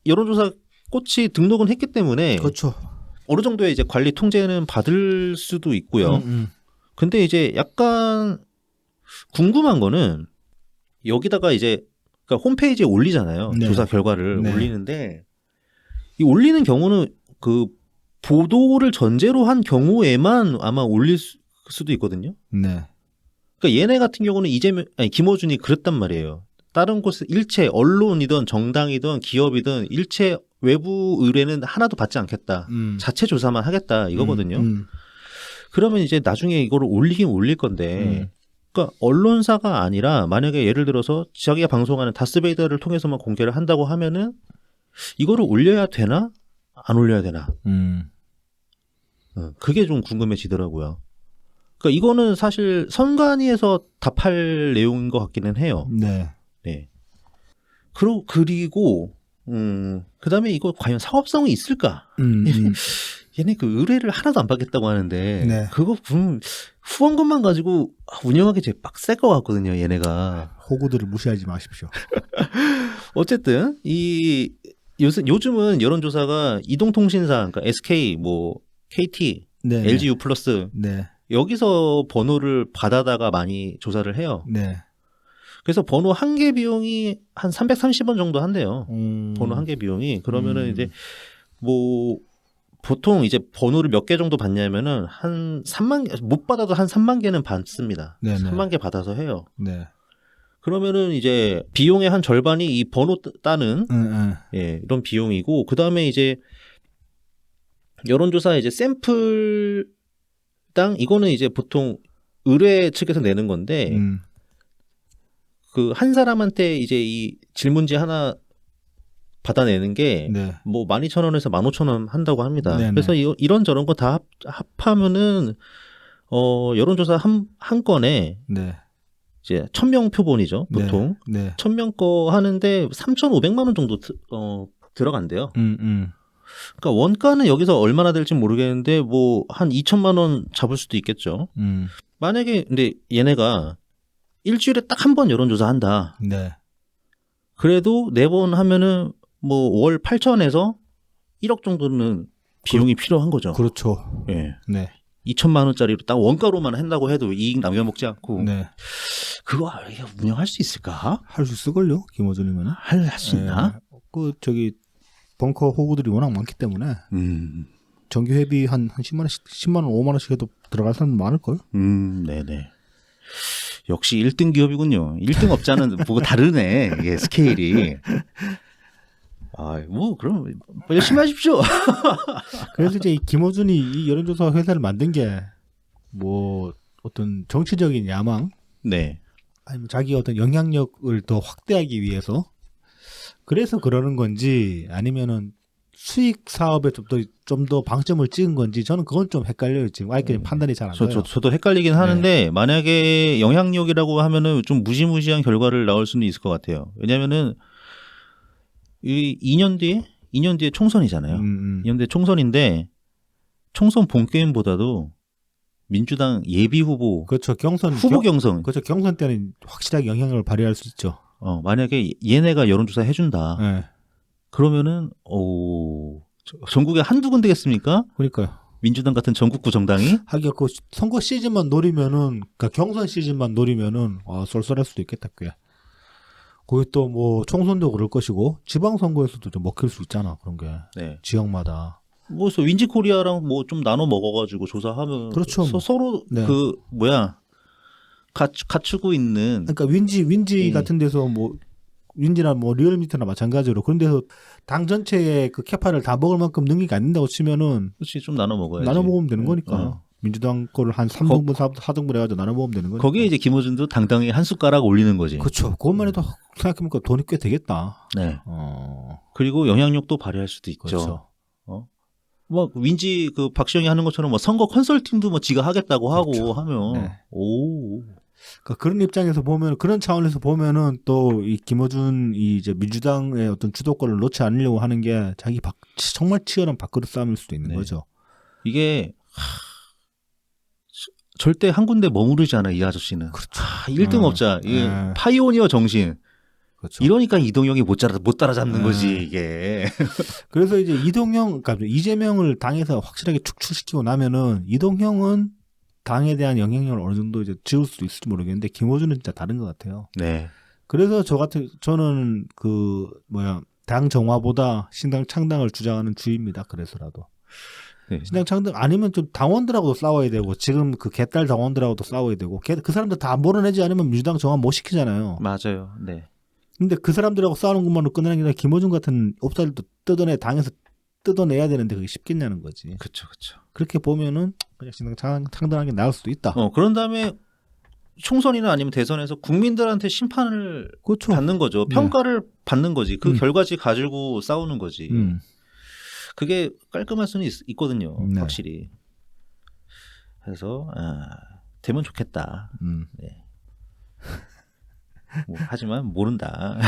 여론조사 꽃이 등록은 했기 때문에 그렇죠. 어느 정도의 이제 관리 통제는 받을 수도 있고요. 근데 이제 약간 궁금한 거는 여기다가 이제 그러니까 홈페이지에 올리잖아요. 네. 조사 결과를 네. 올리는데 이 올리는 경우는 그 보도를 전제로 한 경우에만 아마 올릴 수도 있거든요. 네. 그러니까 얘네 같은 경우는 김어준이 그랬단 말이에요. 다른 곳에 일체 언론이든 정당이든 기업이든 일체 외부 의뢰는 하나도 받지 않겠다. 자체 조사만 하겠다 이거거든요. 그러면 이제 나중에 이거를 올리긴 올릴 건데 그러니까 언론사가 아니라 만약에 예를 들어서 자기가 방송하는 다스베이더를 통해서만 공개를 한다고 하면은 이거를 올려야 되나? 안 올려야 되나? 그게 좀 궁금해지더라고요. 그러니까 이거는 사실 선관위에서 답할 내용인 것 같기는 해요. 네. 네. 그리고 그다음에 이거 과연 사업성이 있을까? 얘네 그 의뢰를 하나도 안 받겠다고 하는데 네. 그거 후원금만 가지고 운영하기 제일 빡셀 것 같거든요. 얘네가. 호구들을 무시하지 마십시오. 어쨌든 요즘은 여론조사가 이동통신사, 그러니까 SK, 뭐 KT, 네. LG U+, 네. 여기서 번호를 받아다가 많이 조사를 해요. 네. 그래서 번호 한 개 비용이 한 330원 정도 한대요. 번호 한 개 비용이. 그러면은 이제 뭐 보통 이제 번호를 몇 개 정도 받냐면은 한 3만 개, 못 받아도 한 3만 개는 받습니다. 네네. 3만 개 받아서 해요. 네. 그러면은 이제 비용의 한 절반이 이 번호 따는 네. 이런 비용이고, 그 다음에 이제 여론조사 이제 샘플당 이거는 이제 보통 의뢰 측에서 내는 건데 그 한 사람한테 이제 이 질문지 하나 받아내는 게 네. 뭐 12,000원에서 15,000원 한다고 합니다. 네네. 그래서 이런 저런 거 다 합하면은 여론조사 한 건에 네. 이제 1,000명 표본이죠, 보통. 네. 1,000명 거 하는데 3,500만 원 정도 들어간대요. 그러니까 원가는 여기서 얼마나 될지 모르겠는데 뭐 한 2천만 원 잡을 수도 있겠죠. 만약에 근데 얘네가 일주일에 딱 한 번 여론조사 한다. 네. 그래도 4번 하면은 뭐 월 8천에서 1억 정도는 비용이 필요한 거죠. 그렇죠. 예. 네. 2천만 원짜리로 딱 원가로만 한다고 해도 이익 남겨먹지 않고 네. 그거 운영할 수 있을까? 할 수 있을걸요, 김어준이면은. 할 수 있나? 그 저기 벙커 호구들이 워낙 많기 때문에 정규 회비 한 10만 원씩, 10만 원, 5만 원씩 해도 들어갈 사람 많을 걸. 네네. 역시 1등 기업이군요. 1등 업자는 보고 다르네. 이게 스케일이. 뭐 그럼 열심히 하십시오. 그래서 이제 이 김어준이 이 여론조사 회사를 만든 게 뭐 어떤 정치적인 야망, 네. 아니면 자기 어떤 영향력을 더 확대하기 위해서 그래서 그러는 건지 아니면은 수익 사업에 좀 더 방점을 찍은 건지 저는 그건 좀 헷갈려요. 지금 아직까지 판단이 잘 안 가요. 저도 헷갈리긴 하는데 만약에 영향력이라고 하면은 좀 무시무시한 결과를 나올 수는 있을 것 같아요. 왜냐면은 이 2년 뒤에 총선이잖아요. 2년 뒤에 총선인데 총선 본 게임보다도 민주당 예비 후보, 그렇죠. 후보 경선. 그렇죠. 경선 때는 확실하게 영향력을 발휘할 수 있죠. 만약에 얘네가 여론조사 해준다. 네. 그러면은 전국에 한두 군데겠습니까? 그러니까요. 민주당 같은 전국구 정당이 하기야 그 선거 시즌만 노리면은, 그러니까 경선 시즌만 노리면은 쏠쏠할 수도 있겠다 꽤. 거기 또 뭐 총선도 그럴 것이고 지방선거에서도 좀 먹힐 수 있잖아 그런 게. 네. 지역마다. 뭐 윈지코리아랑 뭐 좀 나눠 먹어가지고 조사하면 그렇죠. 서로 네. 그 갖추고 있는. 그러니까 윈지 같은 데서 뭐 윈지나 뭐 리얼미터나 마찬가지로 그런 데서 당 전체의 그 캐파를 다 먹을 만큼 능력이 안 된다고 치면은 그렇지, 좀 나눠 먹어야지. 나눠 먹으면 되는 거니까. 민주당 거를 한 3등분, 4등분 해가지고 나눠 먹으면 되는 거니까. 거기에 이제 김어준도 당당히 한 숟가락 올리는 거지. 그렇죠. 그것만 해도 생각해보니까 돈이 꽤 되겠다. 네. 그리고 영향력도 발휘할 수도 있죠. 그렇죠. 뭐 윈지 그 박시영이 하는 것처럼 뭐 선거 컨설팅도 뭐 지가 하겠다고 그렇죠. 하고 하면 네. 그러니까 그런 입장에서 보면, 그런 차원에서 보면은 또 이 김어준 이 이제 민주당의 어떤 주도권을 놓지 않으려고 하는 게 자기 정말 치열한 밥그릇 싸움일 수도 있는 거죠. 이게 절대 한 군데 머무르지 않아, 이 아저씨는. 그렇죠. 1등 업자, 파이오니어 정신. 그렇죠. 이러니까 이동영이 못 따라잡는 거지, 이게. 그래서 이제 그러니까 이재명을 당에서 확실하게 축출시키고 나면은 이동형은 당에 대한 영향력을 어느 정도 이제 지울 수도 있을지 모르겠는데 김어준은 진짜 다른 것 같아요. 네. 그래서 저는 당 정화보다 신당 창당을 주장하는 주의입니다. 그래서라도. 네. 신당 창당 아니면 좀 당원들하고도 싸워야 되고 지금 그 개딸 당원들하고도 싸워야 되고 그 사람들 다 몰아내지 않으면 민주당 정화 못 시키잖아요. 맞아요. 네. 근데 그 사람들하고 싸우는 것만으로 끝나는 게 아니라 김어준 같은 업자들도 당에서 뜯어내야 되는데 그게 쉽겠냐는 거지. 그렇죠. 그렇게 보면은 그냥 신당 창당하는 게 나을 수도 있다. 그런 다음에 총선이나 아니면 대선에서 국민들한테 심판을 그렇죠. 받는 거죠. 평가를 받는 거지. 그 결과지 가지고 싸우는 거지. 그게 깔끔할 수는 있거든요. 네. 확실히. 그래서 되면 좋겠다. 네. 뭐, 하지만 모른다.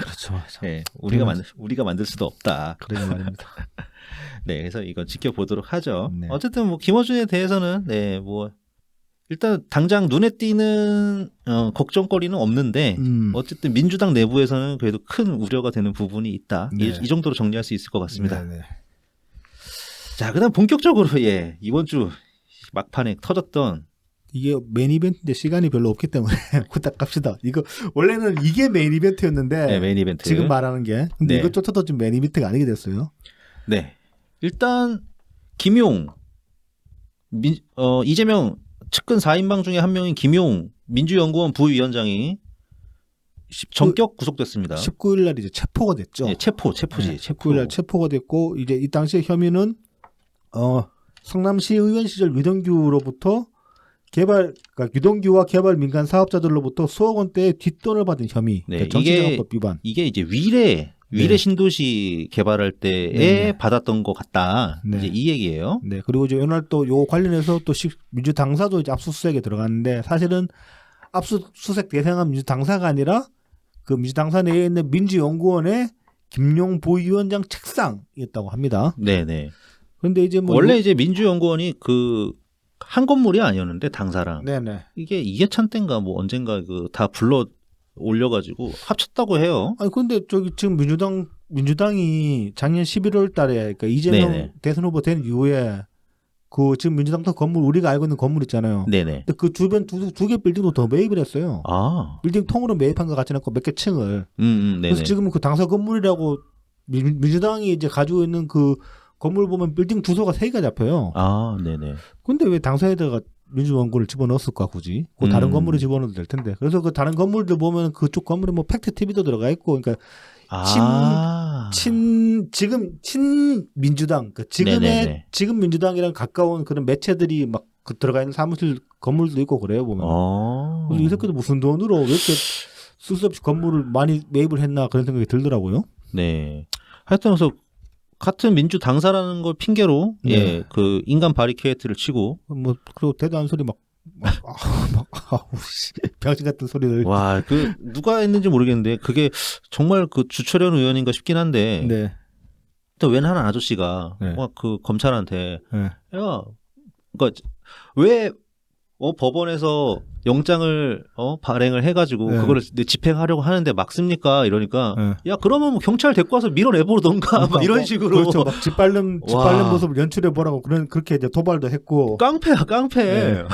그렇죠. 네, 우리가 만들 수도 없다. 그러게 말입니다. 네, 그래서 이건 지켜보도록 하죠. 네. 어쨌든 뭐 김어준에 대해서는 네, 뭐 일단 당장 눈에 띄는 걱정거리는 없는데 어쨌든 민주당 내부에서는 그래도 큰 우려가 되는 부분이 있다. 네. 이 정도로 정리할 수 있을 것 같습니다. 네, 네. 자, 그다음 본격적으로 이번 주 막판에 터졌던 이게 메인 이벤트인데 시간이 별로 없기 때문에 후딱 갑시다. 이거 원래는 이게 메인 이벤트였는데 네, 메인 이벤트. 지금 말하는 게 근데 네. 이것조차도 지금 메인 이벤트가 아니게 됐어요. 네. 일단 김용 이재명 측근 4인방 중에 한 명인 김용 민주연구원 부위원장이 전격 구속됐습니다. 19일 날 이제 체포가 됐죠. 네, 체포지. 네, 19일 날 체포가 됐고 이제 이 당시에 혐의는 성남시 의원 시절 유동규로부터 그러니까 유동규와 개발 민간 사업자들로부터 수억 원대의 뒷돈을 받은 혐의. 네, 그러니까 정치자금법 위반. 이게 이제 위례 네. 신도시 개발할 때에 네. 받았던 것 같다. 네. 이제 이 얘기예요. 네. 그리고 이제 이날 또 요 관련해서 또 민주당사도 이제 압수수색에 들어갔는데 사실은 압수수색 대상은 민주당사가 아니라 그 민주당사 내에 있는 민주연구원의 김용 부위원장 책상이었다고 합니다. 네네. 그런데 이제 뭐 원래 이제 민주연구원이 그 한 건물이 아니었는데 당사랑 네네. 이게 이해찬 때인가 뭐 언젠가 그 다 불러 올려가지고 합쳤다고 해요. 아니 근데 저기 지금 민주당이 작년 11월 달에 그러니까 이재명 네네. 대선 후보 된 이후에 그 지금 민주당도 건물 우리가 알고 있는 건물 있잖아요. 네네. 근데 그 주변 두 개 빌딩도 더 매입을 했어요. 아, 빌딩 통으로 매입한 것 같지는 않고 몇 개 층을. 네네. 그래서 지금은 그 당사 건물이라고 민주당이 이제 가지고 있는 그 건물 보면 빌딩 주소가 3개가 잡혀요. 아, 네네. 근데 왜 당사에다가 민주원구를 집어넣었을까 굳이? 그 다른 건물에 집어넣어도 될 텐데. 그래서 그 다른 건물들 보면 그쪽 건물에 뭐 팩트 TV도 들어가 있고, 그러니까 지금 친민주당, 그 네네네. 지금 민주당이랑 가까운 그런 매체들이 막 그 들어가 있는 사무실 건물도 있고 그래요 보면. 그래서 이 새끼들 무슨 돈으로 왜 이렇게 쓸데없이 건물을 많이 매입을 했나 그런 생각이 들더라고요. 네. 하여튼 그래서 같은 민주 당사라는 걸 핑계로 네. 예, 그 인간 바리케이트를 치고 뭐 그리고 대도 안 소리 병신 같은 소리를. 와, 그 누가 했는지 모르겠는데 그게 정말 그 주철현 의원인가 싶긴 한데 네. 또 웬 하나 아저씨가 네. 막 그 검찰한테 네. 야, 그러니까 왜 법원에서 영장을 발행을 해가지고 네. 그거를 집행하려고 하는데 막습니까? 이러니까 네. 야 그러면 뭐 경찰 데리고 와서 밀어내보던가 막 이런 식으로. 그렇죠. 막 짓밟는 모습을 연출해 보라고 그렇게 이제 도발도 했고. 깡패야 깡패. 네.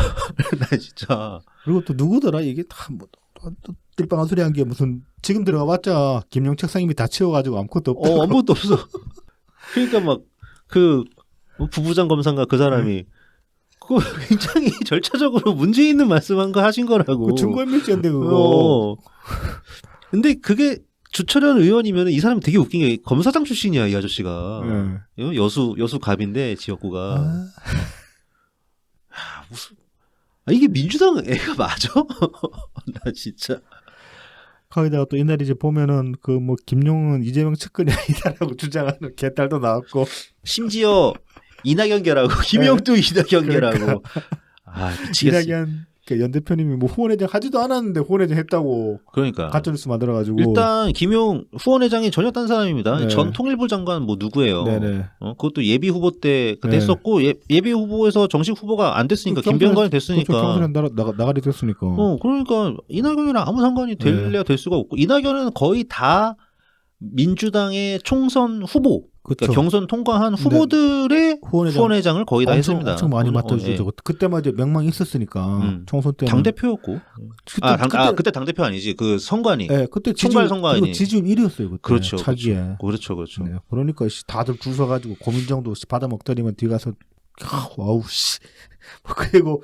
나 진짜. 그리고 또 누구더라 이게 다뭐 뜰빵한 소리 한 게 무슨 지금 들어가봤자 김용 책상 이미 다 치워가지고 아무것도 없다. 아무것도 없어. 그러니까 막 그 부부장 검사인가 그 사람이 그거 굉장히 절차적으로 문제 있는 말씀한 거 하신 거라고. 그 증거인멸죄인데 그거. 근데 그게 주철현 의원이면 이 사람이 되게 웃긴 게 검사장 출신이야 이 아저씨가. 여수 갑인데 지역구가. 무슨 이게 민주당 애가 맞아? 나 진짜. 거기다가 또 옛날에 이제 보면은 그 뭐 김용은 이재명 측근이 아니다라고 주장하는 개딸도 나왔고. 심지어 이낙연계라고 김영도 이낙연계라고. 그러니까. 미치겠어. 이낙연 연 대표님이 뭐 후원회장 하지도 않았는데 후원회장 했다고. 그러니까 가짜뉴스 만들어가지고. 일단 김용 후원회장이 전혀 딴 사람입니다. 네. 전 통일부 장관 뭐 누구예요? 네네. 그것도 예비 후보 때 그때 네. 했었고 예비 후보에서 정식 후보가 안 됐으니까 김병관이 됐으니까. 경선에 나가리 됐으니까. 그러니까 이낙연이랑 아무 상관이 될래야 될 수가 없고 이낙연은 거의 다 민주당의 총선 후보. 그러니까 경선 통과한 후보들의 후원회장을 거의 다 했습니다. 엄청 많이 맡아주죠. 그때만 이제 명망이 있었으니까 총선 때 당 대표였고. 그때 당 대표 아니지 그 선관위. 네, 그때 총괄 선관위. 지지율 1위였어요. 그때. 그렇죠. 차기에. 그렇죠. 네, 그러니까 다들 줄 서가지고 고민정도 받아 먹더니만 뒤 가서 와우 씨. 그리고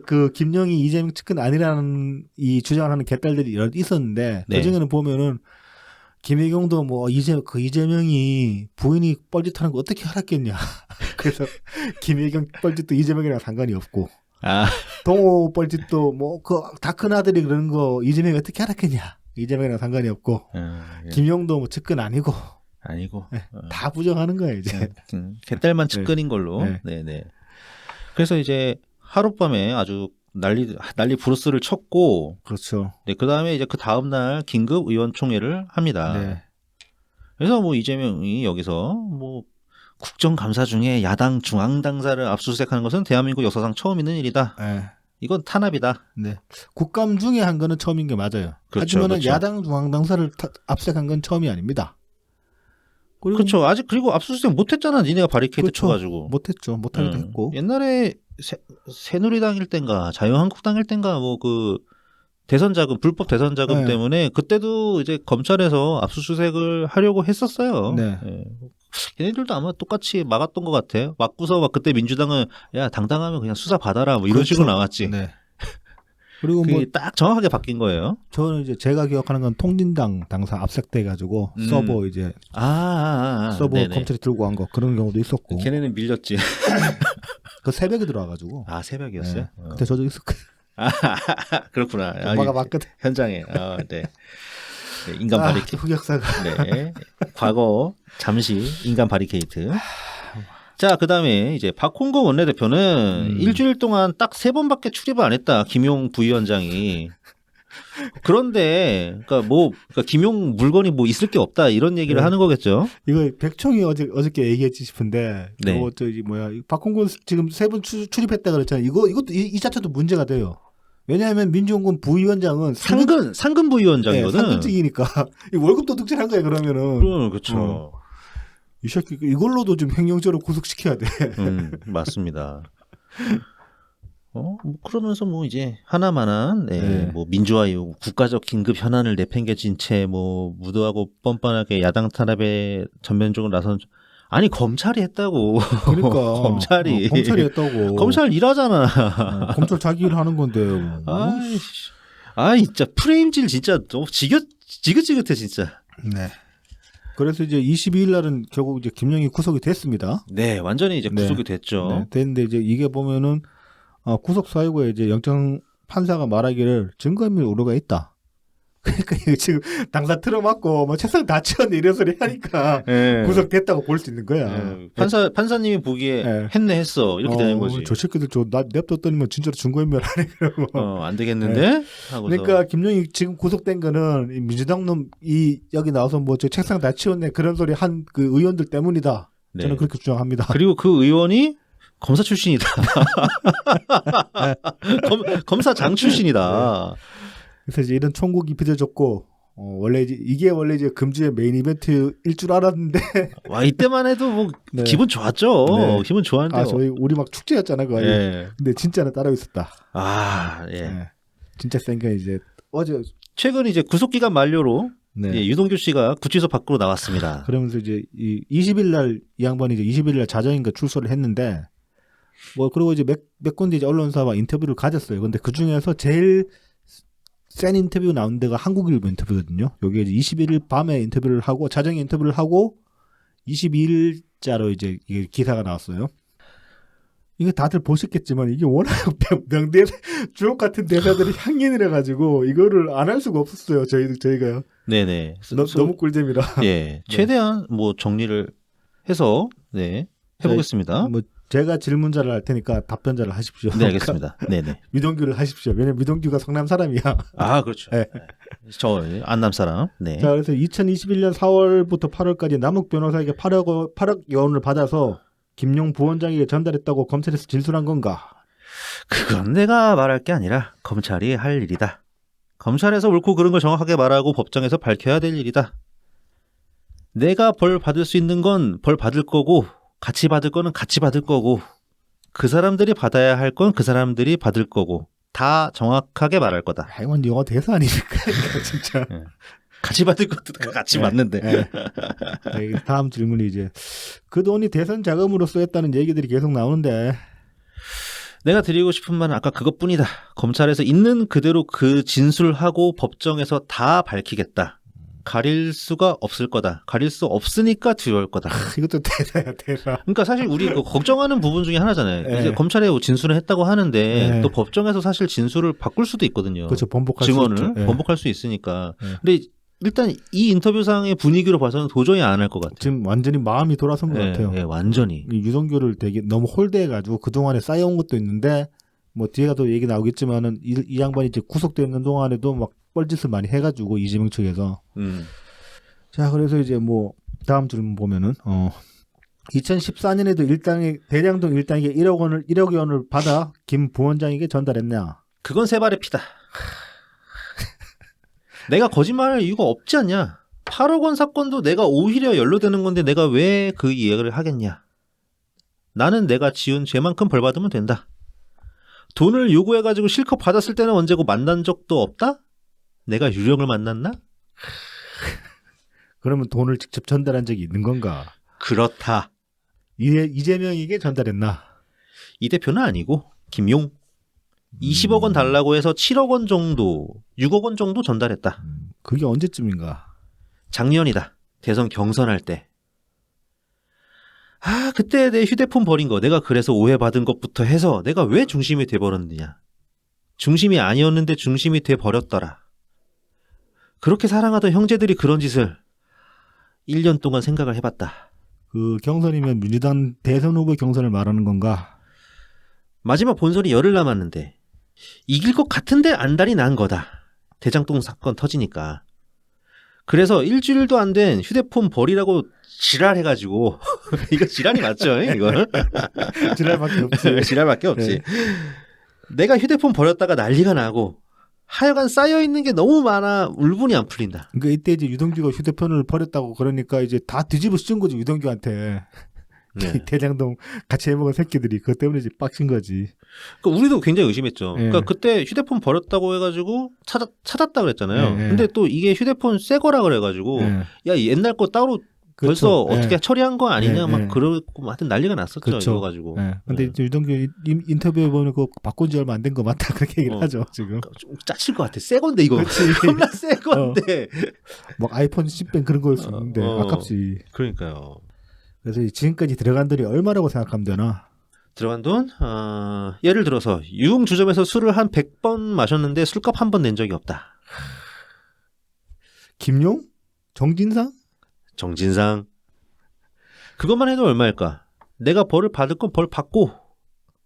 그 김영희 이재명 측근 아니라는 이 주장을 하는 개딸들이 여러 있었는데 네. 그 중에는 보면은. 김혜경도 뭐 이재명이 부인이 뻘짓하는 거 어떻게 알았겠냐. 그래서 김혜경 뻘짓도 이재명이랑 상관이 없고 동호 뻘짓도 뭐 그 다 큰 아들이 그러는 거 이재명이 어떻게 알았겠냐. 이재명이랑 상관이 없고 김용도 뭐 측근 아니고 네, 다 부정하는 거예요 이제. 개딸만 측근인 걸로. 네네. 그래서 이제 하룻밤에 아주 난리 브루스를 쳤고, 그렇죠. 네, 그 다음에 이제 그 다음날 긴급 의원총회를 합니다. 네. 그래서 뭐 이재명이 여기서 뭐 국정감사 중에 야당 중앙당사를 압수수색하는 것은 대한민국 역사상 처음 있는 일이다. 네. 이건 탄압이다. 네. 국감 중에 한 거는 처음인 게 맞아요. 그렇죠, 하지만은 그렇죠. 야당 중앙당사를 압색한 건 처음이 아닙니다. 그리고 그렇죠. 아직 그리고 압수수색 못했잖아. 니네가 바리케이트 그렇죠. 쳐가지고. 못했죠. 못하기도 했고. 옛날에 새누리당일 땐가 자유한국당일 땐가 뭐 그 대선 자금 불법 대선 자금 네. 때문에 그때도 이제 검찰에서 압수수색을 하려고 했었어요. 네. 예. 걔네들도 아마 똑같이 막았던 것 같아요. 막고서 막 그때 민주당은 야 당당하면 그냥 수사 받아라 뭐 이런 그렇죠. 식으로 나왔지. 네. 그리고 그게 뭐 딱 정확하게 바뀐 거예요. 저는 이제 제가 기억하는 건 통진당 당사 압색돼 가지고 서버 이제 서버 네네. 검찰이 들고 간 거 그런 경우도 있었고. 걔네는 밀렸지. 그 새벽에 들어와 가지고. 아 새벽이었어요. 네. 그때 저도 있었거든. 그렇구나. 엄마가 맞거든. 현장에. 네. 네, 인간 바리케이트. 흑역사가. 네. 과거 잠시 인간 바리케이트. 자, 그다음에 이제 박홍근 원내대표는 일주일 동안 딱 3번밖에 출입을 안 했다. 김용 부위원장이. 그런데 그러니까 김용 물건이 뭐 있을 게 없다 이런 얘기를 네. 하는 거겠죠. 이거 백총이 어저께 얘기했지 싶은데 네. 이거 저기 뭐야 박홍근 지금 3번 출입했다 그랬잖아요. 이것도 이 자체도 문제가 돼요. 왜냐하면 민주연구원 부위원장은 상근 부위원장이거든. 상근직이니까 월급 도둑질한 거야 그러면은. 그렇죠. 이 새끼 이걸로도 좀 횡령죄로 구속시켜야 돼. 맞습니다. 뭐 그러면서 뭐 이제 하나만한 네. 뭐 민주화 이후 국가적 긴급 현안을 내팽개친 채 뭐 무도하고 뻔뻔하게 야당 탄압에 전면적으로 나선 아니 검찰이 했다고. 그러니까 검찰이 했다고. 검찰 일하잖아. 검찰 자기 일 하는 건데. 진짜 프레임질 진짜 너무 지긋지긋해 진짜. 네. 그래서 이제 22일 날은 결국 이제 김영희 구속이 됐습니다. 네, 완전히 이제 구속이 됐죠. 네, 됐는데 이제 이게 보면은 구속 사유에 이제 영장 판사가 말하기를 증거인멸 우려가 있다. 그러니까 이거 지금 당사 틀어맞고 뭐 책상 다 치웠네 이런 소리 하니까 네. 구속됐다고 볼 수 있는 거야. 네. 판사님이 보기에 네. 했어 이렇게 되는 거지. 저 새끼들 나 냅뒀더니 뭐 진짜로 증거인멸하네 그러고. 안 되겠는데? 하고서. 그러니까 김영희 지금 구속된 거는 이 민주당 놈 여기 나와서 뭐 저 책상 다 치웠네 그런 소리 한 그 의원들 때문이다. 네. 저는 그렇게 주장합니다. 그리고 그 의원이 검사 출신이다. 검사장 출신이다. 그래서 이제 이런 총국이 빚어졌고 원래 이게 이제 금주의 메인 이벤트일 줄 알았는데 와 이때만 해도 뭐 네. 기분 좋았죠. 네. 기분 좋았는데. 우리 막 축제였잖아 거의. 네. 근데 진짜는 따로 있었다. 예. 네. 진짜 센 게 이제 어제 최근 이제 구속 기간 만료로 네. 예, 유동규 씨가 구치소 밖으로 나왔습니다. 그러면서 이제 20일 날 이 양반이 이제 20일 날 자정인가 출소를 했는데 뭐 그리고 이제 몇 군데 이제 언론사와 인터뷰를 가졌어요. 근데 그 중에서 제일 센 인터뷰 나온 데가 한국일보 인터뷰거든요. 여기 이제 21일 밤에 인터뷰를 하고 자정에 인터뷰를 하고 22일자로 이제 이게 기사가 나왔어요. 이거 다들 보셨겠지만 이게 워낙 명대 주옥 같은 대사들이 향연을 해가지고 이거를 안 할 수가 없었어요. 저희가요. 네네. 너무 꿀잼이라. 예, 최대한 뭐 정리를 해서 해보겠습니다. 뭐 제가 질문자를 할 테니까 답변자를 하십시오. 네, 알겠습니다. 네네. 미동규를 하십시오. 왜냐면 미동규가 성남 사람이야. 아, 그렇죠. 네. 저 안남 사람. 네. 자, 그래서 2021년 4월부터 8월까지 남욱 변호사에게 8억 원을 받아서 김용 부원장에게 전달했다고 검찰에서 진술한 건가? 그건 내가 말할 게 아니라 검찰이 할 일이다. 검찰에서 옳고 그른 걸 정확하게 말하고 법정에서 밝혀야 될 일이다. 내가 벌 받을 수 있는 건 벌 받을 거고 같이 받을 거는 같이 받을 거고 그 사람들이 받아야 할 건 그 사람들이 받을 거고 다 정확하게 말할 거다. 이건 영어 대사 아닙니까? 진짜. 같이 받을 것도 같이 받는데. 네, 다음 질문이 이제 그 돈이 대선 자금으로 쓰였다는 얘기들이 계속 나오는데 내가 드리고 싶은 말은 아까 그것뿐이다. 검찰에서 있는 그대로 그 진술하고 법정에서 다 밝히겠다. 가릴 수가 없을 거다. 가릴 수 없으니까 두려울 거다. 이것도 대사야 대사. 그러니까 사실 우리 걱정하는 부분 중에 하나잖아요. 네. 이제 검찰에 진술을 했다고 하는데 네. 또 법정에서 사실 진술을 바꿀 수도 있거든요. 그렇죠. 번복할 증언을 수 있죠. 네. 번복할 수 있으니까. 네. 근데 일단 이 인터뷰상의 분위기로 봐서는 도저히 안 할 것 같아요. 지금 완전히 마음이 돌아선 것 네, 같아요. 네, 완전히. 이 유동규를 되게 너무 홀대해가지고 그동안에 쌓여온 것도 있는데 뭐 뒤에 가도 얘기 나오겠지만은 이 양반이 이제 구속되어 있는 동안에도 막 뻘짓을 많이 해가지고 이재명 측에서 자 그래서 이제 뭐 다음 질문 보면은 2014년에도 대장동 일당에게 1억 원을 받아 김 부원장에게 전달했냐? 그건 세 발의 피다. 내가 거짓말할 이유가 없지 않냐? 8억 원 사건도 내가 오히려 연루되는 건데 내가 왜 그 이야기를 하겠냐? 나는 내가 지은 죄만큼 벌 받으면 된다. 돈을 요구해가지고 실컷 받았을 때는 언제고 만난 적도 없다? 내가 유령을 만났나? 그러면 돈을 직접 전달한 적이 있는 건가? 그렇다. 이재명에게 전달했나? 이 대표는 아니고 김용. 20억 원 달라고 해서 7억 원 정도, 6억 원 정도 전달했다. 그게 언제쯤인가? 작년이다. 대선 경선할 때. 그때 내 휴대폰 버린 거 내가 그래서 오해받은 것부터 해서 내가 왜 중심이 돼버렸느냐. 중심이 아니었는데 중심이 돼버렸더라. 그렇게 사랑하던 형제들이 그런 짓을 1년 동안 생각을 해봤다. 그 경선이면 민주당 대선 후보 경선을 말하는 건가? 마지막 본선이 열흘 남았는데 이길 것 같은데 안달이 난 거다. 대장동 사건 터지니까. 그래서 일주일도 안 된 휴대폰 버리라고 지랄해가지고 이거 지랄이 맞죠? 이거 지랄밖에 없지. 지랄밖에 없지. 네. 내가 휴대폰 버렸다가 난리가 나고 하여간 쌓여있는 게 너무 많아 울분이 안 풀린다. 그러니까 이때 이제 유동규가 휴대폰을 버렸다고 그러니까 이제 다 뒤집어 쓴 거지 유동규한테. 네. 대장동 같이 해먹은 새끼들이 그것 때문에 이제 빡친 거지. 그러니까 우리도 굉장히 의심했죠. 네. 그러니까 그때 휴대폰 버렸다고 해가지고 찾았다 그랬잖아요. 네. 근데 또 이게 휴대폰 새 거라 그래가지고 네. 야 옛날 거 따로 그렇죠. 벌써 어떻게 네. 처리한 거 아니냐 네. 막 네. 그러고 하여튼 난리가 났었죠. 그렇죠. 이거 가지고. 네. 근데 네. 이제 유동규 인터뷰에 보면 그거 바꾼 지 얼마 안 된 거 맞다 그렇게 얘기를 하죠 지금. 그러니까 좀 짜칠 것 같아. 새 건데 이거. 그렇지. 겁나 새 건데. 뭐 아이폰 10밴 그런 거일 수 있는데 아깝지. 그러니까요. 그래서 지금까지 들어간 돈이 얼마라고 생각하면 되나? 들어간 돈? 예를 들어서 유흥주점에서 술을 한 100번 마셨는데 술값 한 번 낸 적이 없다. 김용? 정진상? 정진상. 그것만 해도 얼마일까? 내가 벌을 받을 건 벌 받고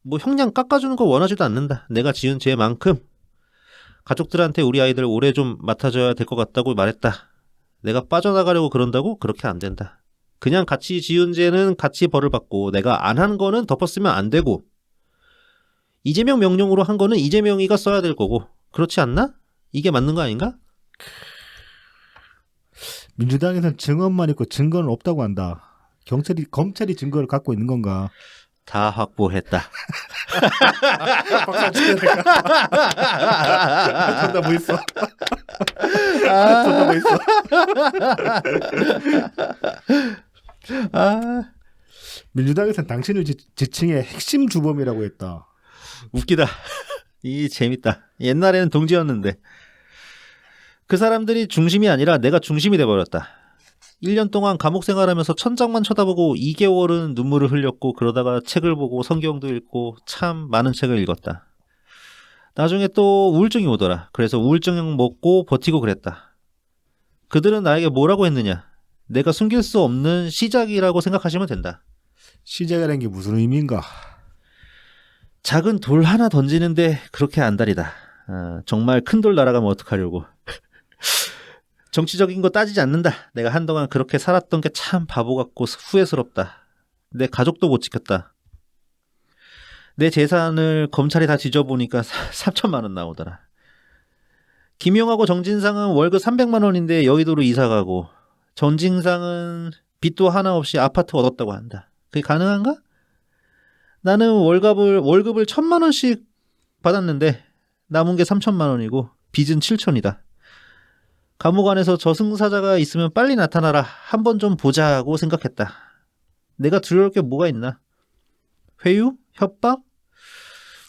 뭐 형량 깎아주는 거 원하지도 않는다. 내가 지은 죄만큼 가족들한테 우리 아이들 오래 좀 맡아줘야 될 것 같다고 말했다. 내가 빠져나가려고 그런다고? 그렇게 안 된다. 그냥 같이 지은 죄는 같이 벌을 받고 내가 안 한 거는 덮었으면 안 되고 이재명 명령으로 한 거는 이재명이가 써야 될 거고 그렇지 않나? 이게 맞는 거 아닌가? 민주당에서는 증언만 있고 증거는 없다고 한다. 검찰이 증거를 갖고 있는 건가? 다 확보했다. 박수 쳐야 될까? 존나 뭐 있어? 존나 뭐 있어? 민주당에서는 당신을 지칭해 핵심 주범이라고 했다. 웃기다. 이 재밌다. 옛날에는 동지였는데 그 사람들이 중심이 아니라 내가 중심이 돼버렸다. 1년 동안 감옥 생활하면서 천장만 쳐다보고 2개월은 눈물을 흘렸고 그러다가 책을 보고 성경도 읽고 참 많은 책을 읽었다. 나중에 또 우울증이 오더라. 그래서 우울증 먹고 버티고 그랬다. 그들은 나에게 뭐라고 했느냐? 내가 숨길 수 없는 시작이라고 생각하시면 된다. 시작이라는 게 무슨 의미인가? 작은 돌 하나 던지는데 그렇게 안달이다. 정말 큰 돌 날아가면 어떡하려고. 정치적인 거 따지지 않는다. 내가 한동안 그렇게 살았던 게 참 바보 같고 후회스럽다. 내 가족도 못 지켰다. 내 재산을 검찰이 다 뒤져보니까 3천만 원 나오더라. 김용하고 정진상은 월급 300만 원인데 여의도로 이사가고 정진상은 빚도 하나 없이 아파트 얻었다고 한다. 그게 가능한가? 나는 월급을 1,000만 원씩 받았는데 남은 게 3천만 원이고 빚은 7천이다. 감옥 안에서 저승사자가 있으면 빨리 나타나라. 한번 좀 보자고 생각했다. 내가 두려울 게 뭐가 있나? 회유? 협박?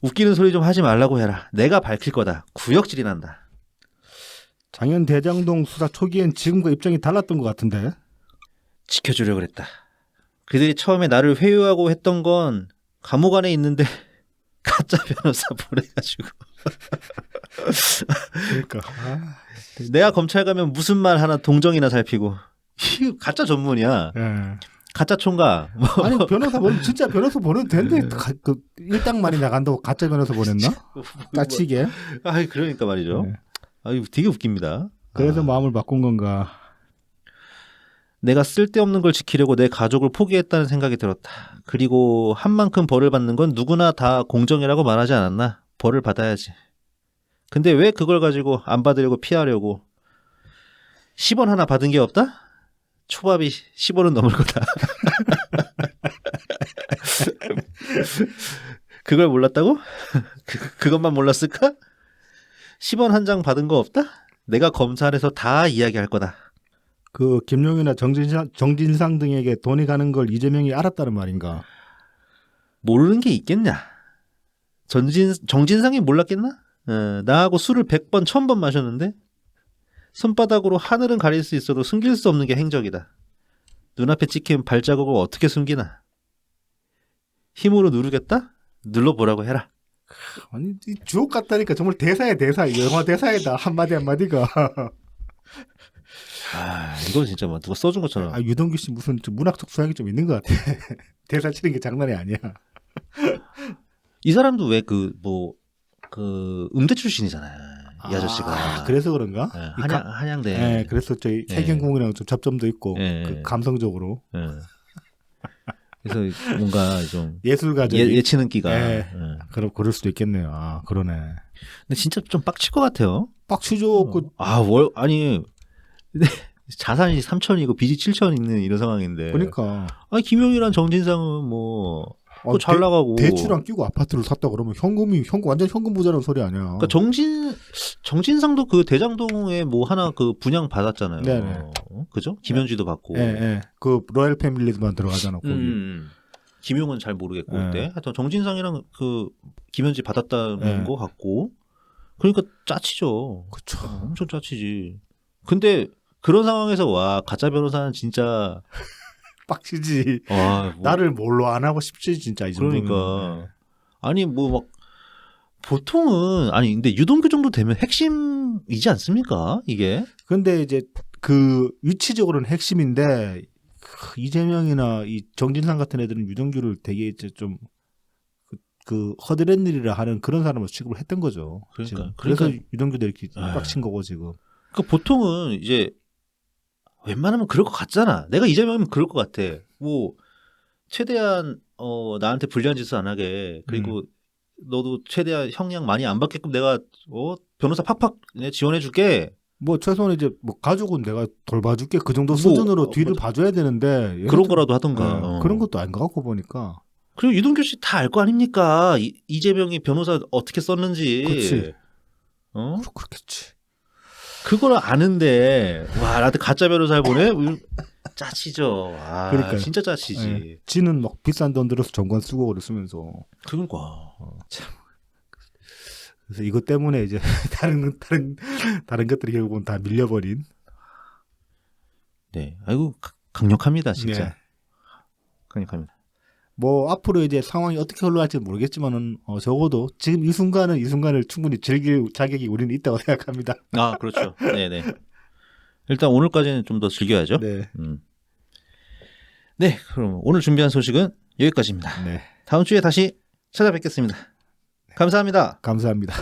웃기는 소리 좀 하지 말라고 해라. 내가 밝힐 거다. 구역질이 난다. 작년 대장동 수사 초기엔 지금과 입장이 달랐던 것 같은데. 지켜주려고 그랬다. 그들이 처음에 나를 회유하고 했던 건 감옥 안에 있는데 가짜 변호사 보내가지고 그러니까 내가 검찰 가면 무슨 말 하나 동정이나 살피고 이거 가짜 전문이야. 예. 가짜 총각. 뭐, 아니 변호사 보면 진짜 변호사 보내도 되는데 그 일당만이 나간다고 가짜 변호사 보냈나? 짜치게. 아, 그러니까 말이죠. 네. 아유, 되게 웃깁니다. 그래서 아, 마음을 바꾼 건가? 내가 쓸데없는 걸 지키려고 내 가족을 포기했다는 생각이 들었다. 그리고 한 만큼 벌을 받는 건 누구나 다 공정이라고 말하지 않았나? 벌을 받아야지. 근데 왜 그걸 가지고 안 받으려고 피하려고? 10원 하나 받은 게 없다? 초밥이 10원은 넘을 거다. 그걸 몰랐다고? 그것만 몰랐을까? 10원 한 장 받은 거 없다? 내가 검찰에서 다 이야기할 거다. 그 김용이나 정진상 등에게 돈이 가는 걸 이재명이 알았다는 말인가? 모르는 게 있겠냐? 정진상이 몰랐겠나? 나하고 술을 100번, 1000번 마셨는데 손바닥으로 하늘은 가릴 수 있어도 숨길 수 없는 게 행적이다. 눈앞에 찍힌 발자국을 어떻게 숨기나? 힘으로 누르겠다? 눌러보라고 해라. 아니 이 주옥 같다니까 정말 대사야 대사 영화 대사이다 한마디 한마디가. 아, 이건 진짜 뭐 누가 써준 것처럼. 아 유동규 씨 무슨 좀 문학적 수양이 좀 있는 것 같아. 대사 치는 게 장난이 아니야. 이 사람도 왜 음대 출신이잖아요. 이 아저씨가. 아, 그래서 그런가? 네, 한양대. 네, 그래서 저희 네. 해경궁이랑 좀 접점도 있고 네. 그 감성적으로 예. 그래서 뭔가 좀 예술가적 예치는 끼가. 네. 예. 그럼 그럴 수도 있겠네요. 아 그러네. 근데 진짜 좀 빡칠 것 같아요. 빡치죠. 그 아니 근데 자산이 3천이고 빚이 7천 있는 이런 상황인데. 그러니까 아니 김용이랑 정진상은 뭐 또 잘 나가고. 대출안 끼고 아파트를 샀다 그러면 현금 완전 현금 부자라는 소리 아니야. 그러니까 정진상도 그 대장동에 뭐 하나 그 분양 받았잖아요. 네네. 그죠? 김현지도 받고. 예, 예. 그 로얄 패밀리즈만 들어가잖아 거기. 김용은 잘 모르겠고 네. 그때 하여튼 정진상이랑 그 김현지 받았다는 네. 거 같고 그러니까 짜치죠. 그쵸. 엄청 짜치지. 근데 그런 상황에서 와 가짜 변호사는 진짜 빡치지. 와 뭐, 나를 뭘로 안 하고 싶지 진짜 이 정도면. 그러니까 아니 뭐 막 보통은 아니 근데 유동규 정도 되면 핵심이지 않습니까 이게? 근데 이제 그 위치적으로는 핵심인데 이재명이나 이 정진상 같은 애들은 유동규를 되게 이제 좀 그 허드렛 일이라 하는 그런 사람으로 취급을 했던 거죠. 그러니까. 지금. 그래서 유동규도 이렇게 아. 빡친 거고 지금. 그 보통은 이제 웬만하면 그럴 것 같잖아. 내가 이재명이면 그럴 것 같아. 뭐 최대한 나한테 불리한 짓을 안 하게 그리고 너도 최대한 형량 많이 안 받게끔 내가 변호사 팍팍 지원해줄게. 뭐 최소한 이제 뭐 가족은 내가 돌봐줄게 그 정도 뭐, 수준으로 뒤를 맞아. 봐줘야 되는데 그런 거라도 하던가. 네, 그런 것도 아닌 것 같고 보니까. 그리고 유동규 씨 다 알 거 아닙니까? 이재명이 변호사 어떻게 썼는지. 그렇지. 그렇겠지. 그걸 아는데 와 나한테 가짜 변호사를 보내? 짜치죠. 아, 그러니까요. 진짜 짜치지. 네. 지는 막 비싼 돈 들어서 정관 쓰고 그랬으면서. 그러니까. 그래서 이것 때문에 이제 다른 것들이 결국은 다 밀려버린. 네. 아이고 강력합니다 진짜. 네. 강력합니다. 뭐 앞으로 이제 상황이 어떻게 흘러갈지는 모르겠지만은 적어도 지금 이 순간을 충분히 즐길 자격이 우리는 있다고 생각합니다. 아 그렇죠. 네네. 일단 오늘까지는 좀 더 즐겨야죠. 네. 네. 그럼 오늘 준비한 소식은 여기까지입니다. 네. 다음 주에 다시 찾아뵙겠습니다. 감사합니다. 감사합니다.